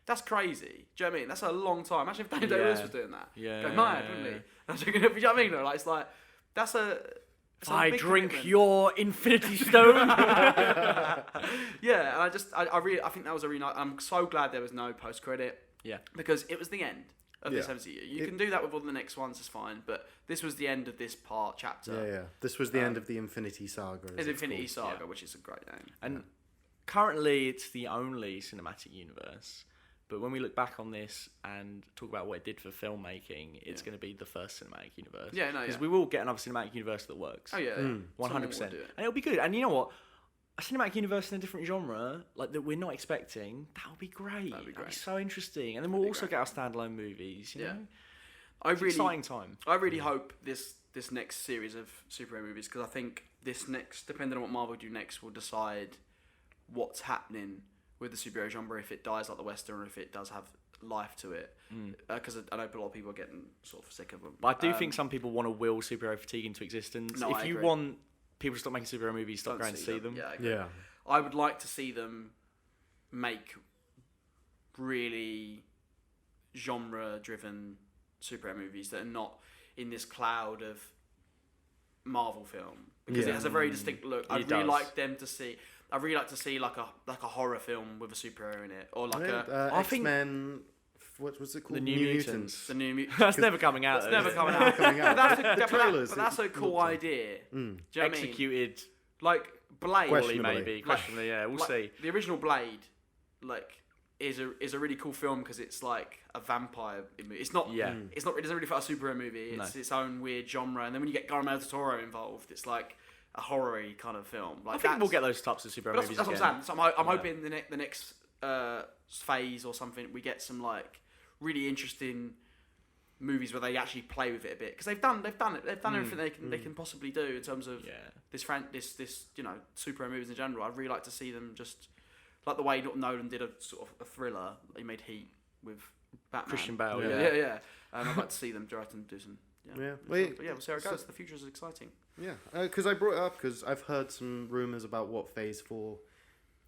That's crazy. Do you know what I mean? That's a long time. Imagine if Daniel Day-Lewis was doing that. Yeah. Go mad, wouldn't he? You know what I mean? Like, it's like, that's a... it's a I big drink commitment. your Infinity Stone. Yeah, and I think that was a really nice... I'm so glad there was no post-credit. Yeah. Because it was the end of this Yeah. MCU. You can do that with all the next ones, it's fine, but this was the end of this chapter. Yeah. This was the end of the Infinity Saga. as It's Infinity called. Saga, which is a great name. And currently it's the only cinematic universe. But when we look back on this and talk about what it did for filmmaking, it's going to be the first cinematic universe. Yeah, no, Because yeah. we will get another cinematic universe that works. Oh, yeah. Mm. 100%. And And it'll be good. And you know what? A cinematic universe in a different genre, like that we're not expecting, that would be great. That'd be great. so interesting. And then we'll also get our standalone movies, you Yeah. know? I It's really, exciting time. I really hope this next series of superhero movies, because I think this next, depending on what Marvel do next, will decide what's happening with the superhero genre, if it dies like the Western or if it does have life to it. Because I know a lot of people are getting sort of sick of them. But I do think some people want to will superhero fatigue into existence. No, if I you agree. want people to stop making superhero movies, stop Don't going to see them. Yeah, I agree. Yeah. I would like to see them make really genre-driven superhero movies that are not in this cloud of Marvel film, because Yeah. it has a very distinct look. I'd really does. like them to see. I'd really like to see like a horror film with a superhero in it, or like I think- X-Men. What was it called? The New Mutants. the new. That's never coming out. That's though, never is it? coming out. Coming out. But that's The but trailers, that's a it cool looked like- idea. Do you know what I mean? Executed Like Blade. poorly, Questionably. maybe. Questionably, yeah. We'll like, see. The original Blade, like, is a really cool film because it's like a vampire movie. It's not. Yeah. It's not. It doesn't really feel like a superhero movie. It's its own weird genre. And then when you get Guillermo del Toro involved, it's like a horror-y kind of film. Like I think we'll that's- get those types of superhero That's, movies that's what again. I'm saying. So I'm hoping the next phase or something, we get some like really interesting movies where they actually play with it a bit, because they've done everything they can possibly do in terms of Yeah. this superhero movies in general. I'd really like to see them just like the way Nolan did a sort of a thriller. He made Heat with Batman. Christian Bale, yeah. I'd like to see them direct and do some. Yeah. But yeah, we'll see how it goes. The future is exciting. Yeah, because I brought it up because I've heard some rumors about what Phase 4,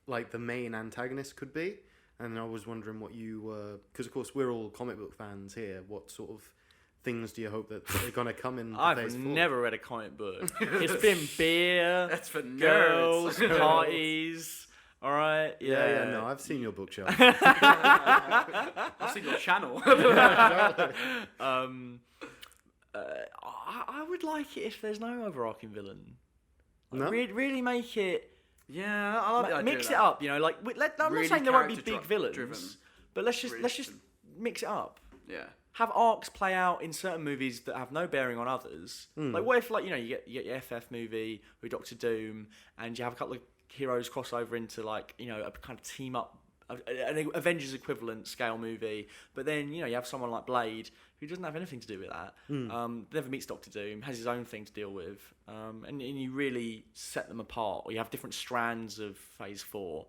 like the main antagonist could be, and I was wondering what you because of course we're all comic book fans here. What sort of things do you hope that are gonna come in? I've Phase 4? never read a comic book. It's been beer, That's for nerds. girls, parties. All right. Yeah, no, I've seen your bookshelf. I've seen your channel. I would like it if there's no overarching villain. No? Really make it. Yeah, I love the idea Mix of it that. up, you know. Like, I'm Really not saying there won't be character big villains, driven. but let's just Really mix it up. Yeah. Have arcs play out in certain movies that have no bearing on others. Hmm. Like, what if, like, you get your FF movie with Doctor Doom, and you have a couple of heroes cross over into, like, a kind of team up, an Avengers equivalent scale movie, but then you have someone like Blade who doesn't have anything to do with that. Never meets Doctor Doom, has his own thing to deal with, and you really set them apart, or you have different strands of Phase 4.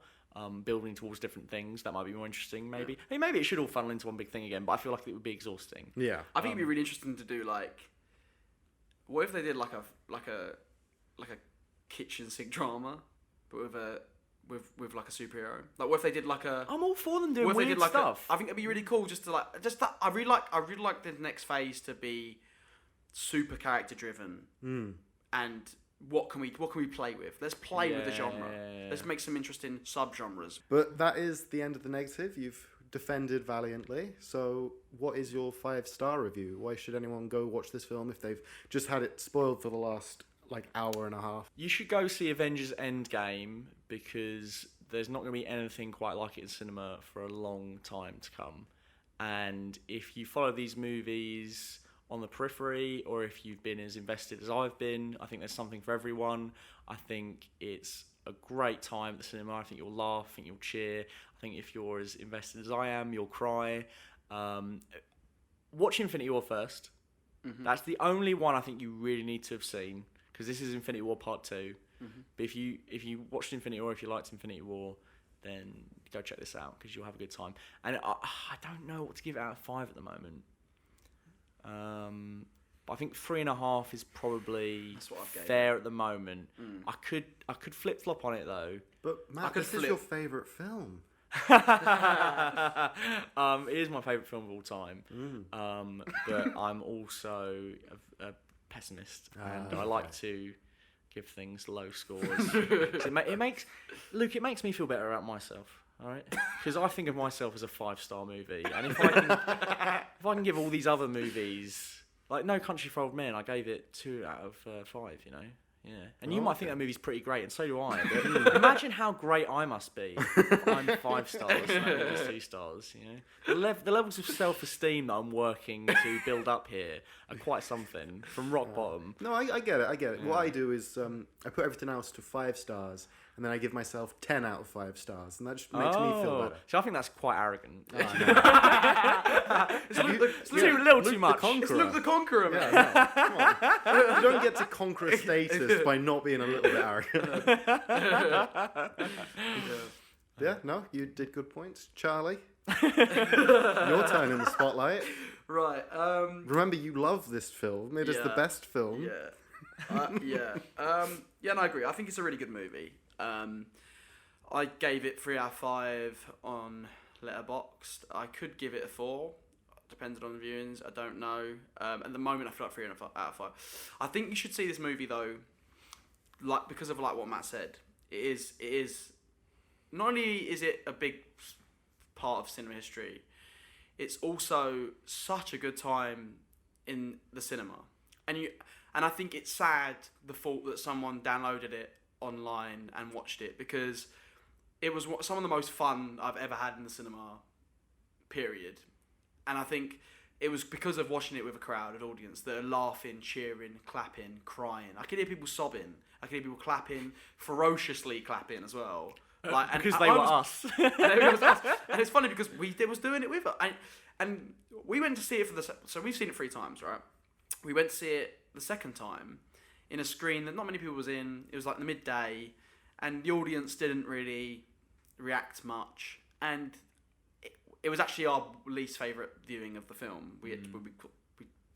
Building towards different things that might be more interesting. Maybe, I mean, maybe it should all funnel into one big thing again. But I feel like it would be exhausting. Yeah, I think it'd be really interesting to do like, what if they did like a kitchen sink drama, but with a with like a superhero. Like what if they did like a I'm all for them doing what if they weird did like stuff. I think it'd be really cool just to like just that I really like the next phase to be super character driven. And what can we play with? Let's play with the genre. Let's make some interesting subgenres. But that is the end of the negative. You've defended valiantly. So what is your 5-star review? Why should anyone go watch this film if they've just had it spoiled for the last like hour and a half? You should go see Avengers Endgame because there's not going to be anything quite like it in cinema for a long time to come. And if you follow these movies on the periphery, or if you've been as invested as I've been, I think there's something for everyone. I think it's a great time at the cinema. I think you'll laugh, I think you'll cheer. I think if you're as invested as I am, you'll cry. Watch Infinity War first. That's the only one I think you really need to have seen, because this is Infinity War Part 2. But if you watched Infinity War, if you liked Infinity War, then go check this out, because you'll have a good time. And I don't know what to give it out of 5 at the moment. But I think 3.5 is probably fair at the moment. I could flip flop on it though. But Matt, this is your favourite film. It is my favourite film of all time. But I'm also a pessimist, and I like to give things low scores. It makes me feel better about myself. All right, because I think of myself as a 5-star movie, and if I can give all these other movies, like No Country for Old Men, I gave it 2 out of 5. You know, yeah. And you might think that movie's pretty great, and so do I. But imagine how great I must be if I'm 5 stars and that movie's 2 stars. You know, the levels of self-esteem that I'm working to build up here are quite something from rock bottom. No, I get it. Yeah. What I do is I put everything else to 5 stars. And then I give myself 10 out of 5 stars, and that just makes me feel better. So I think that's quite arrogant. It's a little too much. It's Luke the Conqueror, man. Yeah, no, come on. You don't get to conqueror status by not being a little bit arrogant. Yeah, no, you did good points. Charlie, your turn in the spotlight. Right. Remember, you love this film. It is the best film. Yeah. No, I agree. I think it's a really good movie. I gave it 3 out of 5 on Letterboxd. I could give it a 4, depending on the viewings. I don't know. At the moment, I feel like 3 out of 5. I think you should see this movie though, like because of like what Matt said. It is not only is it a big part of cinema history, it's also such a good time in the cinema, and I think it's sad the fault that someone downloaded it online and watched it, because it was some of the most fun I've ever had in the cinema, period. And I think it was because of watching it with a crowd, an audience that are laughing, cheering, clapping, crying. I could hear people sobbing. I could hear people clapping, ferociously clapping as well. Like, because they were us. And it was us. And it's funny because they was doing it with us. And we went to see it so we've seen it 3 times, right? We went to see it the second time in a screen that not many people was in. It was like the midday, and the audience didn't really react much. And it was actually our least favourite viewing of the film. We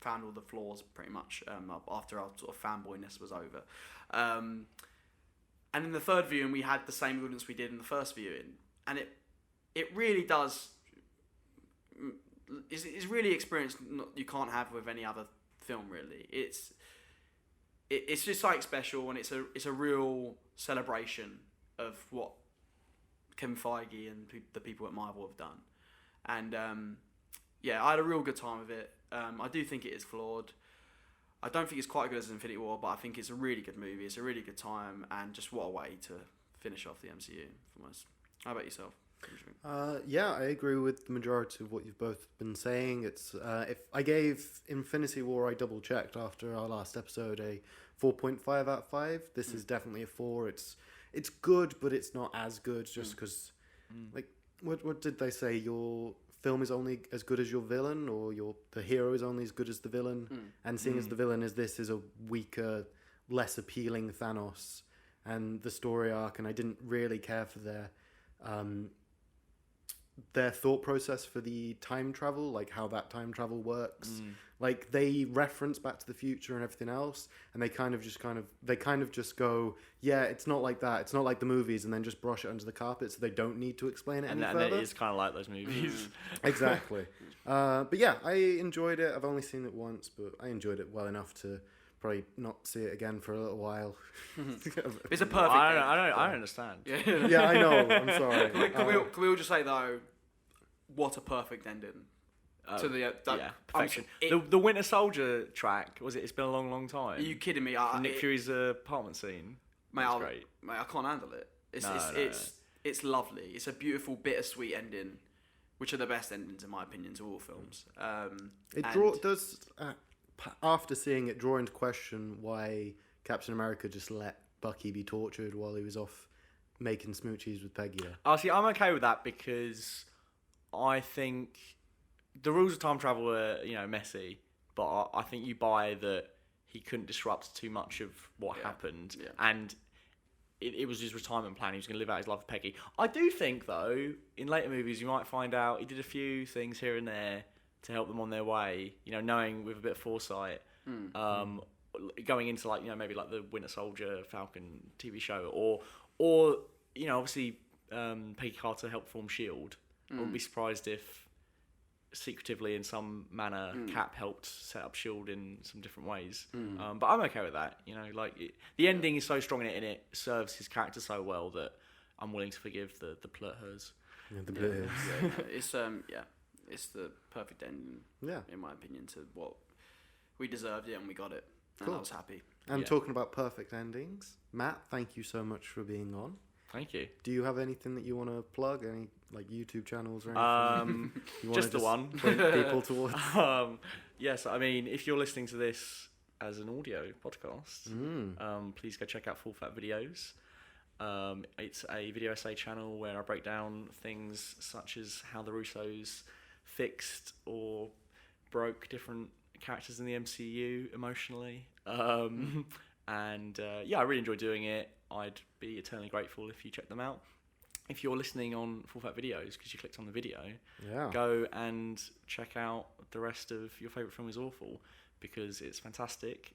found all the flaws pretty much after our sort of fanboyness was over. And in the third viewing, we had the same audience we did in the first viewing, and it really does. It's really experience you can't have with any other film. Really, it's just something special, and it's a real celebration of what Kevin Feige and the people at Marvel have done. And I had a real good time with it. I do think it is flawed. I don't think it's quite as good as Infinity War, but I think it's a really good movie. It's a really good time, and just what a way to finish off the MCU for us. How about yourself? I agree with the majority of what you've both been saying. It's if I gave Infinity War, I double checked after our last episode, a 4.5 out of 5. This is definitely a 4. It's good, but it's not as good just because, like, what did they say? Your film is only as good as your villain, or the hero is only as good as the villain. And seeing as the villain is a weaker, less appealing Thanos, and the story arc, and I didn't really care for their their thought process for the time travel, like how that time travel works. Like they reference Back to the Future and everything else, and they kind of just go, yeah, it's not like that. It's not like the movies, and then just brush it under the carpet, so they don't need to explain it any further. And it is kind of like those movies. Exactly. But yeah, I enjoyed it. I've only seen it once, but I enjoyed it well enough to probably not see it again for a little while. It's a perfect. I don't understand. Yeah, I know. I'm sorry. Can we all just say though, what a perfect ending to the perfection. The Winter Soldier track, was it? It's been a long time. Are you kidding me? Nick Fury's apartment scene. Mate, great. Mate, I can't handle it. It's lovely. It's a beautiful, bittersweet ending, which are the best endings in my opinion to all films. After seeing it, draw into question why Captain America just let Bucky be tortured while he was off making smoochies with Peggy. See, I'm okay with that because I think the rules of time travel are, messy, but I think you buy that he couldn't disrupt too much of what happened, and it was his retirement plan. He was going to live out his life with Peggy. I do think, though, in later movies, you might find out he did a few things here and there to help them on their way, knowing with a bit of foresight, going into maybe like the Winter Soldier, Falcon TV show, or obviously Peggy Carter helped form S.H.I.E.L.D. I wouldn't be surprised if secretively in some manner Cap helped set up S.H.I.E.L.D. in some different ways. But I'm okay with that. The ending is so strong in it, and it serves his character so well that I'm willing to forgive the plot-hers. Yeah, the plot-hers. It's the perfect ending, in my opinion, to what we deserved it, and we got it. And I was happy. And talking about perfect endings, Matt, thank you so much for being on. Thank you. Do you have anything that you want to plug? Any YouTube channels or anything? Just the one. Point people towards. Yes, I mean, if you're listening to this as an audio podcast, please go check out Full Fat Videos. It's a video essay channel where I break down things such as how the Russos fixed or broke different characters in the MCU emotionally. I really enjoy doing it. I'd be eternally grateful if you check them out. If you're listening on Full Fat Videos because you clicked on the video, go and check out the rest of Your Favourite Film Is Awful because it's fantastic.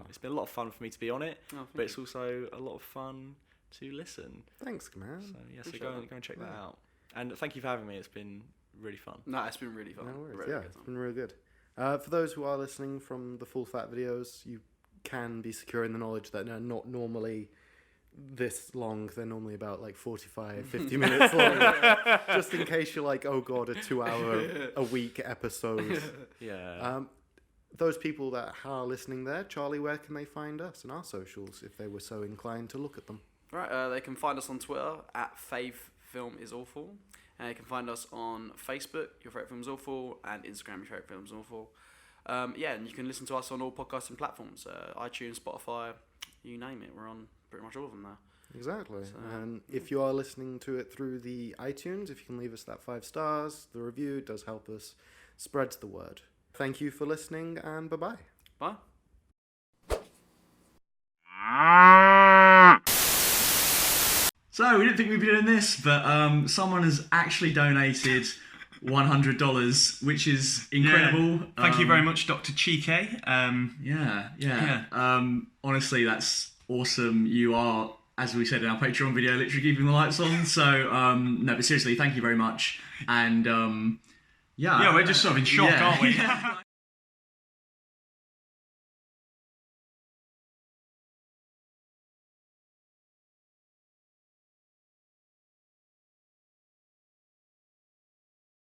It's been a lot of fun for me to be on it, but it's also a lot of fun to listen. Thanks, man. So go and check that out. And thank you for having me. It's been really fun. No, it's been really fun. No worries. It's been really good. For those who are listening from the Full Fat Videos, you can be secure in the knowledge that they're not normally this long. They're normally about 45, 50 minutes long. Just in case you're like, oh god, a 2-hour a week episode. Those people that are listening there, Charlie, where can they find us and our socials if they were so inclined to look at them? Right, they can find us on Twitter at @FaveFilmIsAwful. And you can find us on Facebook, Your Favourite Film Is Awful, and Instagram, Your Favourite Film Is Awful. And you can listen to us on all podcasting platforms, iTunes, Spotify, you name it. We're on pretty much all of them now. Exactly. And if you are listening to it through the iTunes, if you can leave us that 5 stars, the review does help us spread the word. Thank you for listening, and bye-bye. Bye. So, we didn't think we'd be doing this, but someone has actually donated $100, which is incredible. Yeah. Thank you very much, Dr. Chike. Honestly, that's awesome. You are, as we said in our Patreon video, literally keeping the lights on. So, no, but seriously, thank you very much. And, we're just sort of in shock, aren't we?